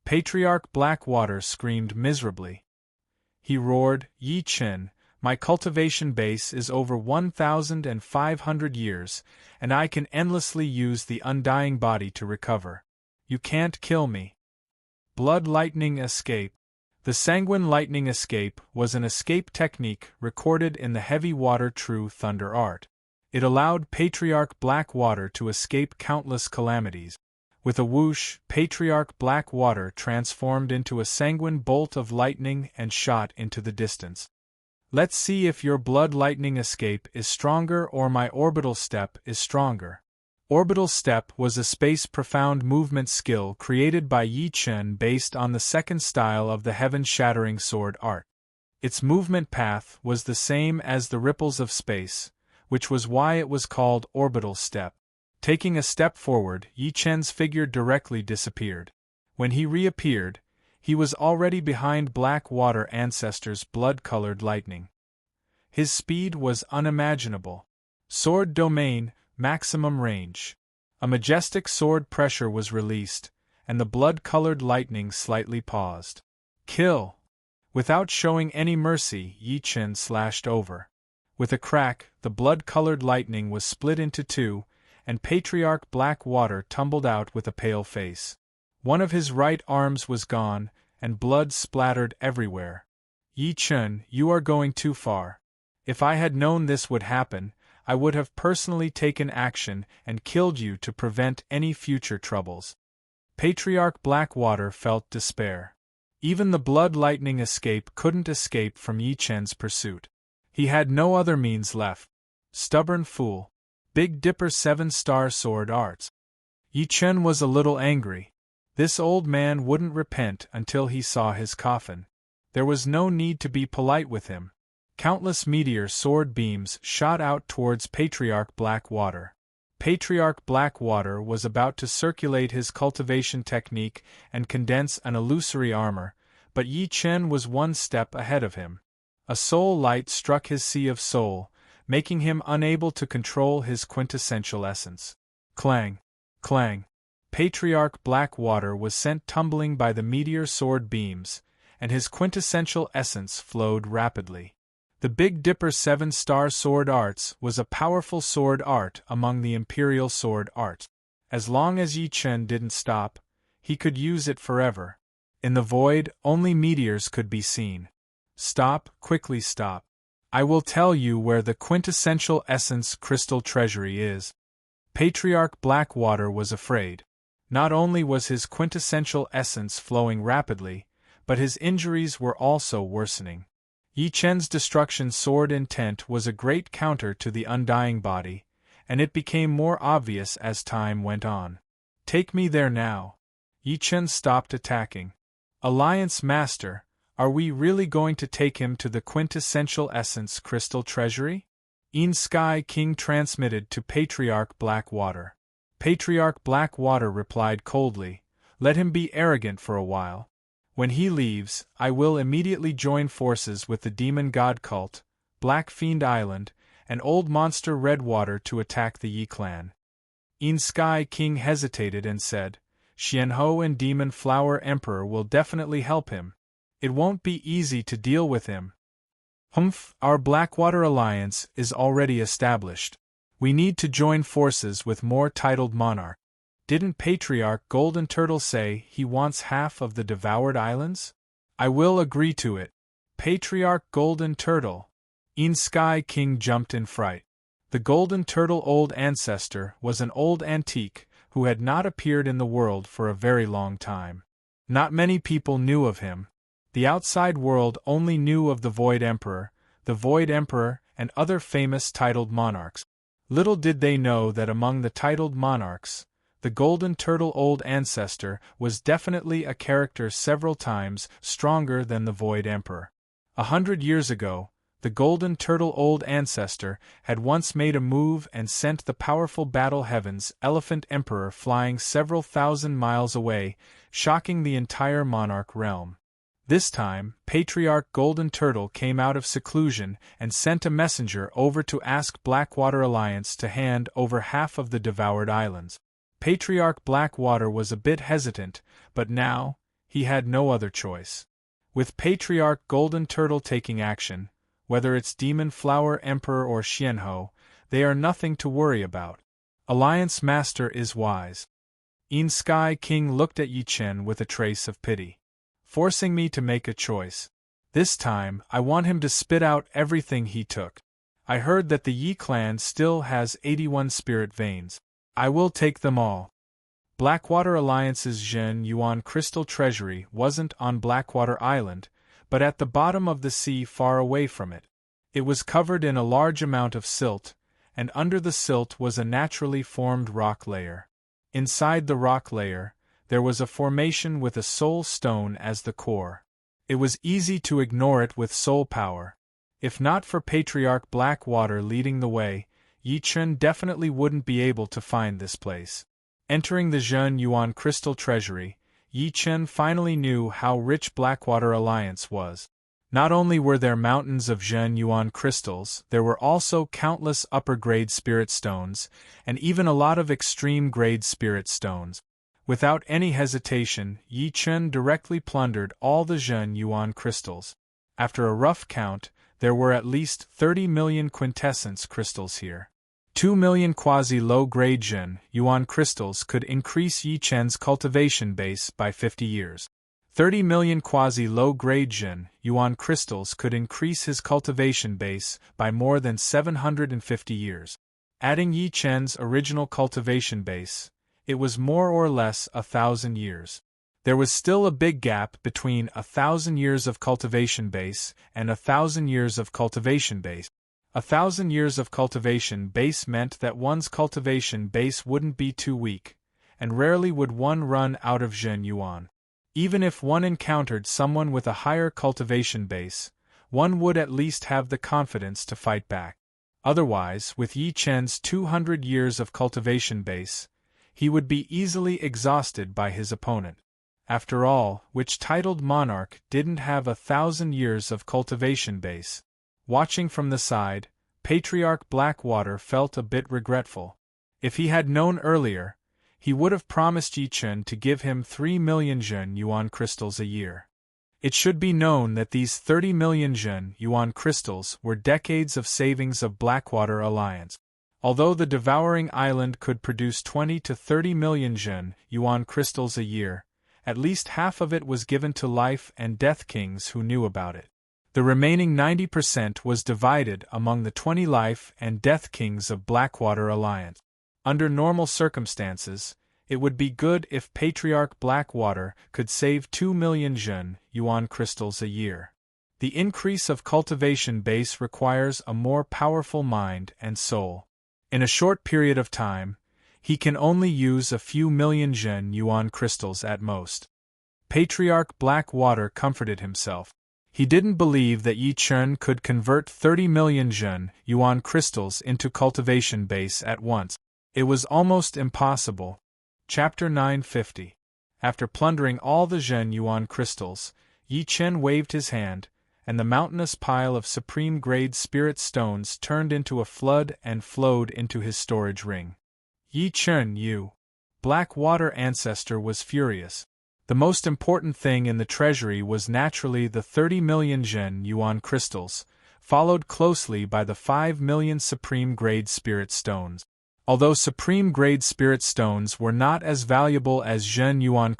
Patriarch Blackwater screamed miserably. He roared, "Yi Chen, my cultivation base is over 1,500 years, and I can endlessly use the undying body to recover. You can't kill me." Blood Lightning Escape. The Sanguine Lightning Escape was an escape technique recorded in the Heavy Water True Thunder art. It allowed Patriarch Blackwater to escape countless calamities. With a whoosh, Patriarch Blackwater transformed into a sanguine bolt of lightning and shot into the distance. Let's see if your Blood Lightning Escape is stronger or my Orbital Step is stronger. Orbital Step was a space profound movement skill created by Yi Chen based on the second style of the heaven-shattering sword art. Its movement path was the same as the ripples of space, which was why it was called Orbital Step. Taking a step forward, Yi Chen's figure directly disappeared. When he reappeared, he was already behind Blackwater Ancestor's blood-colored lightning. His speed was unimaginable. Sword domain, maximum range. A majestic sword pressure was released, and the blood-colored lightning slightly paused. Kill! Without showing any mercy, Yi Chen slashed over. With a crack, the blood-colored lightning was split into 2, and Patriarch Blackwater tumbled out with a pale face. One of his right arms was gone, and blood splattered everywhere. Yi Chen, you are going too far. If I had known this would happen, I would have personally taken action and killed you to prevent any future troubles. Patriarch Blackwater felt despair. Even the Blood Lightning Escape couldn't escape from Yi Chen's pursuit. He had no other means left. Stubborn fool. Big Dipper 7-star sword arts. Yi Chen was a little angry. This old man wouldn't repent until he saw his coffin. There was no need to be polite with him. Countless meteor sword beams shot out towards Patriarch Blackwater. Patriarch Blackwater was about to circulate his cultivation technique and condense an illusory armor, but Yi Chen was one step ahead of him. A soul light struck his sea of soul, making him unable to control his quintessential essence. Clang! Clang! Patriarch Blackwater was sent tumbling by the meteor sword beams, and his quintessential essence flowed rapidly. The Big Dipper 7-star sword arts was a powerful sword art among the imperial sword arts. As long as Yi Chen didn't stop, he could use it forever. In the void, only meteors could be seen. Stop, quickly stop. I will tell you where the quintessential essence crystal treasury is. Patriarch Blackwater was afraid. Not only was his quintessential essence flowing rapidly, but his injuries were also worsening. Yi Chen's destruction sword intent was a great counter to the undying body, and it became more obvious as time went on. Take me there now. Yi Chen stopped attacking. Alliance Master, are we really going to take him to the quintessential essence crystal treasury? Sky King transmitted to Patriarch Blackwater. Patriarch Blackwater replied coldly, let him be arrogant for a while. When he leaves, I will immediately join forces with the demon god cult, Black Fiend Island, and Old Monster Redwater to attack the Yi clan. Sky King hesitated and said, Xianhou and Demon Flower Emperor will definitely help him. It won't be easy to deal with him. Humph, our Blackwater alliance is already established. We need to join forces with more titled monarch. Didn't Patriarch Golden Turtle say he wants half of the devoured islands? I will agree to it. Patriarch Golden Turtle. Sky King jumped in fright. The Golden Turtle Old Ancestor was an old antique who had not appeared in the world for a very long time. Not many people knew of him. The outside world only knew of the Void Emperor, and other famous titled monarchs. Little did they know that among the titled monarchs, the Golden Turtle Old Ancestor was definitely a character several times stronger than the Void Emperor. 100 years ago, the Golden Turtle Old Ancestor had once made a move and sent the powerful Battle Heaven's Elephant Emperor flying several thousand miles away, shocking the entire monarch realm. This time, Patriarch Golden Turtle came out of seclusion and sent a messenger over to ask Blackwater Alliance to hand over half of the devoured islands. Patriarch Blackwater was a bit hesitant, but now, he had no other choice. With Patriarch Golden Turtle taking action, whether it's Demon Flower Emperor or Xianhou, they are nothing to worry about. Alliance Master is wise. Sky King looked at Yi Chen with a trace of pity. Forcing me to make a choice. This time, I want him to spit out everything he took. I heard that the Yi clan still has 81 spirit veins. I will take them all. Blackwater Alliance's Zhen Yuan Crystal Treasury wasn't on Blackwater Island, but at the bottom of the sea far away from it. It was covered in a large amount of silt, and under the silt was a naturally formed rock layer. Inside the rock layer, there was a formation with a soul stone as the core. It was easy to ignore it with soul power. If not for Patriarch Blackwater leading the way, Yi Chen definitely wouldn't be able to find this place. Entering the Zhen Yuan Crystal Treasury, Yi Chen finally knew how rich Blackwater Alliance was. Not only were there mountains of Zhen Yuan crystals, there were also countless upper-grade spirit stones, and even a lot of extreme-grade spirit stones. Without any hesitation, Yi Chen directly plundered all the Zhen Yuan crystals. After a rough count, there were at least 30 million quintessence crystals here. 2 million quasi-low-grade Zhen Yuan crystals could increase Yi Chen's cultivation base by 50 years. 30 million quasi-low-grade Zhen Yuan crystals could increase his cultivation base by more than 750 years. Adding Yi Chen's original cultivation base, it was more or less 1,000 years. There was still a big gap between 1,000 years of cultivation base and 1,000 years of cultivation base. 1,000 years of cultivation base meant that one's cultivation base wouldn't be too weak, and rarely would one run out of Zhen Yuan. Even if one encountered someone with a higher cultivation base, one would at least have the confidence to fight back. Otherwise, with Yi Chen's 200 years of cultivation base, he would be easily exhausted by his opponent. After all, which titled monarch didn't have 1,000 years of cultivation base? Watching from the side, Patriarch Blackwater felt a bit regretful. If he had known earlier, he would have promised Yi Chen to give him 3 million Zhen Yuan crystals a year. It should be known that these 30 million Zhen Yuan crystals were decades of savings of Blackwater Alliance. Although the devouring island could produce 20 to 30 million Zhen Yuan crystals a year, at least half of it was given to life and death kings who knew about it. The remaining 90% was divided among the 20 life and death kings of Blackwater Alliance. Under normal circumstances, it would be good if Patriarch Blackwater could save 2 million Zhen Yuan crystals a year. The increase of cultivation base requires a more powerful mind and soul. In a short period of time, he can only use a few million Zhen Yuan crystals at most. Patriarch Blackwater comforted himself. He didn't believe that Yi Chen could convert 30 million Zhen Yuan crystals into cultivation base at once. It was almost impossible. Chapter 950. After plundering all the Zhen Yuan crystals, Yi Chen waved his hand, and the mountainous pile of supreme-grade spirit stones turned into a flood and flowed into his storage ring. Yi Chen Yu, Blackwater ancestor, was furious. The most important thing in the treasury was naturally the 30 million Zhen Yuan crystals, followed closely by the 5 million supreme-grade spirit stones. Although supreme-grade spirit stones were not as valuable as Zhen Yuan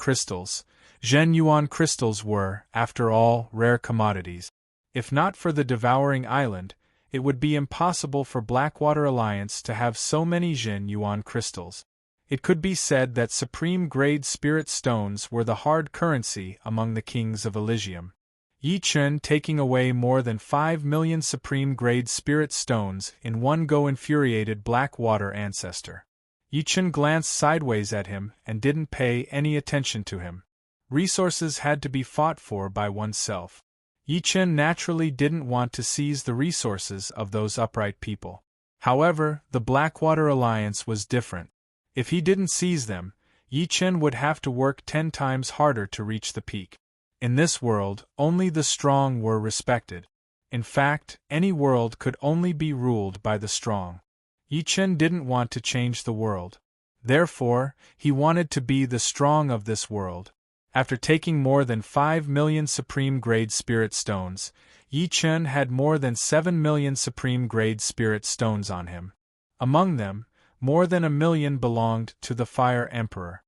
crystals were, after all, rare commodities. If not for the devouring island, it would be impossible for Blackwater Alliance to have so many Zhen Yuan crystals. It could be said that supreme-grade spirit stones were the hard currency among the kings of Elysium. Yi Chen taking away more than 5 million supreme-grade spirit stones in one go infuriated Blackwater ancestor. Yi Chen glanced sideways at him and didn't pay any attention to him. Resources had to be fought for by oneself. Yi Chen naturally didn't want to seize the resources of those upright people. However, the Blackwater Alliance was different. If he didn't seize them, Yi Chen would have to work 10 times harder to reach the peak. In this world, only the strong were respected. In fact, any world could only be ruled by the strong. Yi Chen didn't want to change the world. Therefore, he wanted to be the strong of this world. After taking more than 5 million supreme-grade spirit stones, Yi Chen had more than 7 million supreme-grade spirit stones on him. Among them, more than 1 million belonged to the Fire Emperor.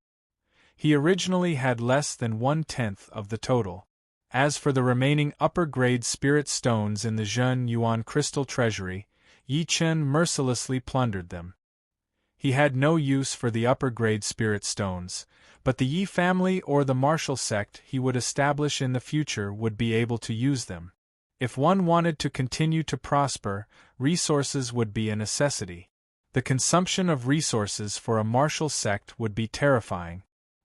He originally had less than 1/10 of the total. As for the remaining upper-grade spirit stones in the Zhen Yuan crystal treasury, Yi Chen mercilessly plundered them. He had no use for the upper-grade spirit stones, but the Yi family or the martial sect he would establish in the future would be able to use them. If one wanted to continue to prosper, resources would be a necessity. The consumption of resources for a martial sect would be terrifying.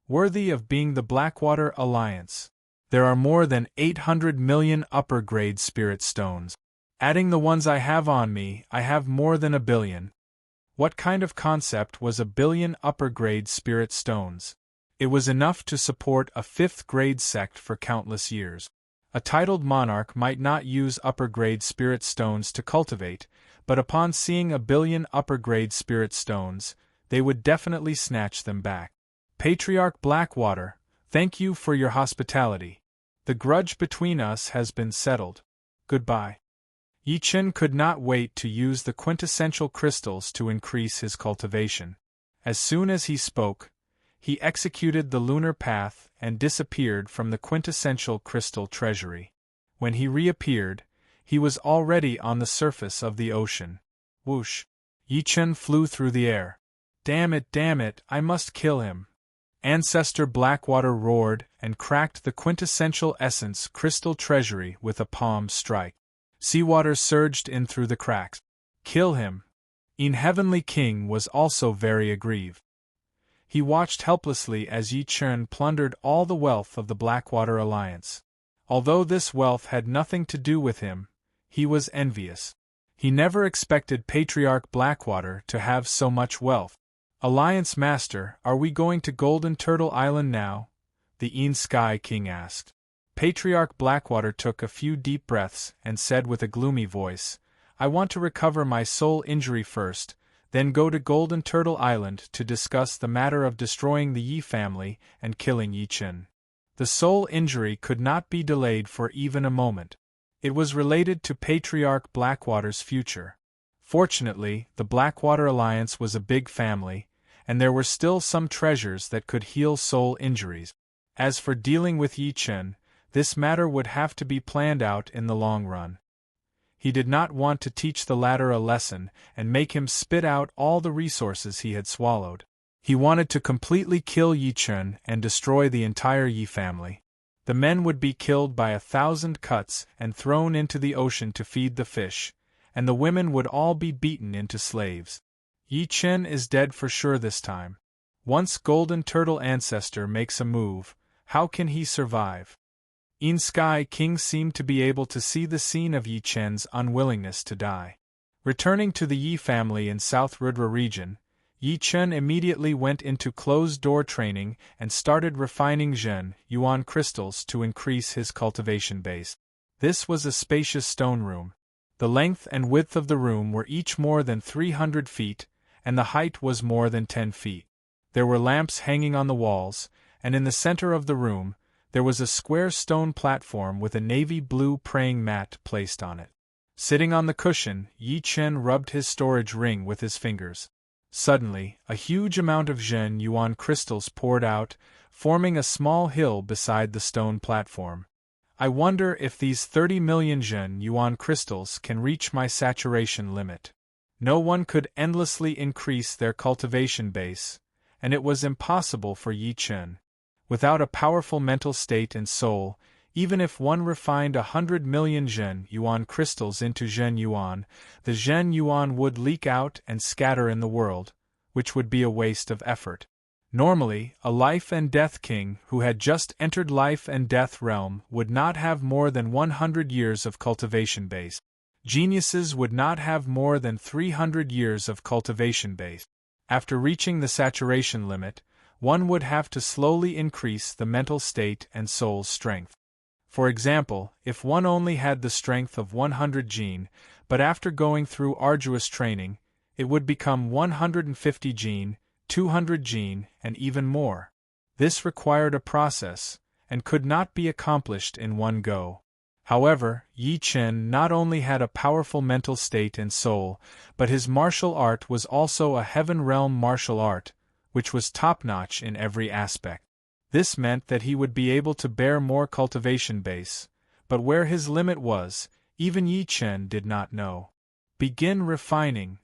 Worthy of being the Blackwater Alliance. There are more than 800 million upper-grade spirit stones. Adding the ones I have on me, I have more than 1 billion. What kind of concept was 1 billion upper-grade spirit stones? It was enough to support a 5th-grade sect for countless years. A titled monarch might not use upper-grade spirit stones to cultivate, but upon seeing 1 billion upper-grade spirit stones, they would definitely snatch them back. Patriarch Blackwater, thank you for your hospitality. The grudge between us has been settled. Goodbye. Yi Chen could not wait to use the quintessential crystals to increase his cultivation. As soon as he spoke, he executed the lunar path and disappeared from the quintessential crystal treasury. When he reappeared, he was already on the surface of the ocean. Whoosh! Yi Chen flew through the air. Damn it, I must kill him. Ancestor Blackwater roared and cracked the quintessential essence crystal treasury with a palm strike. Seawater surged in through the cracks. Kill him. Heavenly King was also very aggrieved. He watched helplessly as Yi Chen plundered all the wealth of the Blackwater Alliance. Although this wealth had nothing to do with him, he was envious. He never expected Patriarch Blackwater to have so much wealth. Alliance Master, are we going to Golden Turtle Island now? The Sky King asked. Patriarch Blackwater took a few deep breaths and said with a gloomy voice, I want to recover my soul injury first, then go to Golden Turtle Island to discuss the matter of destroying the Yi family and killing Yi Chen. The soul injury could not be delayed for even a moment. It was related to Patriarch Blackwater's future. Fortunately, the Blackwater Alliance was a big family, and there were still some treasures that could heal soul injuries. As for dealing with Yi Chen, this matter would have to be planned out in the long run. He did not want to teach the latter a lesson and make him spit out all the resources he had swallowed. He wanted to completely kill Yi Chen and destroy the entire Yi family. The men would be killed by 1,000 cuts and thrown into the ocean to feed the fish, and the women would all be beaten into slaves. Yi Chen is dead for sure this time. Once Golden Turtle ancestor makes a move, how can he survive? In Sky King seemed to be able to see the scene of Yi Chen's unwillingness to die. Returning to the Yi family in South Rudra region, Yi Chen immediately went into closed-door training and started refining Zhen Yuan crystals to increase his cultivation base. This was a spacious stone room. The length and width of the room were each more than 300 feet, and the height was more than 10 feet. There were lamps hanging on the walls, and in the center of the room, there was a square stone platform with a navy blue praying mat placed on it. Sitting on the cushion, Yi Chen rubbed his storage ring with his fingers. Suddenly, a huge amount of Zhen Yuan crystals poured out, forming a small hill beside the stone platform. I wonder if these 30 million Zhen Yuan crystals can reach my saturation limit. No one could endlessly increase their cultivation base, and it was impossible for Yi Chen. Without a powerful mental state and soul, even if one refined 100 million Zhen Yuan crystals into Zhen Yuan, the Zhen Yuan would leak out and scatter in the world, which would be a waste of effort. Normally, a life and death king who had just entered life and death realm would not have more than 100 years of cultivation base. Geniuses would not have more than 300 years of cultivation base. After reaching the saturation limit, one would have to slowly increase the mental state and soul's strength. For example, if one only had the strength of 100 gene, but after going through arduous training, it would become 150 gene, 200 gene, and even more. This required a process, and could not be accomplished in one go. However, Yi Chen not only had a powerful mental state and soul, but his martial art was also a heaven realm martial art, which was top-notch in every aspect. This meant that he would be able to bear more cultivation base, but where his limit was, even Yi Chen did not know. Begin refining.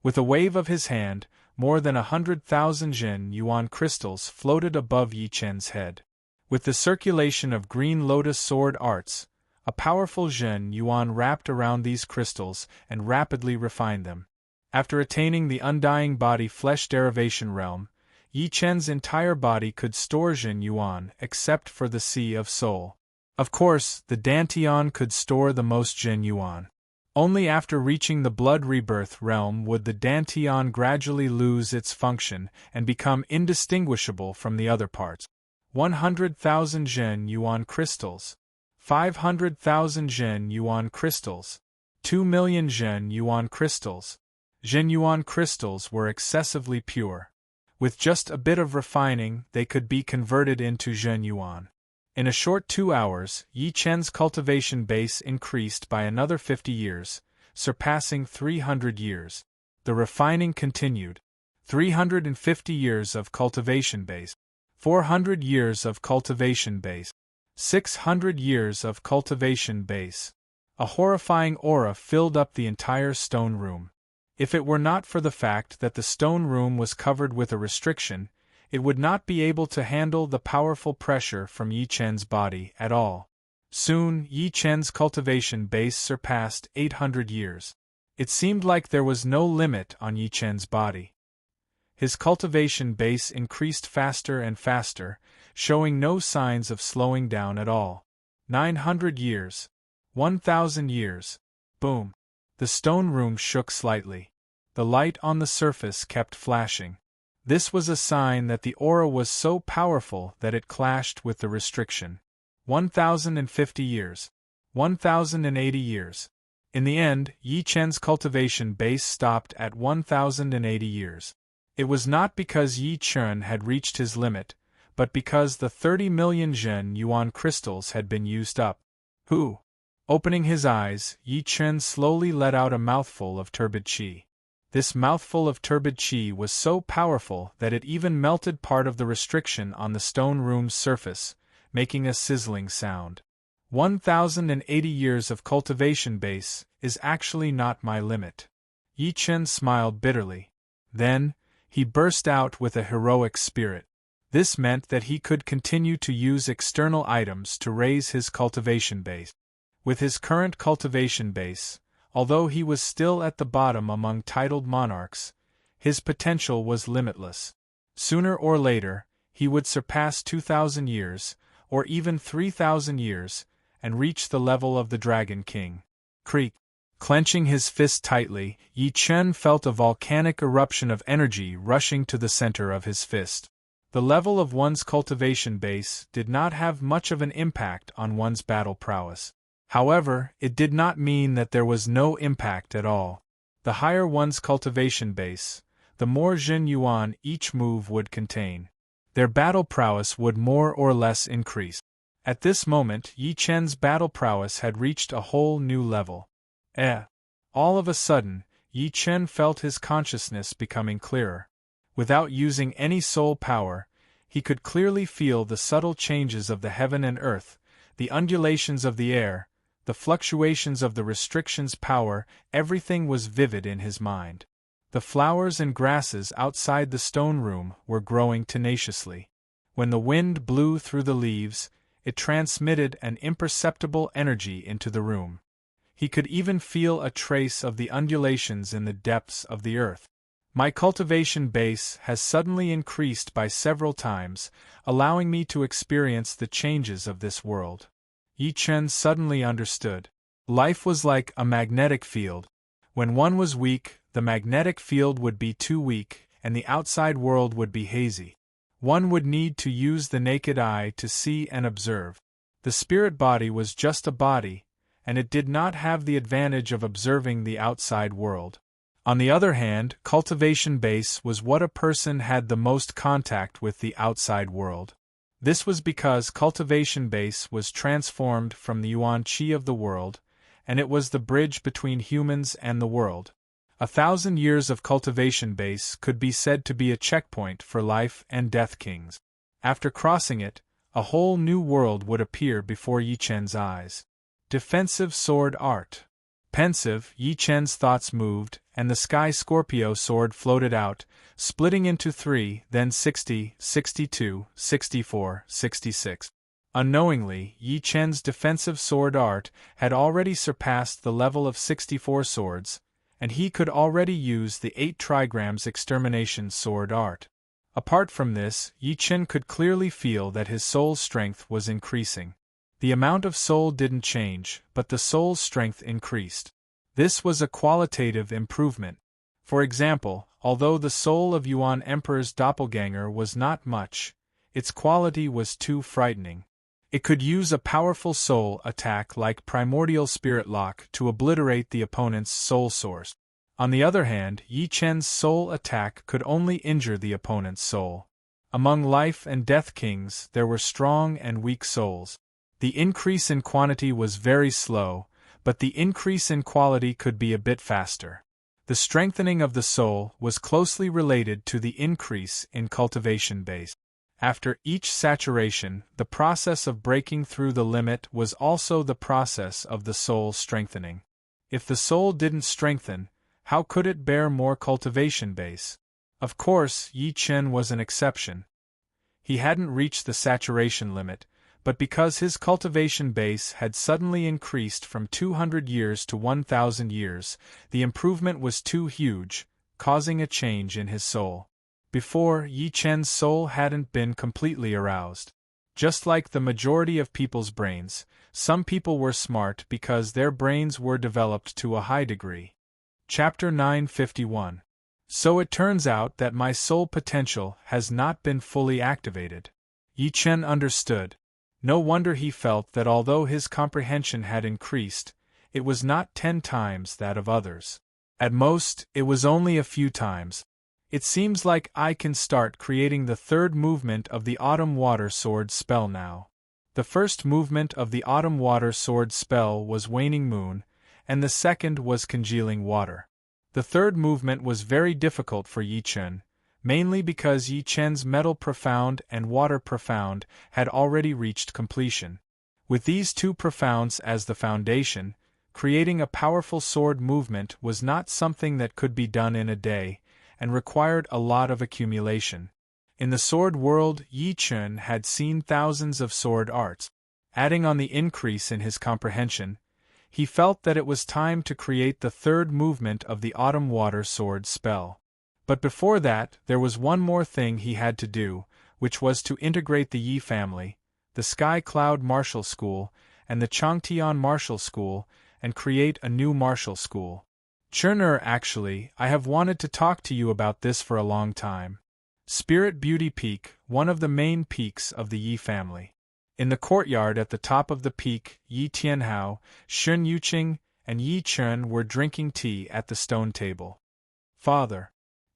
With a wave of his hand, more than 100,000 Zhen Yuan crystals floated above Yi Chen's head. With the circulation of green lotus sword arts, a powerful Zhen Yuan wrapped around these crystals and rapidly refined them. After attaining the undying body flesh derivation realm, Yi Chen's entire body could store Zhen Yuan except for the Sea of Soul. Of course, the Dantian could store the most Zhen Yuan. Only after reaching the blood rebirth realm would the Dantian gradually lose its function and become indistinguishable from the other parts. 100,000 Zhen Yuan crystals. 500,000 Zhen Yuan crystals. 2 million Zhen Yuan crystals. Zhen Yuan crystals were excessively pure. With just a bit of refining, they could be converted into Zhen Yuan. In a short 2 hours, Yi Chen's cultivation base increased by another 50 years, surpassing 300 years. The refining continued. 350 years of cultivation base. 400 years of cultivation base. 600 years of cultivation base. A horrifying aura filled up the entire stone room. If it were not for the fact that the stone room was covered with a restriction, it would not be able to handle the powerful pressure from Yi Chen's body at all. Soon, Yi Chen's cultivation base surpassed 800 years. It seemed like there was no limit on Yi Chen's body. His cultivation base increased faster and faster, showing no signs of slowing down at all. 900 years. 1,000 years. Boom. The stone room shook slightly. The light on the surface kept flashing. This was a sign that the aura was so powerful that it clashed with the restriction. 1,050 years. 1,080 years. In the end, Yi Chen's cultivation base stopped at 1,080 years. It was not because Yi Chen had reached his limit, but because the 30 million Zhen Yuan crystals had been used up. Who? Opening his eyes, Yi Chen slowly let out a mouthful of turbid qi. This mouthful of turbid qi was so powerful that it even melted part of the restriction on the stone room's surface, making a sizzling sound. 1,080 years of cultivation base is actually not my limit. Yi Chen smiled bitterly. Then, he burst out with a heroic spirit. This meant that he could continue to use external items to raise his cultivation base. With his current cultivation base, although he was still at the bottom among titled monarchs, his potential was limitless. Sooner or later, he would surpass 2,000 years, or even 3,000 years, and reach the level of the Dragon King. Creak. Clenching his fist tightly, Yi Chen felt a volcanic eruption of energy rushing to the center of his fist. The level of one's cultivation base did not have much of an impact on one's battle prowess. However, it did not mean that there was no impact at all. The higher one's cultivation base, the more Jin Yuan each move would contain. Their battle prowess would more or less increase. At this moment, Yi Chen's battle prowess had reached a whole new level. All of a sudden, Yi Chen felt his consciousness becoming clearer. Without using any soul power, he could clearly feel the subtle changes of the heaven and earth, the undulations of the air, the fluctuations of the restrictions power. Everything was vivid in his mind. The flowers and grasses outside the stone room were growing tenaciously. When the wind blew through the leaves, it transmitted an imperceptible energy into the room. He could even feel a trace of the undulations in the depths of the earth. My cultivation base has suddenly increased by several times, allowing me to experience the changes of this world. Yi Chen suddenly understood. Life was like a magnetic field. When one was weak, the magnetic field would be too weak, and the outside world would be hazy. One would need to use the naked eye to see and observe. The spirit body was just a body, and it did not have the advantage of observing the outside world. On the other hand, cultivation base was what a person had the most contact with the outside world. This was because cultivation base was transformed from the yuan qi of the world, and it was the bridge between humans and the world. 1,000 years of cultivation base could be said to be a checkpoint for life and death kings. After crossing it, a whole new world would appear before Yi Chen's eyes. Defensive sword art. Pensive, Yi Chen's thoughts moved, and the Sky Scorpio sword floated out, splitting into 3, then 60, 62, 64, 66. Unknowingly, Yi Chen's defensive sword art had already surpassed the level of 64 swords, and he could already use the 8 trigrams extermination sword art. Apart from this, Yi Chen could clearly feel that his soul's strength was increasing. The amount of soul didn't change, but the soul's strength increased. This was a qualitative improvement. For example, although the soul of Yuan Emperor's doppelganger was not much, its quality was too frightening. It could use a powerful soul attack like Primordial Spirit Lock to obliterate the opponent's soul source. On the other hand, Yi Chen's soul attack could only injure the opponent's soul. Among life and death kings, there were strong and weak souls. The increase in quantity was very slow, but the increase in quality could be a bit faster. The strengthening of the soul was closely related to the increase in cultivation base. After each saturation, the process of breaking through the limit was also the process of the soul strengthening. If the soul didn't strengthen, how could it bear more cultivation base? Of course, Yi Chen was an exception. He hadn't reached the saturation limit, but because his cultivation base had suddenly increased from 200 years to 1,000 years, the improvement was too huge, causing a change in his soul. Before, Yi Chen's soul hadn't been completely aroused. Just like the majority of people's brains, some people were smart because their brains were developed to a high degree. Chapter 951. So it turns out that my soul potential has not been fully activated. Yi Chen understood. No wonder he felt that although his comprehension had increased, it was not 10 times that of others. At most, it was only a few times. It seems like I can start creating the third movement of the Autumn Water Sword spell now. The first movement of the Autumn Water Sword spell was Waning Moon, and the second was Congealing Water. The third movement was very difficult for Yi Chen, mainly because Yi Chen's Metal Profound and Water Profound had already reached completion. With these two profounds as the foundation, creating a powerful sword movement was not something that could be done in a day, and required a lot of accumulation. In the sword world, Yi Chen had seen thousands of sword arts. Adding on the increase in his comprehension, he felt that it was time to create the third movement of the Autumn Water Sword spell. But before that, there was one more thing he had to do, which was to integrate the Yi family, the Sky Cloud Martial School, and the Changtian Martial School, and create a new martial school. Chen, actually, I have wanted to talk to you about this for a long time. Spirit Beauty Peak, one of the main peaks of the Yi family. In the courtyard at the top of the peak, Yi Tianhao, Shen Yuqing, and Yi Chen were drinking tea at the stone table. Father.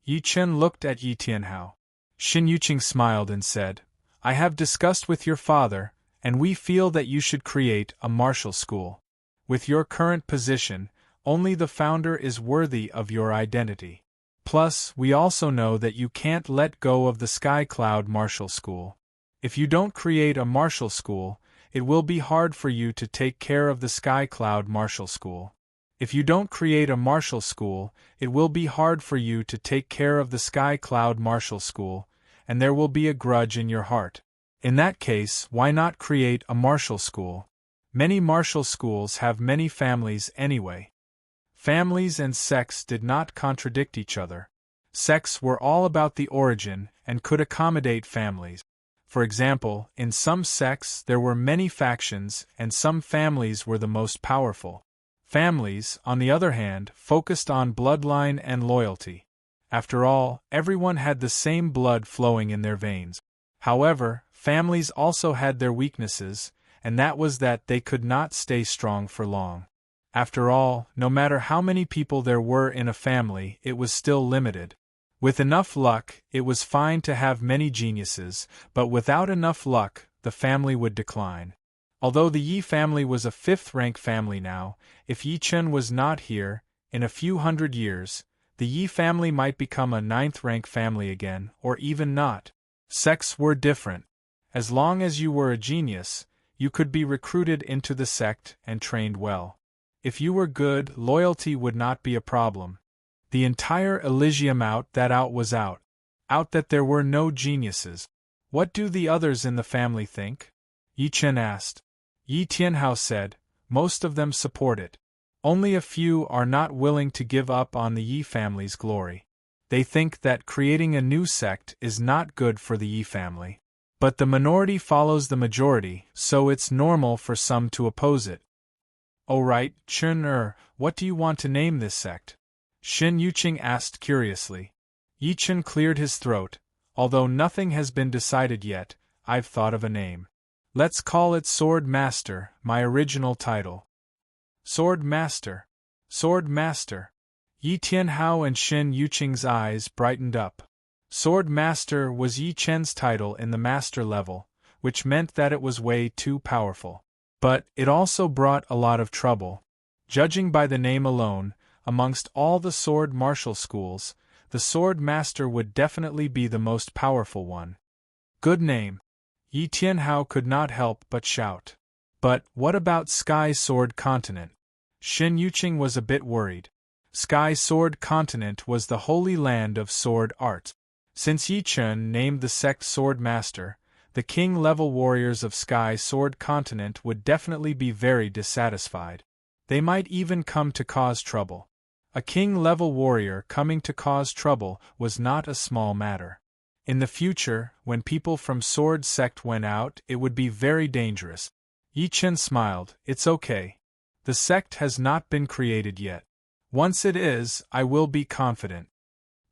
Yi Chen looked at Yi Tianhao. Shen Yuqing smiled and said, I have discussed with your father, and we feel that you should create a martial school. With your current position, only the founder is worthy of your identity. Plus, we also know that you can't let go of the Sky Cloud Martial School. If you don't create a martial school, it will be hard for you to take care of the Sky Cloud Martial School. If you don't create a martial school, it will be hard for you to take care of the Sky Cloud Martial School, and there will be a grudge in your heart. In that case, why not create a martial school? Many martial schools have many families anyway. Families and sects did not contradict each other. Sects were all about the origin and could accommodate families. For example, in some sects there were many factions and some families were the most powerful. Families, on the other hand, focused on bloodline and loyalty. After all, everyone had the same blood flowing in their veins. However, families also had their weaknesses, and that was that they could not stay strong for long. After all, no matter how many people there were in a family, it was still limited. With enough luck, it was fine to have many geniuses, but without enough luck, the family would decline. Although the Yi family was a fifth-rank family now, if Yi Chen was not here, in a few hundred years, the Yi family might become a ninth-rank family again, or even not. Sects were different. As long as you were a genius, you could be recruited into the sect and trained well. If you were good, loyalty would not be a problem. The entire Elysium out was out. Out that there were no geniuses. What do the others in the family think? Yi Chen asked. Yi Tianhao said, most of them support it. Only a few are not willing to give up on the Yi family's glory. They think that creating a new sect is not good for the Yi family. But the minority follows the majority, so it's normal for some to oppose it. Oh right, Chen, what do you want to name this sect? Shen Yuqing asked curiously. Yi Chen cleared his throat. Although nothing has been decided yet, I've thought of a name. Let's call it Sword Master, my original title. Sword Master. Sword Master. Yi Tianhao and Shen Yuqing's eyes brightened up. Sword Master was Yi Chen's title in the master level, which meant that it was way too powerful. But it also brought a lot of trouble. Judging by the name alone, amongst all the sword martial schools, the Sword Master would definitely be the most powerful one. Good name. Yi Tianhao could not help but shout. But what about Sky Sword Continent? Shen Yuqing was a bit worried. Sky Sword Continent was the holy land of sword art. Since Yi Chen named the sect Sword Master, the king-level warriors of Sky Sword Continent would definitely be very dissatisfied. They might even come to cause trouble. A king-level warrior coming to cause trouble was not a small matter. In the future, when people from Sword Sect went out, it would be very dangerous. Yi Chen smiled. It's okay. The sect has not been created yet. Once it is, I will be confident.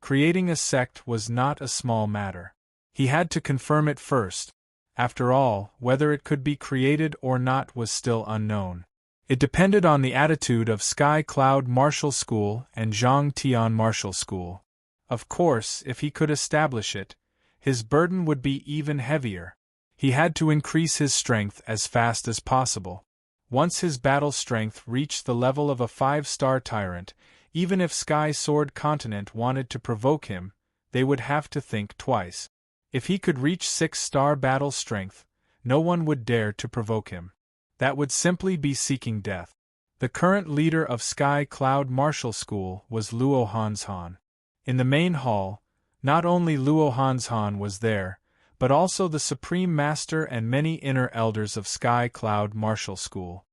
Creating a sect was not a small matter. He had to confirm it first. After all, whether it could be created or not was still unknown. It depended on the attitude of Sky Cloud Martial School and Zhang Tian Martial School. Of course, if he could establish it, his burden would be even heavier. He had to increase his strength as fast as possible. Once his battle strength reached the level of a 5-star tyrant, even if Sky Sword Continent wanted to provoke him, they would have to think twice. If he could reach 6-star battle strength, no one would dare to provoke him. That would simply be seeking death. The current leader of Sky Cloud Martial School was Luo Hanshan. In the main hall, Not only Luo Hanzhan was there, but also the Supreme Master and many inner elders of Sky Cloud Martial School.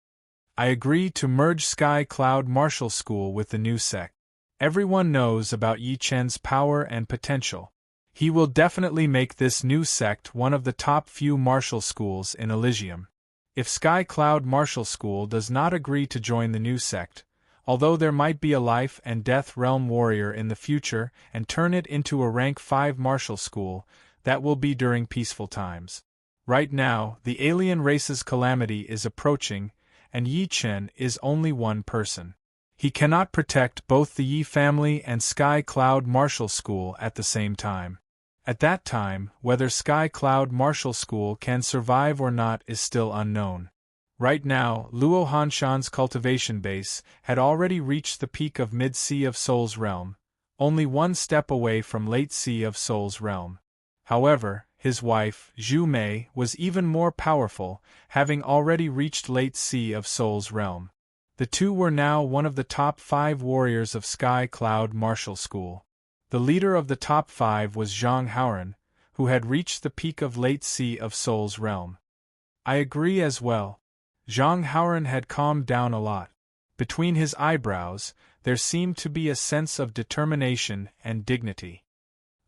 I agree to merge Sky Cloud Martial School with the new sect. Everyone knows about Yi Chen's power and potential. He will definitely make this new sect one of the top few martial schools in Elysium. If Sky Cloud Martial School does not agree to join the new sect, although there might be a life and death realm warrior in the future and turn it into a rank 5 martial school, that will be during peaceful times. Right now, the alien race's calamity is approaching, and Yi Chen is only one person. He cannot protect both the Yi family and Sky Cloud Martial School at the same time. At that time, whether Sky Cloud Martial School can survive or not is still unknown. Right now, Luo Hanshan's cultivation base had already reached the peak of Mid-Sea of Soul's realm, only one step away from Late Sea of Soul's realm. However, his wife, Zhu Mei, was even more powerful, having already reached Late Sea of Soul's realm. The two were now one of the top 5 warriors of Sky Cloud Martial School. The leader of the top 5 was Zhang Haoran, who had reached the peak of Late Sea of Soul's realm. I agree as well. Zhang Haoran had calmed down a lot. Between his eyebrows, there seemed to be a sense of determination and dignity.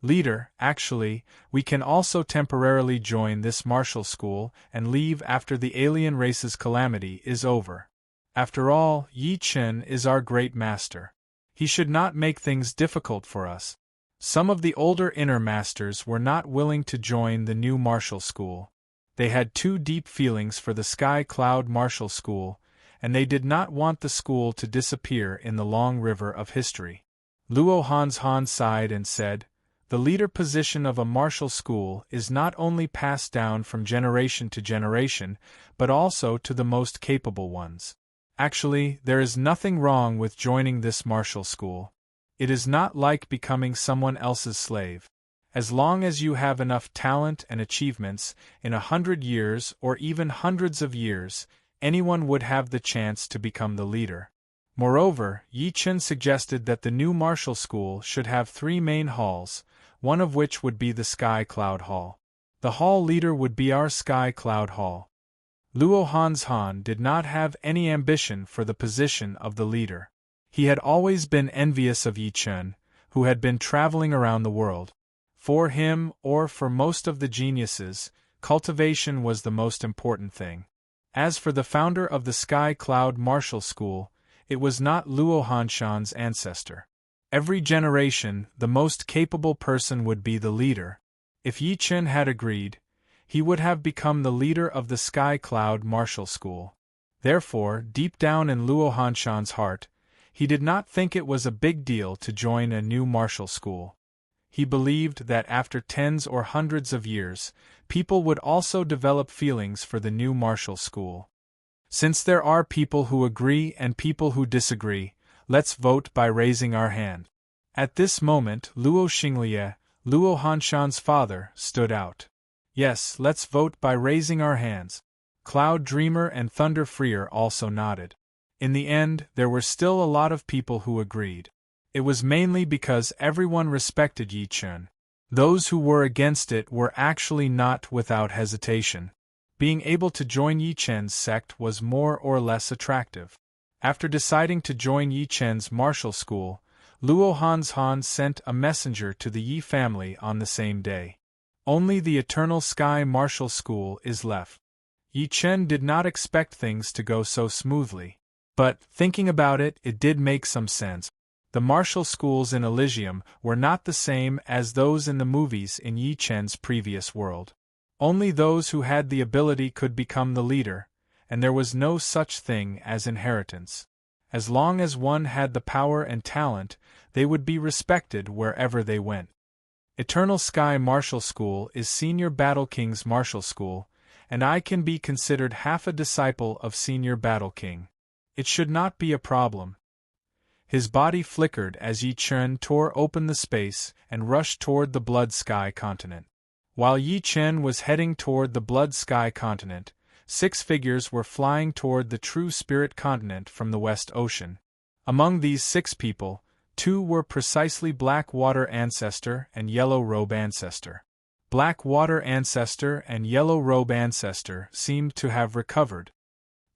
Leader, actually, we can also temporarily join this martial school and leave after the alien race's calamity is over. After all, Yi Chen is our great master. He should not make things difficult for us. Some of the older inner masters were not willing to join the new martial school. They had too deep feelings for the Sky Cloud Martial School, and they did not want the school to disappear in the long river of history. Luo Hanzhan sighed and said, "The leader position of a martial school is not only passed down from generation to generation, but also to the most capable ones. Actually, there is nothing wrong with joining this martial school. It is not like becoming someone else's slave. As long as you have enough talent and achievements, in 100 years or even hundreds of years, anyone would have the chance to become the leader." Moreover, Yi Chen suggested that the new martial school should have 3 main halls, one of which would be the Sky Cloud Hall. The hall leader would be our Sky Cloud Hall. Luo Hanzhan did not have any ambition for the position of the leader. He had always been envious of Yi Chen, who had been traveling around the world. For him, or for most of the geniuses, cultivation was the most important thing. As for the founder of the Sky Cloud Martial School, it was not Luo Hanshan's ancestor. Every generation, the most capable person would be the leader. If Yi Chen had agreed, he would have become the leader of the Sky Cloud Martial School. Therefore, deep down in Luo Hanshan's heart, he did not think it was a big deal to join a new martial school. He believed that after tens or hundreds of years, people would also develop feelings for the new martial school. Since there are people who agree and people who disagree, let's vote by raising our hand. At this moment, Luo Xinglie, Luo Hanshan's father, stood out. Yes, let's vote by raising our hands. Cloud Dreamer and Thunder Freer also nodded. In the end, there were still a lot of people who agreed. It was mainly because everyone respected Yi Chen. Those who were against it were actually not without hesitation. Being able to join Yi Chen's sect was more or less attractive. After deciding to join Yi Chen's martial school, Luo Hanzhan sent a messenger to the Yi family on the same day. Only the Eternal Sky Martial School is left. Yi Chen did not expect things to go so smoothly. But, thinking about it, it did make some sense. The martial schools in Elysium were not the same as those in the movies in Yi Chen's previous world. Only those who had the ability could become the leader, and there was no such thing as inheritance. As long as one had the power and talent, they would be respected wherever they went. Eternal Sky Martial School is Senior Battle King's martial school, and I can be considered half a disciple of Senior Battle King. It should not be a problem. His body flickered as Yi Chen tore open the space and rushed toward the Blood Sky continent. While Yi Chen was heading toward the Blood Sky continent, 6 figures were flying toward the True Spirit continent from the West Ocean. Among these 6 people, Two were precisely Black Water Ancestor and Yellow Robe Ancestor. Black Water Ancestor and Yellow Robe Ancestor seemed to have recovered.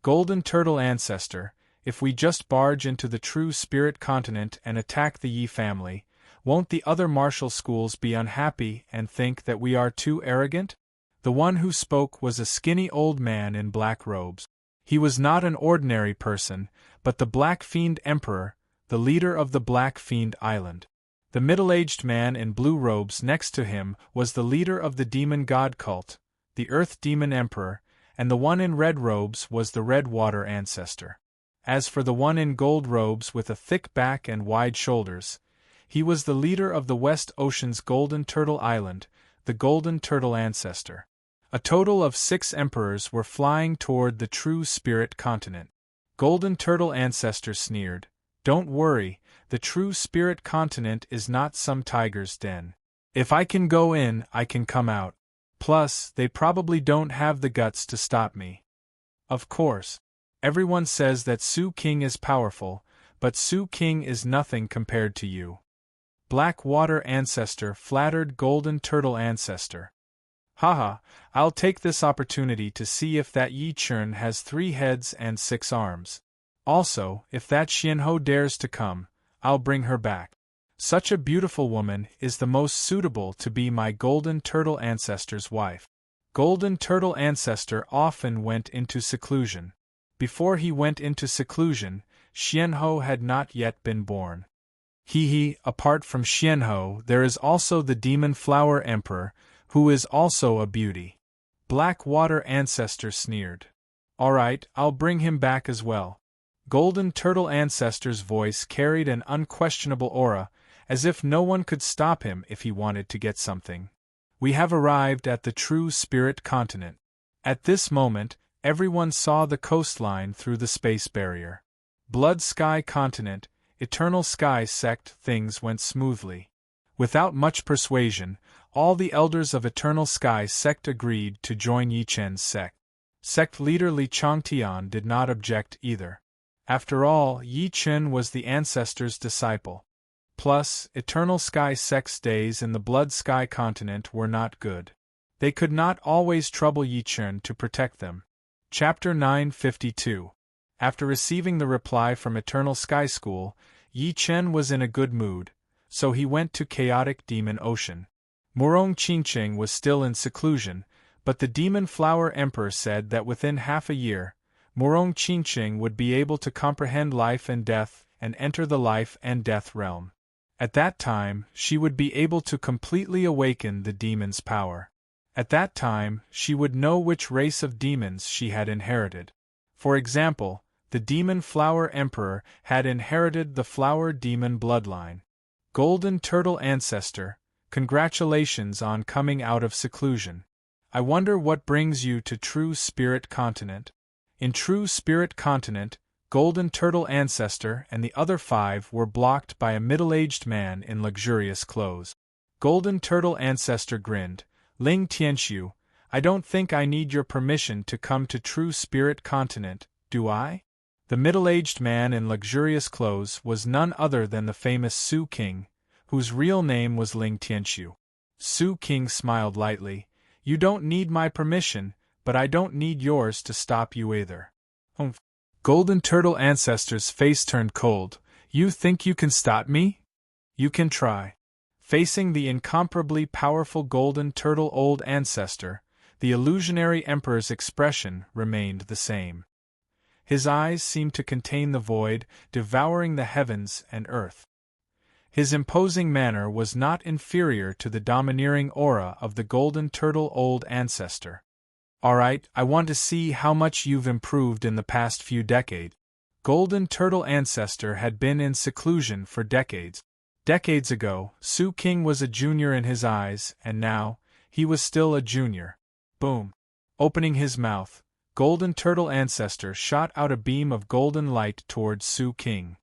Golden Turtle Ancestor, if we just barge into the true spirit continent and attack the Yi family, won't the other martial schools be unhappy and think that we are too arrogant? The one who spoke was a skinny old man in black robes. He was not an ordinary person, but the Black Fiend Emperor, the leader of the Black Fiend Island. The middle-aged man in blue robes next to him was the leader of the demon god cult, the Earth Demon Emperor, and the one in red robes was the Red Water Ancestor. As for the one in gold robes with a thick back and wide shoulders, he was the leader of the West Ocean's Golden Turtle Island, the Golden Turtle Ancestor. A total of 6 emperors were flying toward the true spirit continent. Golden Turtle Ancestor sneered, "Don't worry, the true spirit continent is not some tiger's den. If I can go in, I can come out. Plus, they probably don't have the guts to stop me." Of course. Everyone says that Su King is powerful, but Su King is nothing compared to you. Black Water Ancestor flattered Golden Turtle Ancestor. Haha, I'll take this opportunity to see if that Yi Chun has 3 heads and 6 arms. Also, if that Xianhou dares to come, I'll bring her back. Such a beautiful woman is the most suitable to be my Golden Turtle Ancestor's wife. Golden Turtle Ancestor often went into seclusion. Before he went into seclusion, Xianhou had not yet been born. Apart from Xianhou, there is also the Demon Flower Emperor, who is also a beauty. Black Water Ancestor sneered. Alright, I'll bring him back as well. Golden Turtle Ancestor's voice carried an unquestionable aura, as if no one could stop him if he wanted to get something. We have arrived at the true spirit continent. At this moment, everyone saw the coastline through the space barrier. Blood Sky Continent, Eternal Sky Sect. Things went smoothly. Without much persuasion, all the elders of Eternal Sky Sect agreed to join Yi Chen's sect. Sect leader Li Changtian did not object either. After all, Yi Chen was the ancestor's disciple. Plus, Eternal Sky Sect's days in the Blood Sky Continent were not good. They could not always trouble Yi Chen to protect them. Chapter 952. After receiving the reply from Eternal Sky School, Yi Chen was in a good mood, so he went to Chaotic Demon Ocean. Murong Qingqing was still in seclusion, but the Demon Flower Emperor said that within half a year, Murong Qingqing would be able to comprehend life and death and enter the life and death realm. At that time, she would be able to completely awaken the demon's power. At that time, she would know which race of demons she had inherited. For example, the Demon Flower Emperor had inherited the Flower Demon bloodline. Golden Turtle Ancestor, congratulations on coming out of seclusion. I wonder what brings you to True Spirit Continent. In True Spirit Continent, Golden Turtle Ancestor and the other 5 were blocked by a middle-aged man in luxurious clothes. Golden Turtle Ancestor grinned. Ling Tianxiu, I don't think I need your permission to come to True Spirit Continent, do I? The middle-aged man in luxurious clothes was none other than the famous Su King, whose real name was Ling Tianxiu. Su King smiled lightly. You don't need my permission, but I don't need yours to stop you either. Golden Turtle Ancestor's face turned cold. You think you can stop me? You can try. Facing the incomparably powerful Golden Turtle Old Ancestor, the illusionary Emperor's expression remained the same. His eyes seemed to contain the void, devouring the heavens and earth. His imposing manner was not inferior to the domineering aura of the Golden Turtle Old Ancestor. Alright, I want to see how much you've improved in the past few decades. Golden Turtle Ancestor had been in seclusion for decades. Decades ago, Su King was a junior in his eyes, and now, he was still a junior. Boom. Opening his mouth, Golden Turtle Ancestor shot out a beam of golden light towards Su King.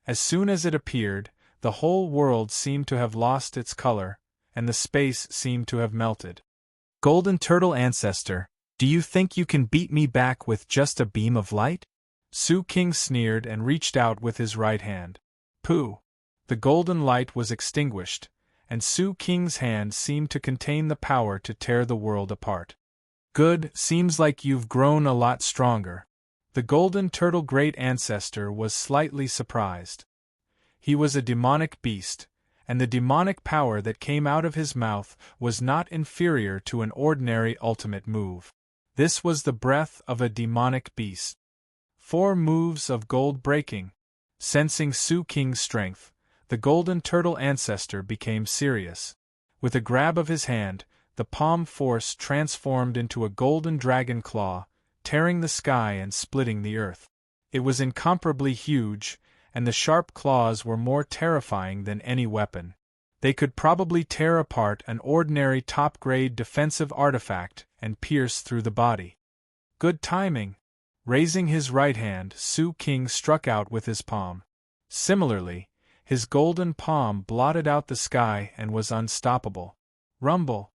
As soon as it appeared, the whole world seemed to have lost its color, and the space seemed to have melted. Golden Turtle Ancestor, do you think you can beat me back with just a beam of light? Su King sneered and reached out with his right hand. Pooh! The golden light was extinguished, and Su Qing's hand seemed to contain the power to tear the world apart. Good, seems like you've grown a lot stronger. The golden turtle great ancestor was slightly surprised. He was a demonic beast, and the demonic power that came out of his mouth was not inferior to an ordinary ultimate move. This was the breath of a demonic beast. 4 moves of gold breaking. Sensing Su Qing's strength, the golden turtle ancestor became serious. With a grab of his hand, the palm force transformed into a golden dragon claw, tearing the sky and splitting the earth. It was incomparably huge, and the sharp claws were more terrifying than any weapon. They could probably tear apart an ordinary top-grade defensive artifact and pierce through the body. Good timing. Raising his right hand, Su Qing struck out with his palm. Similarly, his golden palm blotted out the sky and was unstoppable. Rumble!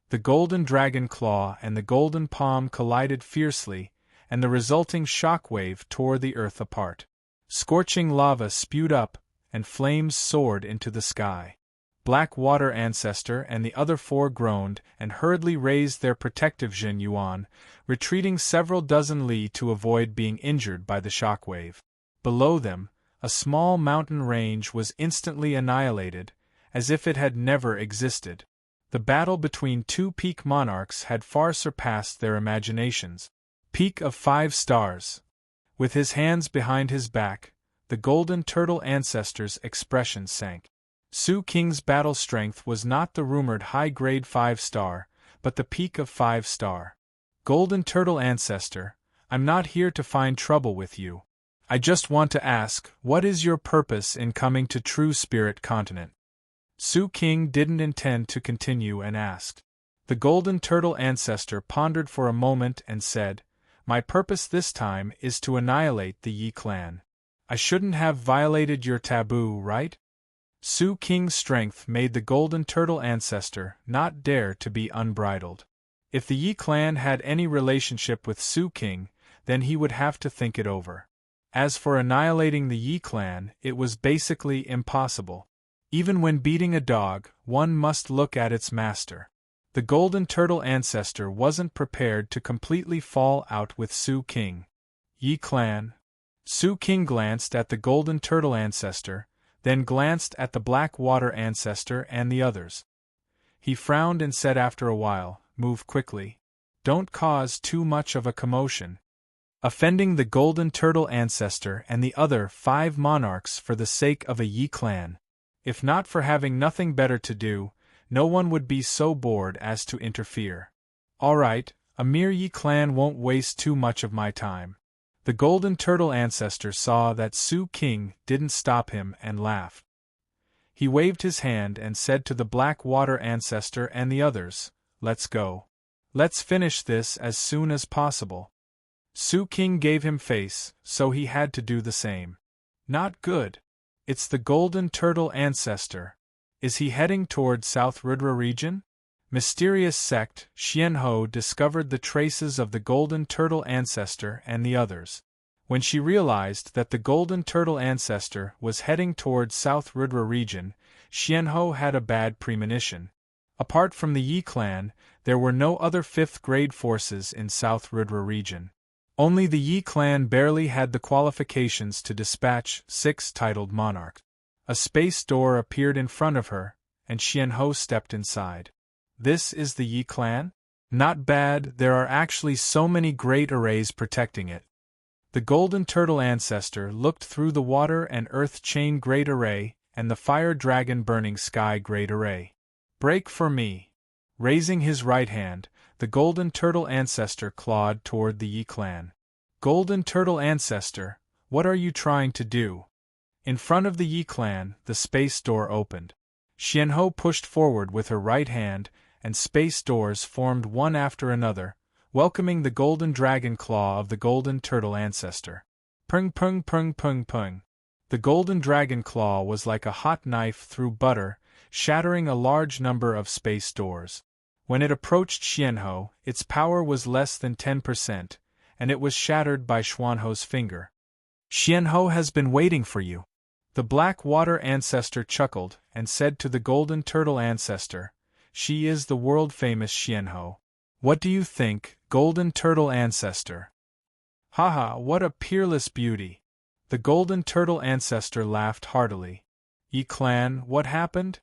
The golden dragon claw and the golden palm collided fiercely, and the resulting shockwave tore the earth apart. Scorching lava spewed up, and flames soared into the sky. Black Water Ancestor and the other 4 groaned and hurriedly raised their protective Jin Yuan, retreating several dozen li to avoid being injured by the shockwave. Below them, a small mountain range was instantly annihilated, as if it had never existed. The battle between 2 peak monarchs had far surpassed their imaginations. Peak of 5 stars. With his hands behind his back, the golden turtle ancestor's expression sank. Su Qing's battle strength was not the rumored high-grade 5-star, but the peak of 5-star. Golden turtle ancestor, I'm not here to find trouble with you. I just want to ask, what is your purpose in coming to True Spirit Continent? Su Qing didn't intend to continue and asked. The golden turtle ancestor pondered for a moment and said, My purpose this time is to annihilate the Yi clan. I shouldn't have violated your taboo, right? Su Qing's strength made the golden turtle ancestor not dare to be unbridled. If the Yi clan had any relationship with Su Qing, then he would have to think it over. As for annihilating the Yi clan, it was basically impossible. Even when beating a dog, one must look at its master. The golden turtle ancestor wasn't prepared to completely fall out with Su Qing. Yi clan. Su Qing glanced at the golden turtle ancestor, then glanced at the Black Water ancestor and the others. He frowned and said after a while, Move quickly. Don't cause too much of a commotion. Offending the golden turtle ancestor and the other 5 monarchs for the sake of a Yi clan. If not for having nothing better to do, no one would be so bored as to interfere. All right, a mere Yi clan won't waste too much of my time. The golden turtle ancestor saw that Su Qing didn't stop him and laughed. He waved his hand and said to the Black Water ancestor and the others, Let's go. Let's finish this as soon as possible. Su Qing gave him face, so he had to do the same. Not good. It's the golden turtle ancestor. Is he heading toward South Rudra region? Mysterious sect Xianhou discovered the traces of the golden turtle ancestor and the others. When she realized that the golden turtle ancestor was heading toward South Rudra region, Xianhou had a bad premonition. Apart from the Yi clan, there were no other 5th-grade forces in South Rudra region. Only the Yi clan barely had the qualifications to dispatch 6 titled monarchs. A space door appeared in front of her, and Xianhou stepped inside. This is the Yi clan? Not bad, there are actually so many great arrays protecting it. The golden turtle ancestor looked through the water and earth chain great array and the fire dragon burning sky great array. Break for me. Raising his right hand, the golden turtle ancestor clawed toward the Yi clan. Golden turtle ancestor, what are you trying to do? In front of the Yi clan, the space door opened. Xianhou pushed forward with her right hand, and space doors formed one after another, welcoming the golden dragon claw of the golden turtle ancestor. Pung pung pung pung pung. The golden dragon claw was like a hot knife through butter, shattering a large number of space doors. When it approached Xianhou, its power was less than 10%, and it was shattered by Xuanhou's finger. Xianhou has been waiting for you. The black water ancestor chuckled and said to the golden turtle ancestor, "She is the world-famous Xianhou. What do you think, golden turtle ancestor?" "Haha, what a peerless beauty!" The golden turtle ancestor laughed heartily. "Yi clan, what happened?"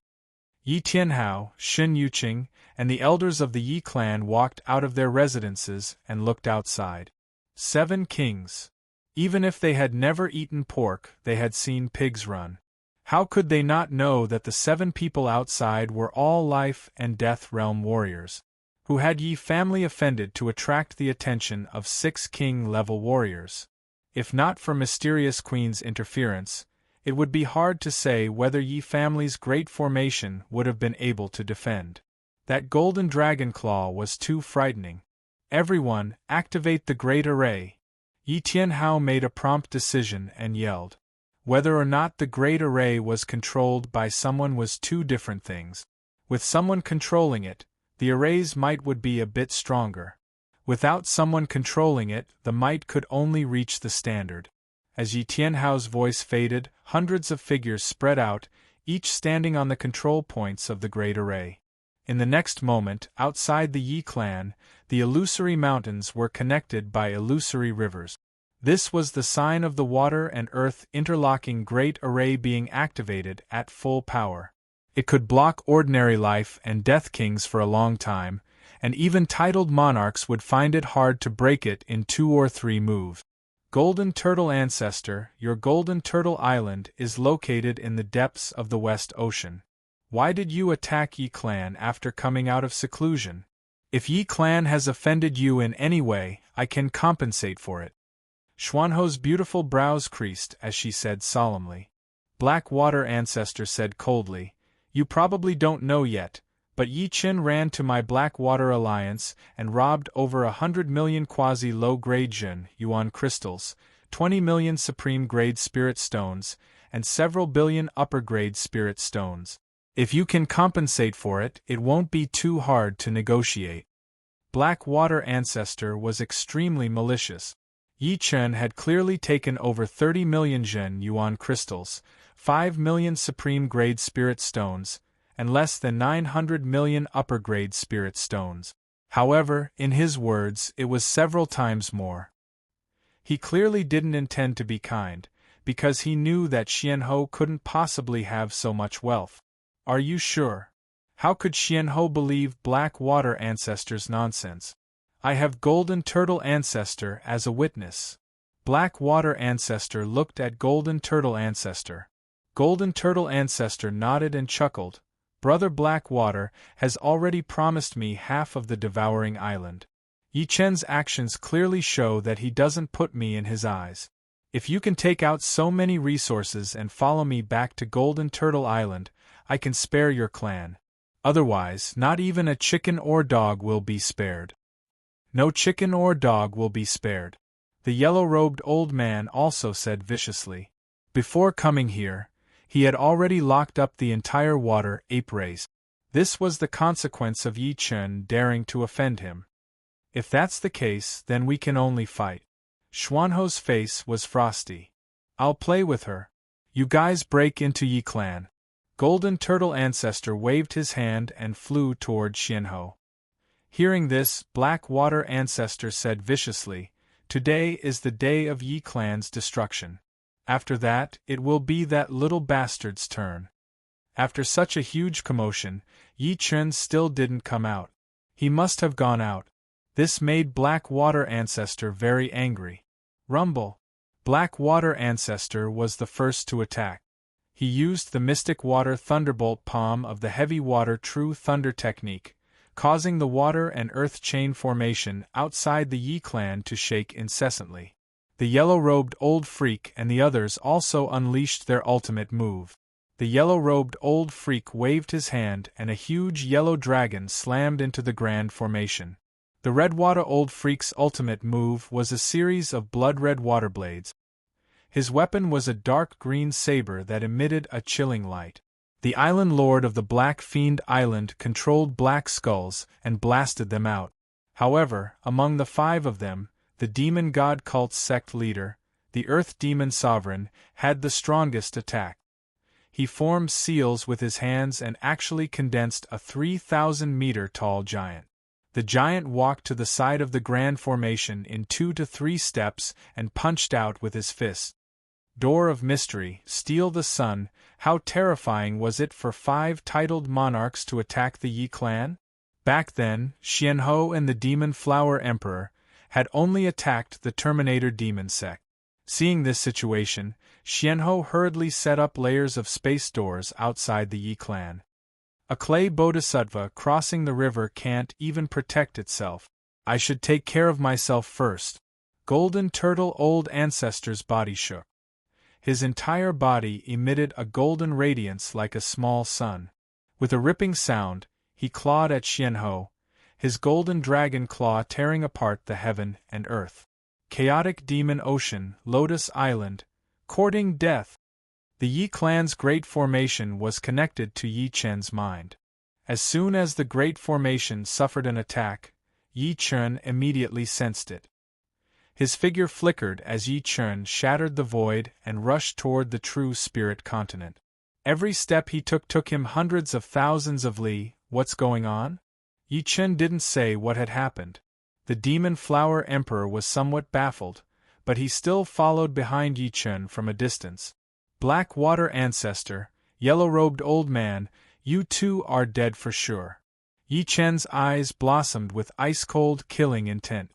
Yi Tianhao, Shen Yuqing, and the elders of the Yi clan walked out of their residences and looked outside. 7 kings. Even if they had never eaten pork, they had seen pigs run. How could they not know that the 7 people outside were all life and death realm warriors? Who had Yi family offended to attract the attention of 6 king-level warriors? If not for mysterious queen's interference, it would be hard to say whether Yi family's great formation would have been able to defend. That golden dragon claw was too frightening. "Everyone, activate the great array!" Yi Tianhao made a prompt decision and yelled. Whether or not the great array was controlled by someone was 2 different things. With someone controlling it, the array's might would be a bit stronger. Without someone controlling it, the might could only reach the standard. As Yi Tianhao's voice faded, hundreds of figures spread out, each standing on the control points of the great array. In the next moment, outside the Yi clan, the illusory mountains were connected by illusory rivers. This was the sign of the water and earth interlocking great array being activated at full power. It could block ordinary life and death kings for a long time, and even titled monarchs would find it hard to break it in 2 or 3 moves. Golden Turtle Ancestor, your Golden Turtle Island is located in the depths of the West Ocean. Why did you attack Yi clan after coming out of seclusion? If Yi clan has offended you in any way, I can compensate for it. Xuanho's beautiful brows creased as she said solemnly. Black Water Ancestor said coldly, "You probably don't know yet, but Yi Qin ran to my Blackwater Alliance and robbed over 100 million quasi-low-grade Jin Yuan crystals, 20 million supreme-grade spirit stones, and several billion upper-grade spirit stones. If you can compensate for it, it won't be too hard to negotiate." Blackwater Ancestor was extremely malicious. Yi Chen had clearly taken over 30 million Jin Yuan crystals, 5 million supreme-grade spirit stones, and less than 900 million upper-grade spirit stones. However, in his words, it was several times more. He clearly didn't intend to be kind, because he knew that Xianhou couldn't possibly have so much wealth. Are you sure? How could Xianhou believe Black Water Ancestor's nonsense? I have Golden Turtle Ancestor as a witness. Black Water Ancestor looked at Golden Turtle Ancestor. Golden Turtle Ancestor nodded and chuckled. Brother Blackwater has already promised me half of the Devouring Island. Yi Chen's actions clearly show that he doesn't put me in his eyes. If you can take out so many resources and follow me back to Golden Turtle Island, I can spare your clan. Otherwise, not even a chicken or dog will be spared. No chicken or dog will be spared. The yellow-robed old man also said viciously. Before coming here, he had already locked up the entire water ape race. This was the consequence of Yi Chen daring to offend him. If that's the case, then we can only fight. Xuanho's face was frosty. I'll play with her. You guys break into Yi clan. Golden Turtle Ancestor waved his hand and flew toward Xianhou. Hearing this, Black Water Ancestor said viciously, "Today is the day of Yi clan's destruction. After that, it will be that little bastard's turn." After such a huge commotion, Yi Chen still didn't come out. He must have gone out. This made Black Water Ancestor very angry. Rumble. Black Water Ancestor was the first to attack. He used the Mystic Water Thunderbolt Palm of the Heavy Water True Thunder technique, causing the water and earth chain formation outside the Yi clan to shake incessantly. The yellow-robed old freak and the others also unleashed their ultimate move. The yellow-robed old freak waved his hand and a huge yellow dragon slammed into the grand formation. The Redwater old freak's ultimate move was a series of blood-red water blades. His weapon was a dark green saber that emitted a chilling light. The Island Lord of the Black Fiend Island controlled black skulls and blasted them out. However, among the 5 of them, the Demon God Cult's sect leader, the Earth Demon Sovereign, had the strongest attack. He formed seals with his hands and actually condensed a 3,000-meter-tall giant. The giant walked to the side of the grand formation in 2 to 3 steps and punched out with his fist. Door of mystery, steal the sun. How terrifying was it for 5 titled monarchs to attack the Yi clan? Back then, Xianhou and the Demon Flower Emperor had only attacked the Terminator demon sect. Seeing this situation, Xianhou hurriedly set up layers of space doors outside the Yi clan. A clay bodhisattva crossing the river can't even protect itself. I should take care of myself first. Golden Turtle Old Ancestor's body shook. His entire body emitted a golden radiance like a small sun. With a ripping sound, he clawed at Xianhou, his golden dragon claw tearing apart the heaven and earth. Chaotic Demon Ocean, Lotus Island, courting death. The Yi clan's great formation was connected to Yi Chen's mind. As soon as the great formation suffered an attack, Yi Chen immediately sensed it. His figure flickered as Yi Chen shattered the void and rushed toward the true spirit continent. Every step he took him hundreds of thousands of li. What's going on? Yi Chen didn't say what had happened. The Demon Flower Emperor was somewhat baffled, but he still followed behind Yi Chen from a distance. Black Water Ancestor, yellow-robed old man, you too are dead for sure. Yi Chen's eyes blossomed with ice-cold killing intent.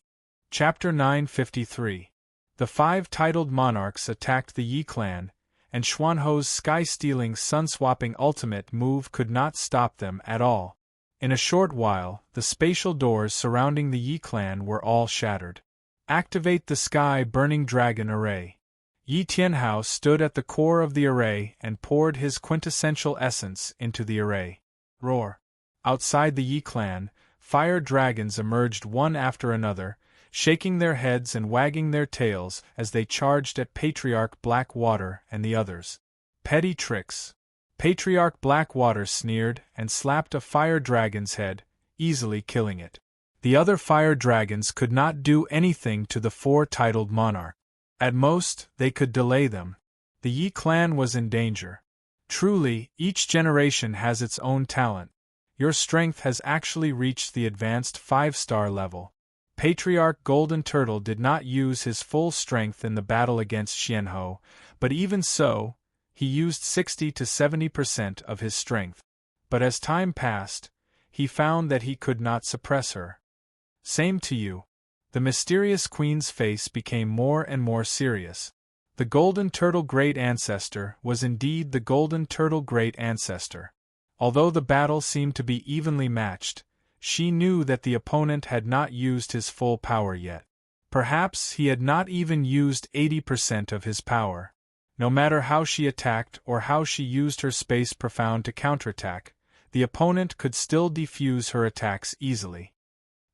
Chapter 953. The 5 titled monarchs attacked the Yi clan, and Xuanhou's sky-stealing sun-swapping ultimate move could not stop them at all. In a short while, the spatial doors surrounding the Yi clan were all shattered. Activate the sky-burning dragon array. Yi Tianhao stood at the core of the array and poured his quintessential essence into the array. Roar! Outside the Yi clan, fire dragons emerged one after another, shaking their heads and wagging their tails as they charged at Patriarch Blackwater and the others. Petty tricks. Patriarch Blackwater sneered and slapped a fire dragon's head, easily killing it. The other fire dragons could not do anything to the 4 titled monarch. At most, they could delay them. The Yi clan was in danger. Truly, each generation has its own talent. Your strength has actually reached the advanced 5-star level. Patriarch Golden Turtle did not use his full strength in the battle against Xianhou, but even so, he used 60 to 70% of his strength. But as time passed, he found that he could not suppress her. Same to you. The mysterious queen's face became more and more serious. The Golden Turtle Great Ancestor was indeed the Golden Turtle Great Ancestor. Although the battle seemed to be evenly matched, she knew that the opponent had not used his full power yet. Perhaps he had not even used 80% of his power. No matter how she attacked or how she used her space profound to counterattack, the opponent could still defuse her attacks easily.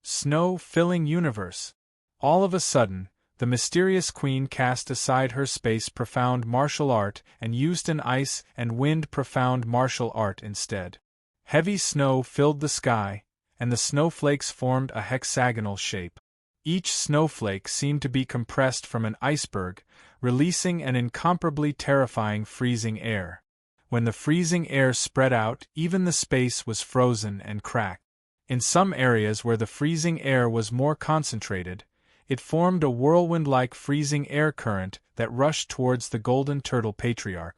Snow-filling universe. All of a sudden, the mysterious queen cast aside her space profound martial art and used an ice and wind profound martial art instead. Heavy snow filled the sky, and the snowflakes formed a hexagonal shape. Each snowflake seemed to be compressed from an iceberg, releasing an incomparably terrifying freezing air. When the freezing air spread out, even the space was frozen and cracked. In some areas where the freezing air was more concentrated, it formed a whirlwind-like freezing air current that rushed towards the Golden Turtle Patriarch.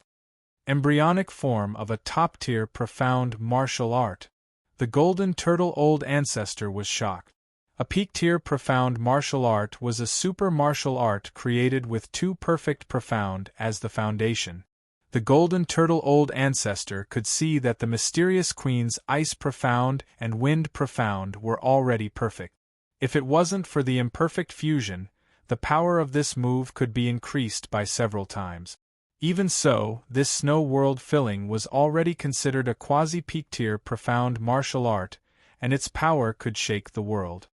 Embryonic form of a top-tier profound martial art. The Golden Turtle Old Ancestor was shocked. A peak-tier profound martial art was a super martial art created with 2 perfect profound as the foundation. The Golden Turtle Old Ancestor could see that the mysterious queen's ice profound and wind profound were already perfect. If it wasn't for the imperfect fusion, the power of this move could be increased by several times. Even so, this snow world filling was already considered a quasi-peak tier profound martial art, and its power could shake the world.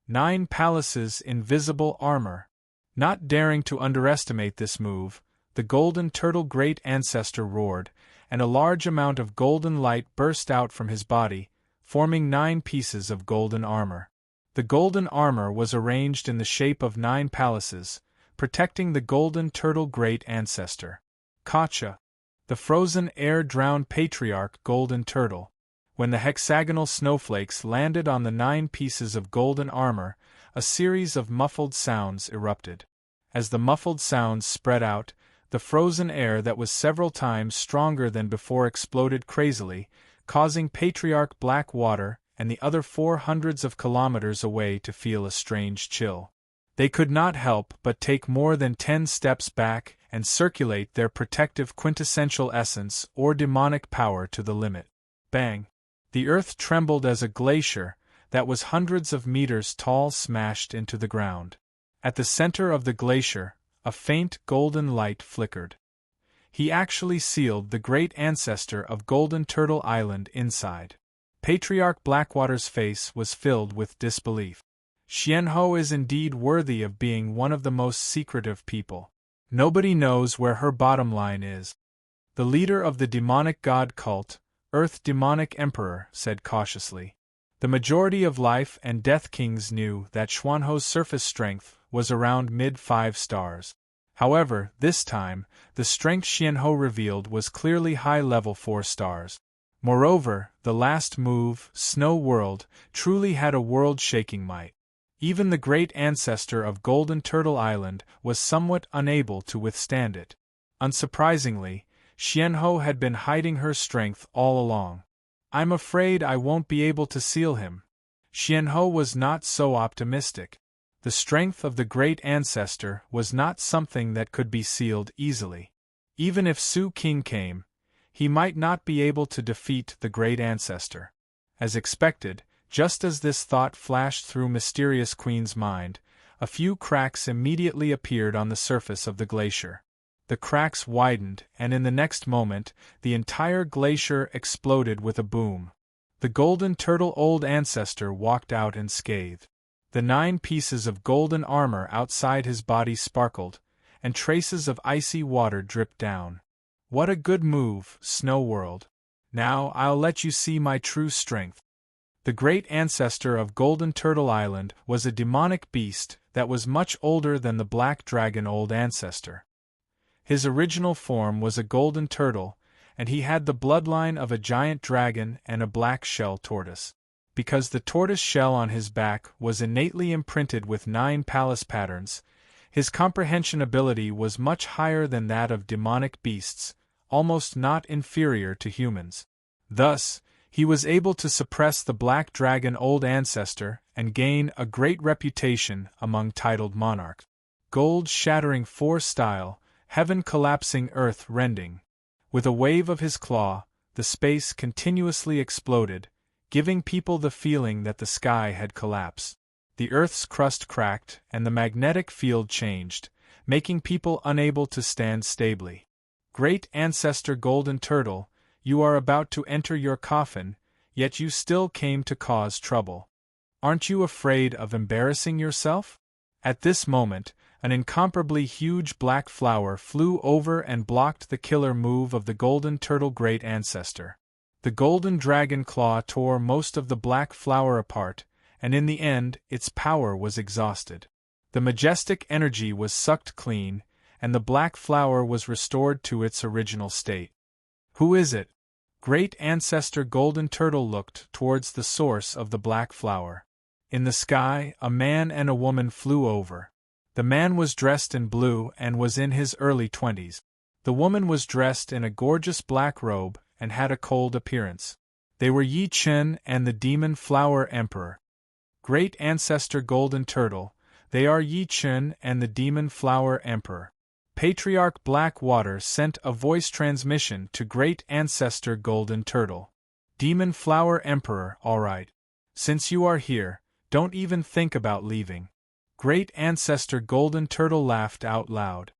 9 Palaces Invisible Armor. Not daring to underestimate this move, the Golden Turtle Great Ancestor roared, and a large amount of golden light burst out from his body, forming 9 pieces of golden armor. The golden armor was arranged in the shape of 9 palaces, protecting the Golden Turtle Great Ancestor. Gotcha! The frozen air drowned Patriarch Golden Turtle. When the hexagonal snowflakes landed on the 9 pieces of golden armor, a series of muffled sounds erupted. As the muffled sounds spread out, the frozen air that was several times stronger than before exploded crazily, causing Patriarch Blackwater and the other 400s of kilometers away to feel a strange chill. They could not help but take more than 10 steps back and circulate their protective quintessential essence or demonic power to the limit. Bang! The earth trembled as a glacier that was hundreds of meters tall smashed into the ground. At the center of the glacier, a faint golden light flickered. He actually sealed the great ancestor of Golden Turtle Island inside. Patriarch Blackwater's face was filled with disbelief. Xianhou is indeed worthy of being one of the most secretive people. Nobody knows where her bottom line is. The leader of the demonic god cult, Earth Demonic Emperor, said cautiously. The majority of life and death kings knew that Xuanhou's surface strength was around mid-5 stars. However, this time, the strength Xianhou revealed was clearly high-level 4 stars. Moreover, the last move, Snow World, truly had a world-shaking might. Even the great ancestor of Golden Turtle Island was somewhat unable to withstand it. Unsurprisingly, Xianhou had been hiding her strength all along. I'm afraid I won't be able to seal him. Xianhou was not so optimistic. The strength of the great ancestor was not something that could be sealed easily. Even if Su King came, he might not be able to defeat the great ancestor. As expected, just as this thought flashed through Mysterious Queen's mind, a few cracks immediately appeared on the surface of the glacier. The cracks widened, and in the next moment, the entire glacier exploded with a boom. The Golden Turtle Old Ancestor walked out unscathed. The 9 pieces of golden armor outside his body sparkled, and traces of icy water dripped down. What a good move, Snow World. Now I'll let you see my true strength. The great ancestor of Golden Turtle Island was a demonic beast that was much older than the Black Dragon Old Ancestor. His original form was a golden turtle, and he had the bloodline of a giant dragon and a black shell tortoise. Because the tortoise shell on his back was innately imprinted with 9 palace patterns, his comprehension ability was much higher than that of demonic beasts, almost not inferior to humans. Thus, he was able to suppress the Black Dragon Old Ancestor and gain a great reputation among titled monarchs. Gold-shattering 4-style, heaven-collapsing earth-rending. With a wave of his claw, the space continuously exploded, giving people the feeling that the sky had collapsed. The Earth's crust cracked and the magnetic field changed, making people unable to stand stably. Great Ancestor Golden Turtle, you are about to enter your coffin, yet you still came to cause trouble. Aren't you afraid of embarrassing yourself? At this moment, an incomparably huge black flower flew over and blocked the killer move of the Golden Turtle Great Ancestor. The golden dragon claw tore most of the black flower apart, and in the end, its power was exhausted. The majestic energy was sucked clean, and the black flower was restored to its original state. Who is it? Great Ancestor Golden Turtle looked towards the source of the black flower. In the sky, a man and a woman flew over. The man was dressed in blue and was in his early 20s. The woman was dressed in a gorgeous black robe and had a cold appearance. They were Yi Chen and the Demon Flower Emperor. Great Ancestor Golden Turtle, they are Yi Chen and the Demon Flower Emperor. Patriarch Blackwater sent a voice transmission to Great Ancestor Golden Turtle. Demon Flower Emperor, all right. Since you are here, don't even think about leaving. Great Ancestor Golden Turtle laughed out loud.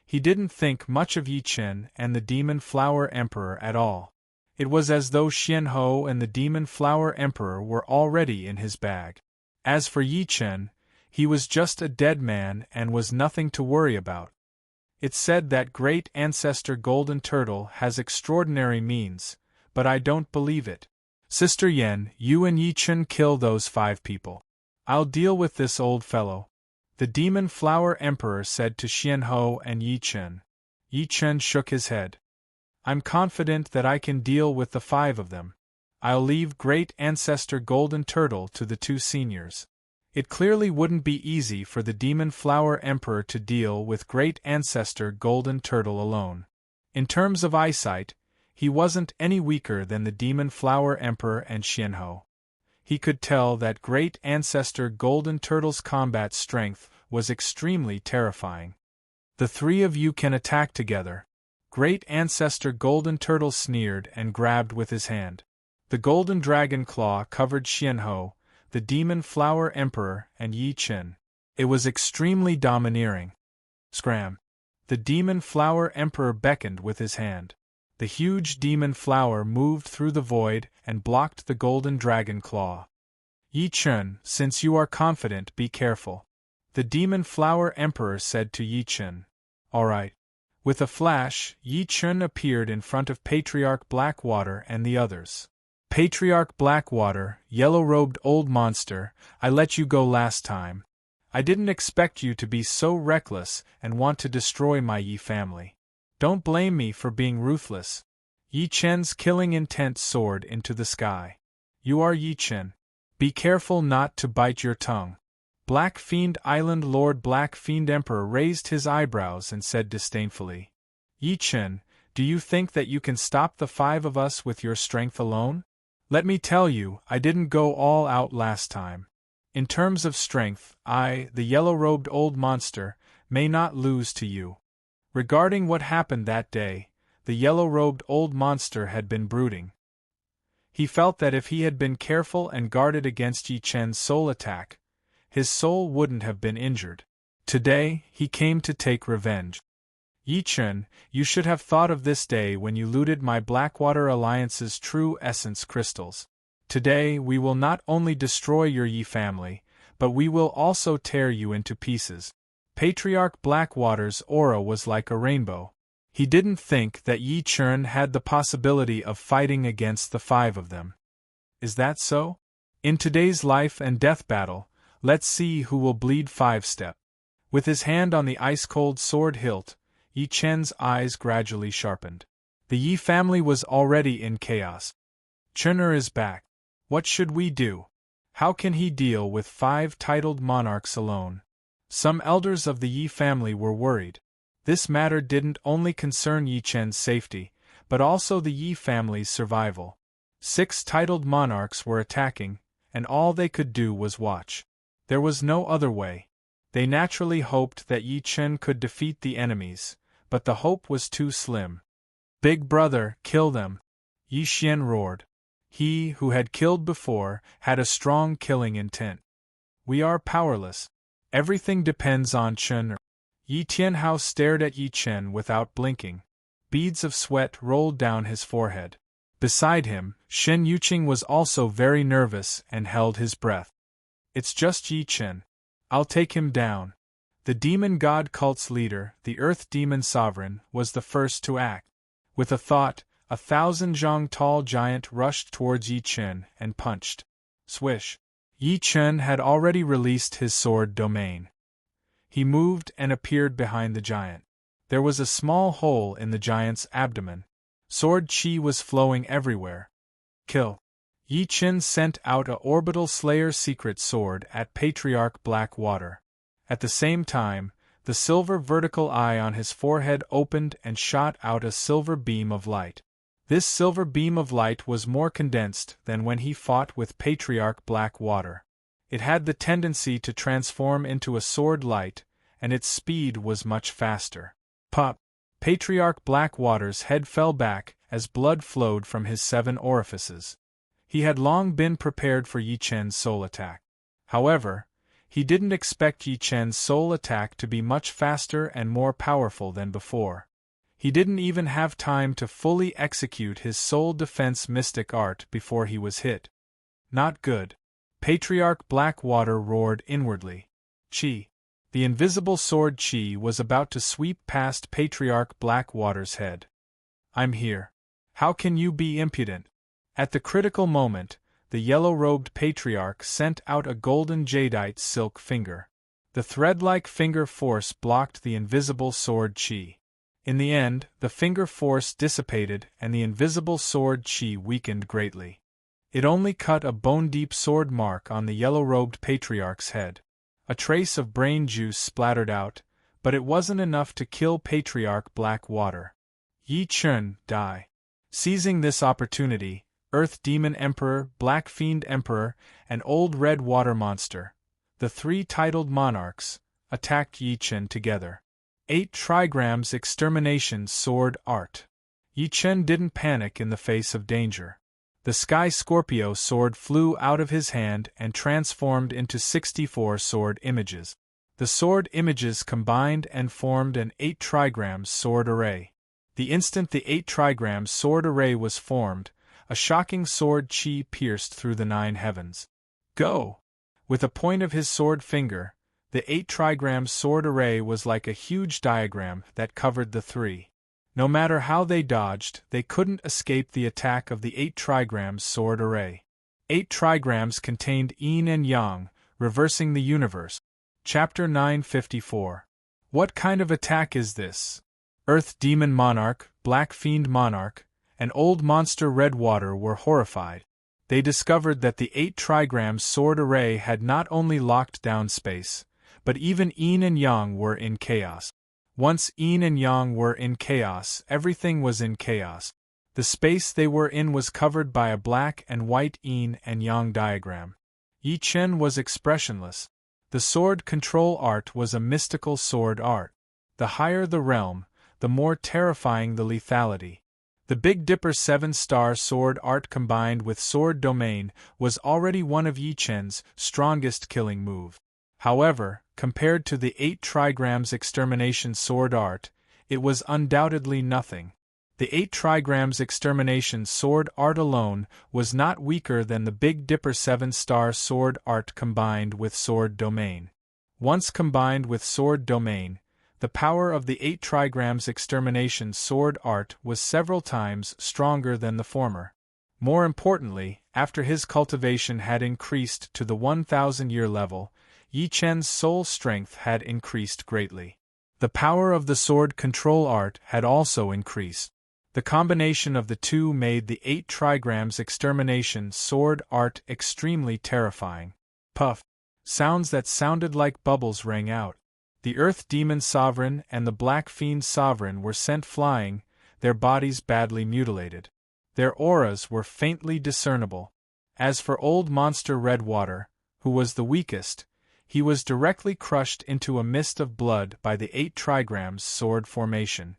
He didn't think much of Yi Chen and the Demon Flower Emperor at all. It was as though Xianhou and the Demon Flower Emperor were already in his bag. As for Yi Chen, he was just a dead man and was nothing to worry about. It's said that Great Ancestor Golden Turtle has extraordinary means, but I don't believe it. Sister Yen, you and Yi Chen kill those 5 people. I'll deal with this old fellow, the Demon Flower Emperor said to Xianhou and Yi Chen. Yi Chen shook his head. I'm confident that I can deal with the 5 of them. I'll leave Great Ancestor Golden Turtle to the 2 seniors. It clearly wouldn't be easy for the Demon Flower Emperor to deal with Great Ancestor Golden Turtle alone. In terms of eyesight, he wasn't any weaker than the Demon Flower Emperor and Xianhou. He could tell that Great Ancestor Golden Turtle's combat strength was extremely terrifying. The 3 of you can attack together. Great Ancestor Golden Turtle sneered and grabbed with his hand. The Golden Dragon Claw covered Xianhou, the Demon Flower Emperor, and Yi Chen. It was extremely domineering. Scram! The Demon Flower Emperor beckoned with his hand. The huge demon flower moved through the void and blocked the Golden Dragon Claw. Yi Chen, since you are confident, be careful. The Demon Flower Emperor said to Yi Chen. All right. With a flash, Yi Chen appeared in front of Patriarch Blackwater and the others. Patriarch Blackwater, yellow-robed old monster, I let you go last time. I didn't expect you to be so reckless and want to destroy my Yi family. Don't blame me for being ruthless. Yi Chen's killing intent soared into the sky. You are Yi Chen. Be careful not to bite your tongue. Black Fiend Island Lord Black Fiend Emperor raised his eyebrows and said disdainfully. Yi Chen, do you think that you can stop the 5 of us with your strength alone? Let me tell you, I didn't go all out last time. In terms of strength, I, the yellow-robed old monster, may not lose to you. Regarding what happened that day, the yellow-robed old monster had been brooding. He felt that if he had been careful and guarded against Yi Chen's soul attack, his soul wouldn't have been injured. Today, he came to take revenge. Yi Chen, you should have thought of this day when you looted my Blackwater Alliance's true essence crystals. Today we will not only destroy your Yi family, but we will also tear you into pieces. Patriarch Blackwater's aura was like a rainbow. He didn't think that Yi Chen had the possibility of fighting against the 5 of them. Is that so? In today's life and death battle, let's see who will bleed 5-step. With his hand on the ice-cold sword hilt, Yi Chen's eyes gradually sharpened. The Yi family was already in chaos. Chener is back. What should we do? How can he deal with 5 titled monarchs alone? Some elders of the Yi family were worried. This matter didn't only concern Yi Chen's safety, but also the Yi family's survival. 6 titled monarchs were attacking, and all they could do was watch. There was no other way. They naturally hoped that Yi Chen could defeat the enemies, but the hope was too slim. Big brother, kill them! Yi Xian roared. He, who had killed before, had a strong killing intent. We are powerless. Everything depends on Chen. Yi Tianhao stared at Yi Chen without blinking. Beads of sweat rolled down his forehead. Beside him, Shen Yuqing was also very nervous and held his breath. It's just Yi Chen. I'll take him down. The demon god cult's leader, the Earth Demon Sovereign, was the first to act. With a thought, 1,000 zhang tall giant rushed towards Yi Chen and punched. Swish! Yi Chen had already released his sword domain. He moved and appeared behind the giant. There was a small hole in the giant's abdomen. Sword chi was flowing everywhere. Kill! Yi Chen sent out a orbital slayer secret sword at Patriarch Blackwater. At the same time, the silver vertical eye on his forehead opened and shot out a silver beam of light. This silver beam of light was more condensed than when he fought with Patriarch Blackwater. It had the tendency to transform into a sword light, and its speed was much faster. Pop! Patriarch Blackwater's head fell back as blood flowed from his 7 orifices. He had long been prepared for Yi Chen's soul attack. However, he didn't expect Yi Chen's soul attack to be much faster and more powerful than before. He didn't even have time to fully execute his soul defense mystic art before he was hit. Not good. Patriarch Blackwater roared inwardly. Chi! The invisible sword Chi was about to sweep past Patriarch Blackwater's head. I'm here. How can you be impudent? At the critical moment, the yellow-robed Patriarch sent out a golden jadeite silk finger. The thread-like finger force blocked the invisible sword Chi. In the end, the finger force dissipated and the invisible sword chi weakened greatly. It only cut a bone-deep sword mark on the yellow-robed patriarch's head. A trace of brain juice splattered out, but it wasn't enough to kill Patriarch Blackwater. Yi Chun, die. Seizing this opportunity, Earth Demon Emperor, Black Fiend Emperor, and Old Red Water Monster, the three titled monarchs, attacked Yi Chun together. 8 trigrams extermination sword art. Yi Chun didn't panic in the face of danger. The Sky Scorpio sword flew out of his hand and transformed into 64 sword images. The sword images combined and formed an 8 trigrams sword array. The instant the 8 trigrams sword array was formed, a shocking sword chi pierced through the 9 heavens. Go! With a point of his sword finger, the 8 trigrams sword array was like a huge diagram that covered the three. No matter how they dodged, they couldn't escape the attack of the 8 trigrams sword array. 8 trigrams contained yin and yang, reversing the universe. Chapter 954. What kind of attack is this? Earth Demon Monarch, Black Fiend Monarch, and Old Monster Redwater were horrified. They discovered that the 8 trigrams sword array had not only locked down space, but even yin and yang were in chaos. Once yin and yang were in chaos, everything was in chaos. The space they were in was covered by a black and white yin and yang diagram. Yi Chun was expressionless. The sword control art was a mystical sword art. The higher the realm, the more terrifying the lethality. The Big Dipper 7-star sword art combined with sword domain was already one of Yi Chun's strongest killing move. However, compared to the 8 trigrams extermination sword art, it was undoubtedly nothing. The 8 trigrams extermination sword art alone was not weaker than the Big Dipper 7-star sword art combined with sword domain. Once combined with sword domain, the power of the 8 trigrams extermination sword art was several times stronger than the former. More importantly, after his cultivation had increased to the 1,000-year level, Yi Chun's soul strength had increased greatly. The power of the sword control art had also increased. The combination of the two made the 8 trigrams extermination sword art extremely terrifying. Puff! Sounds that sounded like bubbles rang out. The Earth Demon Sovereign and the Black Fiend Sovereign were sent flying, their bodies badly mutilated. Their auras were faintly discernible. As for Old Monster Redwater, who was the weakest, he was directly crushed into a mist of blood by the 8 trigrams sword formation.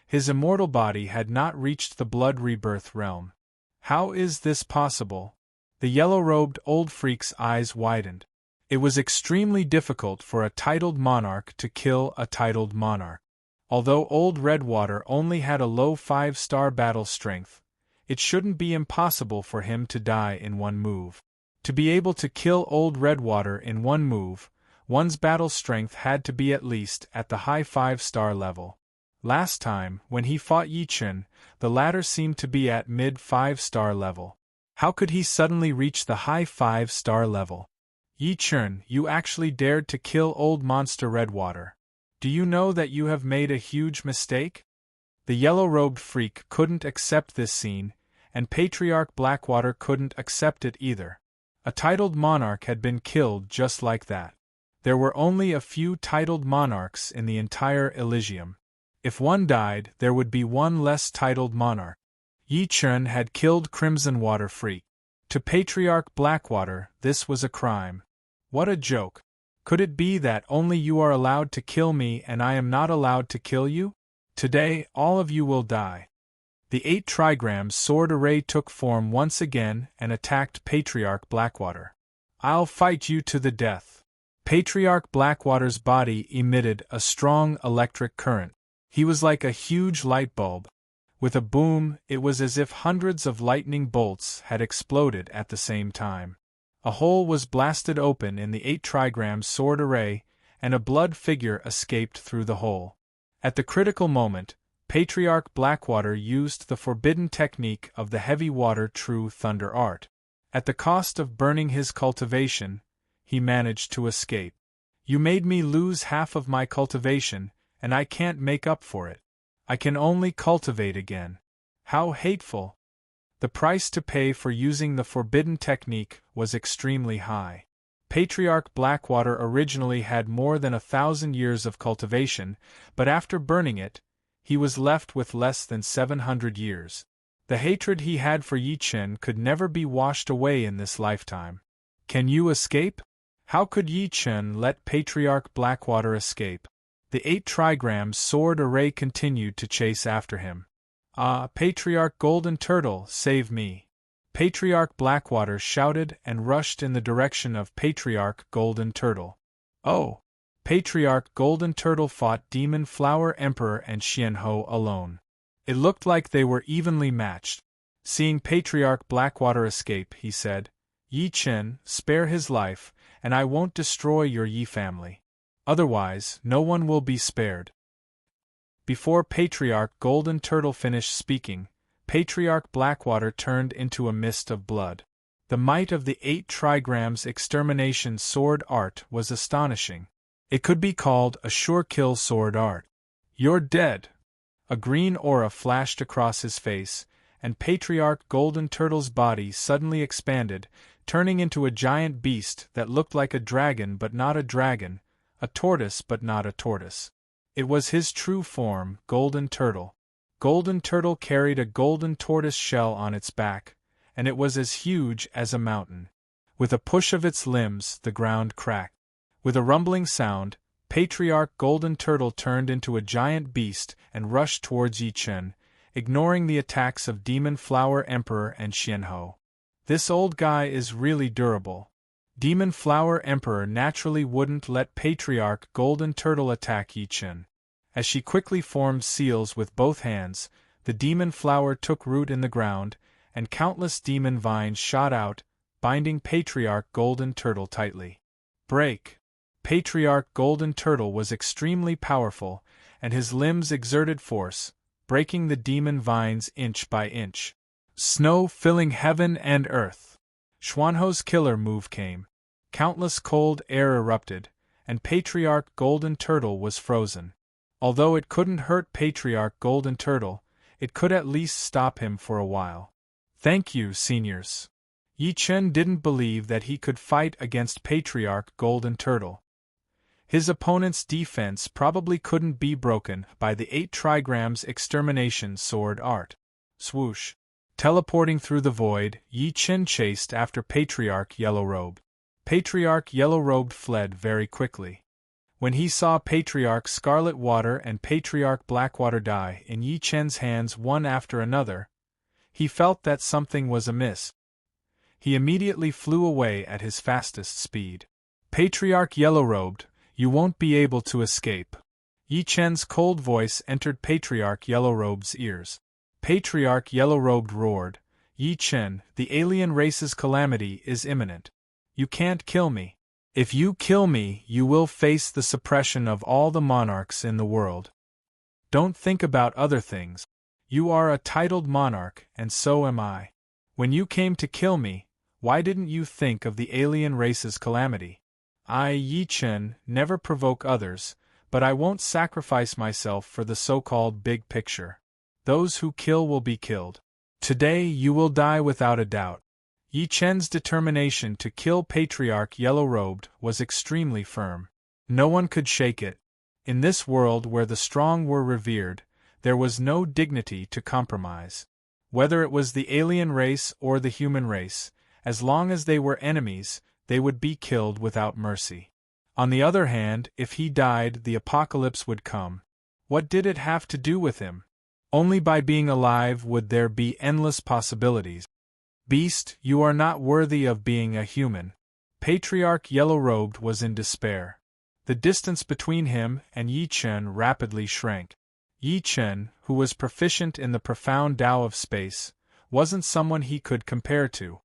His immortal body had not reached the blood rebirth realm. How is this possible? The yellow-robed old freak's eyes widened. It was extremely difficult for a titled monarch to kill a titled monarch. Although Old Redwater only had a low 5-star battle strength, it shouldn't be impossible for him to die in one move. To be able to kill Old Redwater in one move, one's battle strength had to be at least at the high 5-star level. Last time, when he fought Yi Chun, the latter seemed to be at mid 5-star level. How could he suddenly reach the high 5-star level? Yi Chun, you actually dared to kill Old Monster Redwater. Do you know that you have made a huge mistake? The yellow-robed freak couldn't accept this scene, and Patriarch Blackwater couldn't accept it either. A titled monarch had been killed just like that. There were only a few titled monarchs in the entire Elysium. If one died, there would be one less titled monarch. Yi Chun had killed Crimson Water Freak. To Patriarch Blackwater, this was a crime. What a joke. Could it be that only you are allowed to kill me and I am not allowed to kill you? Today, all of you will die. The 8 trigrams sword array took form once again and attacked Patriarch Blackwater. I'll fight you to the death. Patriarch Blackwater's body emitted a strong electric current. He was like a huge light bulb. With a boom, it was as if hundreds of lightning bolts had exploded at the same time. A hole was blasted open in the 8 trigrams sword array, and a blood figure escaped through the hole. At the critical moment, Patriarch Blackwater used the forbidden technique of the heavy water true thunder art. At the cost of burning his cultivation, he managed to escape. You made me lose half of my cultivation, and I can't make up for it. I can only cultivate again. How hateful! The price to pay for using the forbidden technique was extremely high. Patriarch Blackwater originally had more than 1,000 years of cultivation, but after burning it, he was left with less than 700 years. The hatred he had for Yi Chen could never be washed away in this lifetime. Can you escape? How could Yi Chen let Patriarch Blackwater escape? The 8 trigrams sword array continued to chase after him. Ah, Patriarch Golden Turtle, save me! Patriarch Blackwater shouted and rushed in the direction of Patriarch Golden Turtle. Oh! Patriarch Golden Turtle fought Demon Flower Emperor and Xianhou alone. It looked like they were evenly matched. Seeing Patriarch Blackwater escape, he said, Yi Chen, spare his life, and I won't destroy your Yi family. Otherwise, no one will be spared. Before Patriarch Golden Turtle finished speaking, Patriarch Blackwater turned into a mist of blood. The might of the 8 trigrams extermination sword art was astonishing. It could be called a sure-kill sword art. You're dead! A green aura flashed across his face, and Patriarch Golden Turtle's body suddenly expanded, turning into a giant beast that looked like a dragon but not a dragon, a tortoise but not a tortoise. It was his true form, Golden Turtle. Golden Turtle carried a golden tortoise shell on its back, and it was as huge as a mountain. With a push of its limbs, the ground cracked. With a rumbling sound, Patriarch Golden Turtle turned into a giant beast and rushed towards Yi Chen, ignoring the attacks of Demon Flower Emperor and Xianhou. This old guy is really durable. Demon Flower Emperor naturally wouldn't let Patriarch Golden Turtle attack Yi Chen. As she quickly formed seals with both hands, the demon flower took root in the ground, and countless demon vines shot out, binding Patriarch Golden Turtle tightly. Break! Patriarch Golden Turtle was extremely powerful, and his limbs exerted force, breaking the demon vines inch by inch. Snow filling heaven and earth. Xuanhou's killer move came. Countless cold air erupted, and Patriarch Golden Turtle was frozen. Although it couldn't hurt Patriarch Golden Turtle, it could at least stop him for a while. Thank you, seniors. Yi Chen didn't believe that he could fight against Patriarch Golden Turtle. His opponent's defense probably couldn't be broken by the 8 trigrams extermination sword art. Swoosh! Teleporting through the void, Yi Chen chased after Patriarch Yellow-Robed. Patriarch Yellow-Robed fled very quickly. When he saw Patriarch Scarlet Water and Patriarch Blackwater die in Yi Chen's hands one after another, he felt that something was amiss. He immediately flew away at his fastest speed. Patriarch Yellow-Robed, you won't be able to escape. Yi Chen's cold voice entered Patriarch Yellow-Robed's ears. Patriarch Yellow-Robed roared, Yi Chen, the alien race's calamity is imminent. You can't kill me. If you kill me, you will face the suppression of all the monarchs in the world. Don't think about other things. You are a titled monarch, and so am I. When you came to kill me, why didn't you think of the alien race's calamity? I, Yi Chen, never provoke others, but I won't sacrifice myself for the so-called big picture. Those who kill will be killed. Today you will die without a doubt. Yi Chen's determination to kill Patriarch Yellow-Robed was extremely firm. No one could shake it. In this world where the strong were revered, there was no dignity to compromise. Whether it was the alien race or the human race, as long as they were enemies, they would be killed without mercy. On the other hand, if he died, the apocalypse would come. What did it have to do with him? Only by being alive would there be endless possibilities. Beast, you are not worthy of being a human. Patriarch Yellow-Robed was in despair. The distance between him and Yi Chen rapidly shrank. Yi Chen, who was proficient in the profound Tao of space, wasn't someone he could compare to.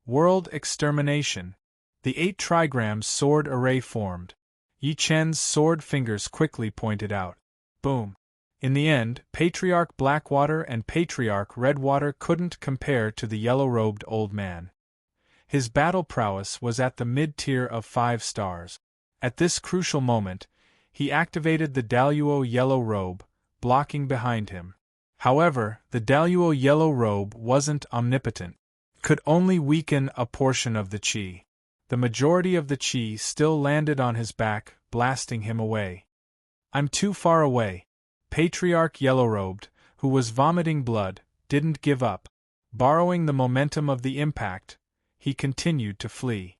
World extermination. The 8 trigrams sword array formed. Yi Chen's sword fingers quickly pointed out. Boom. In the end, Patriarch Blackwater and Patriarch Redwater couldn't compare to the yellow-robed old man. His battle prowess was at the mid-tier of 5 stars. At this crucial moment, he activated the Daluo yellow robe, blocking behind him. However, the Daluo yellow robe wasn't omnipotent. It could only weaken a portion of the chi. The majority of the chi still landed on his back, blasting him away. I'm too far away. Patriarch Yellow-Robed, who was vomiting blood, didn't give up. Borrowing the momentum of the impact, he continued to flee.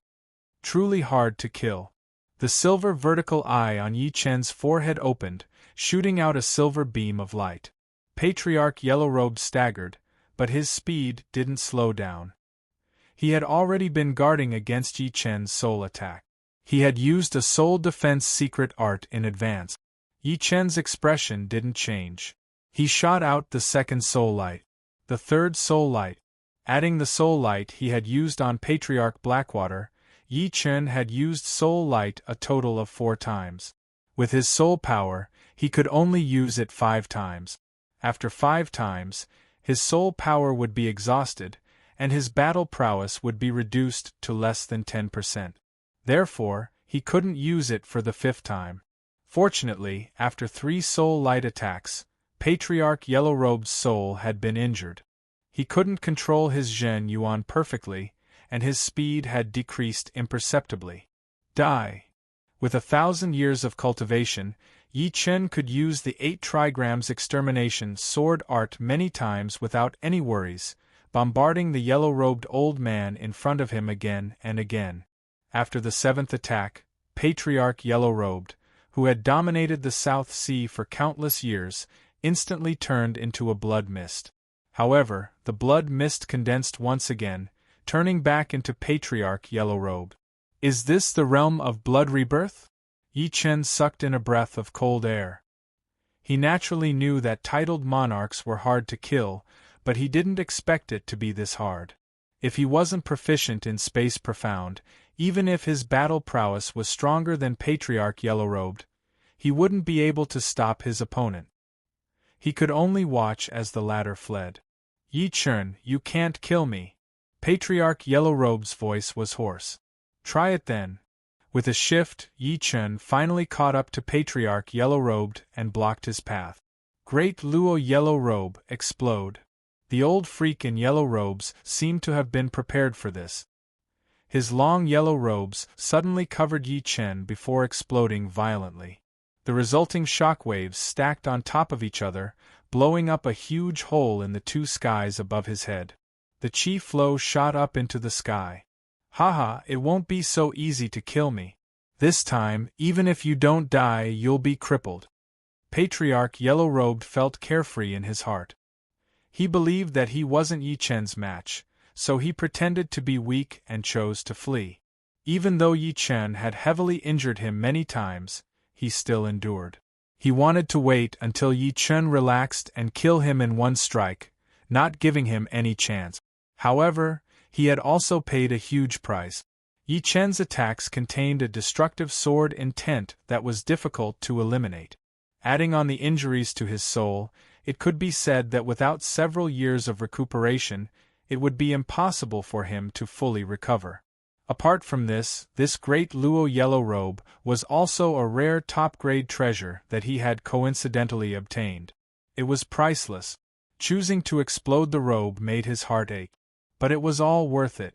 Truly hard to kill. The silver vertical eye on Yi Chen's forehead opened, shooting out a silver beam of light. Patriarch Yellow-Robed staggered, but his speed didn't slow down. He had already been guarding against Yi Chen's soul attack. He had used a soul defense secret art in advance. Yi Chen's expression didn't change. He shot out the second soul light. The third soul light. Adding the soul light he had used on Patriarch Blackwater, Yi Chen had used soul light a total of 4 times. With his soul power, he could only use it 5 times. After 5 times, his soul power would be exhausted, and his battle prowess would be reduced to less than 10%. Therefore, he couldn't use it for the 5th time. Fortunately, after 3 soul light attacks, Patriarch Yellow-Robe's soul had been injured. He couldn't control his Zhen Yuan perfectly, and his speed had decreased imperceptibly. Die. With 1,000 years of cultivation, Yi Chen could use the 8 trigrams extermination sword art many times without any worries, bombarding the yellow-robed old man in front of him again and again. After the 7th attack, Patriarch Yellow-Robed, who had dominated the South Sea for countless years, instantly turned into a blood mist. However, the blood mist condensed once again, turning back into Patriarch Yellow-Robe. Is this the realm of blood rebirth? Yi Chen sucked in a breath of cold air. He naturally knew that titled monarchs were hard to kill, but he didn't expect it to be this hard. If he wasn't proficient in Space Profound, even if his battle prowess was stronger than Patriarch Yellow-Robed, he wouldn't be able to stop his opponent. He could only watch as the latter fled. Yi Chen, you can't kill me. Patriarch Yellow-Robe's voice was hoarse. Try it then. With a shift, Yi Chen finally caught up to Patriarch Yellow-Robed and blocked his path. Great Luo Yellow-Robe, explode. The old freak in yellow robes seemed to have been prepared for this. His long yellow robes suddenly covered Yi Chen before exploding violently. The resulting shockwaves stacked on top of each other, blowing up a huge hole in the 2 skies above his head. The chi flow shot up into the sky. Haha, it won't be so easy to kill me. This time, even if you don't die, you'll be crippled. Patriarch Yellow-Robed felt carefree in his heart. He believed that he wasn't Yi Chen's match, so he pretended to be weak and chose to flee. Even though Yi Chen had heavily injured him many times, he still endured. He wanted to wait until Yi Chen relaxed and kill him in one strike, not giving him any chance. However, he had also paid a huge price. Yi Chen's attacks contained a destructive sword intent that was difficult to eliminate. Adding on the injuries to his soul, it could be said that without several years of recuperation, it would be impossible for him to fully recover. Apart from this great Luo Yellow Robe was also a rare top-grade treasure that he had coincidentally obtained. It was priceless. Choosing to explode the robe made his heart ache. But it was all worth it.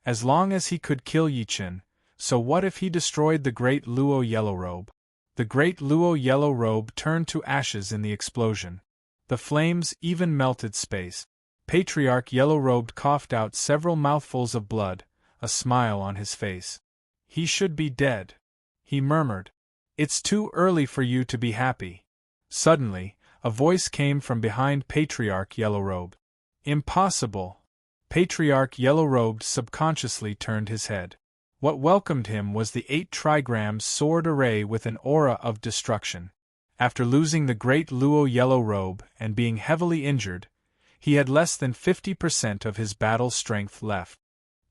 As long as he could kill Yi Chen, so what if he destroyed the great Luo Yellow Robe? The great Luo Yellow Robe turned to ashes in the explosion. The flames even melted space. Patriarch Yellow-Robed coughed out several mouthfuls of blood, a smile on his face. He should be dead, he murmured. It's too early for you to be happy. Suddenly, a voice came from behind Patriarch Yellow-Robe. Impossible! Patriarch Yellow-Robed subconsciously turned his head. What welcomed him was the 8 trigrams sword array with an aura of destruction. After losing the great Luo Yellow Robe and being heavily injured, he had less than 50% of his battle strength left.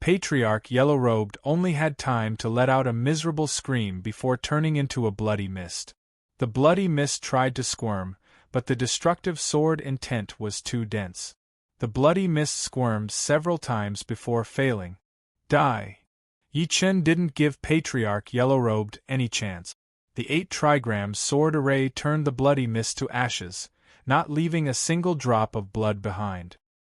Patriarch Yellow-Robed only had time to let out a miserable scream before turning into a bloody mist. The bloody mist tried to squirm, but the destructive sword intent was too dense. The bloody mist squirmed several times before failing. Die! Yi Chen didn't give Patriarch Yellow-Robed any chance. The 8 trigrams sword array turned the bloody mist to ashes, not leaving a single drop of blood behind.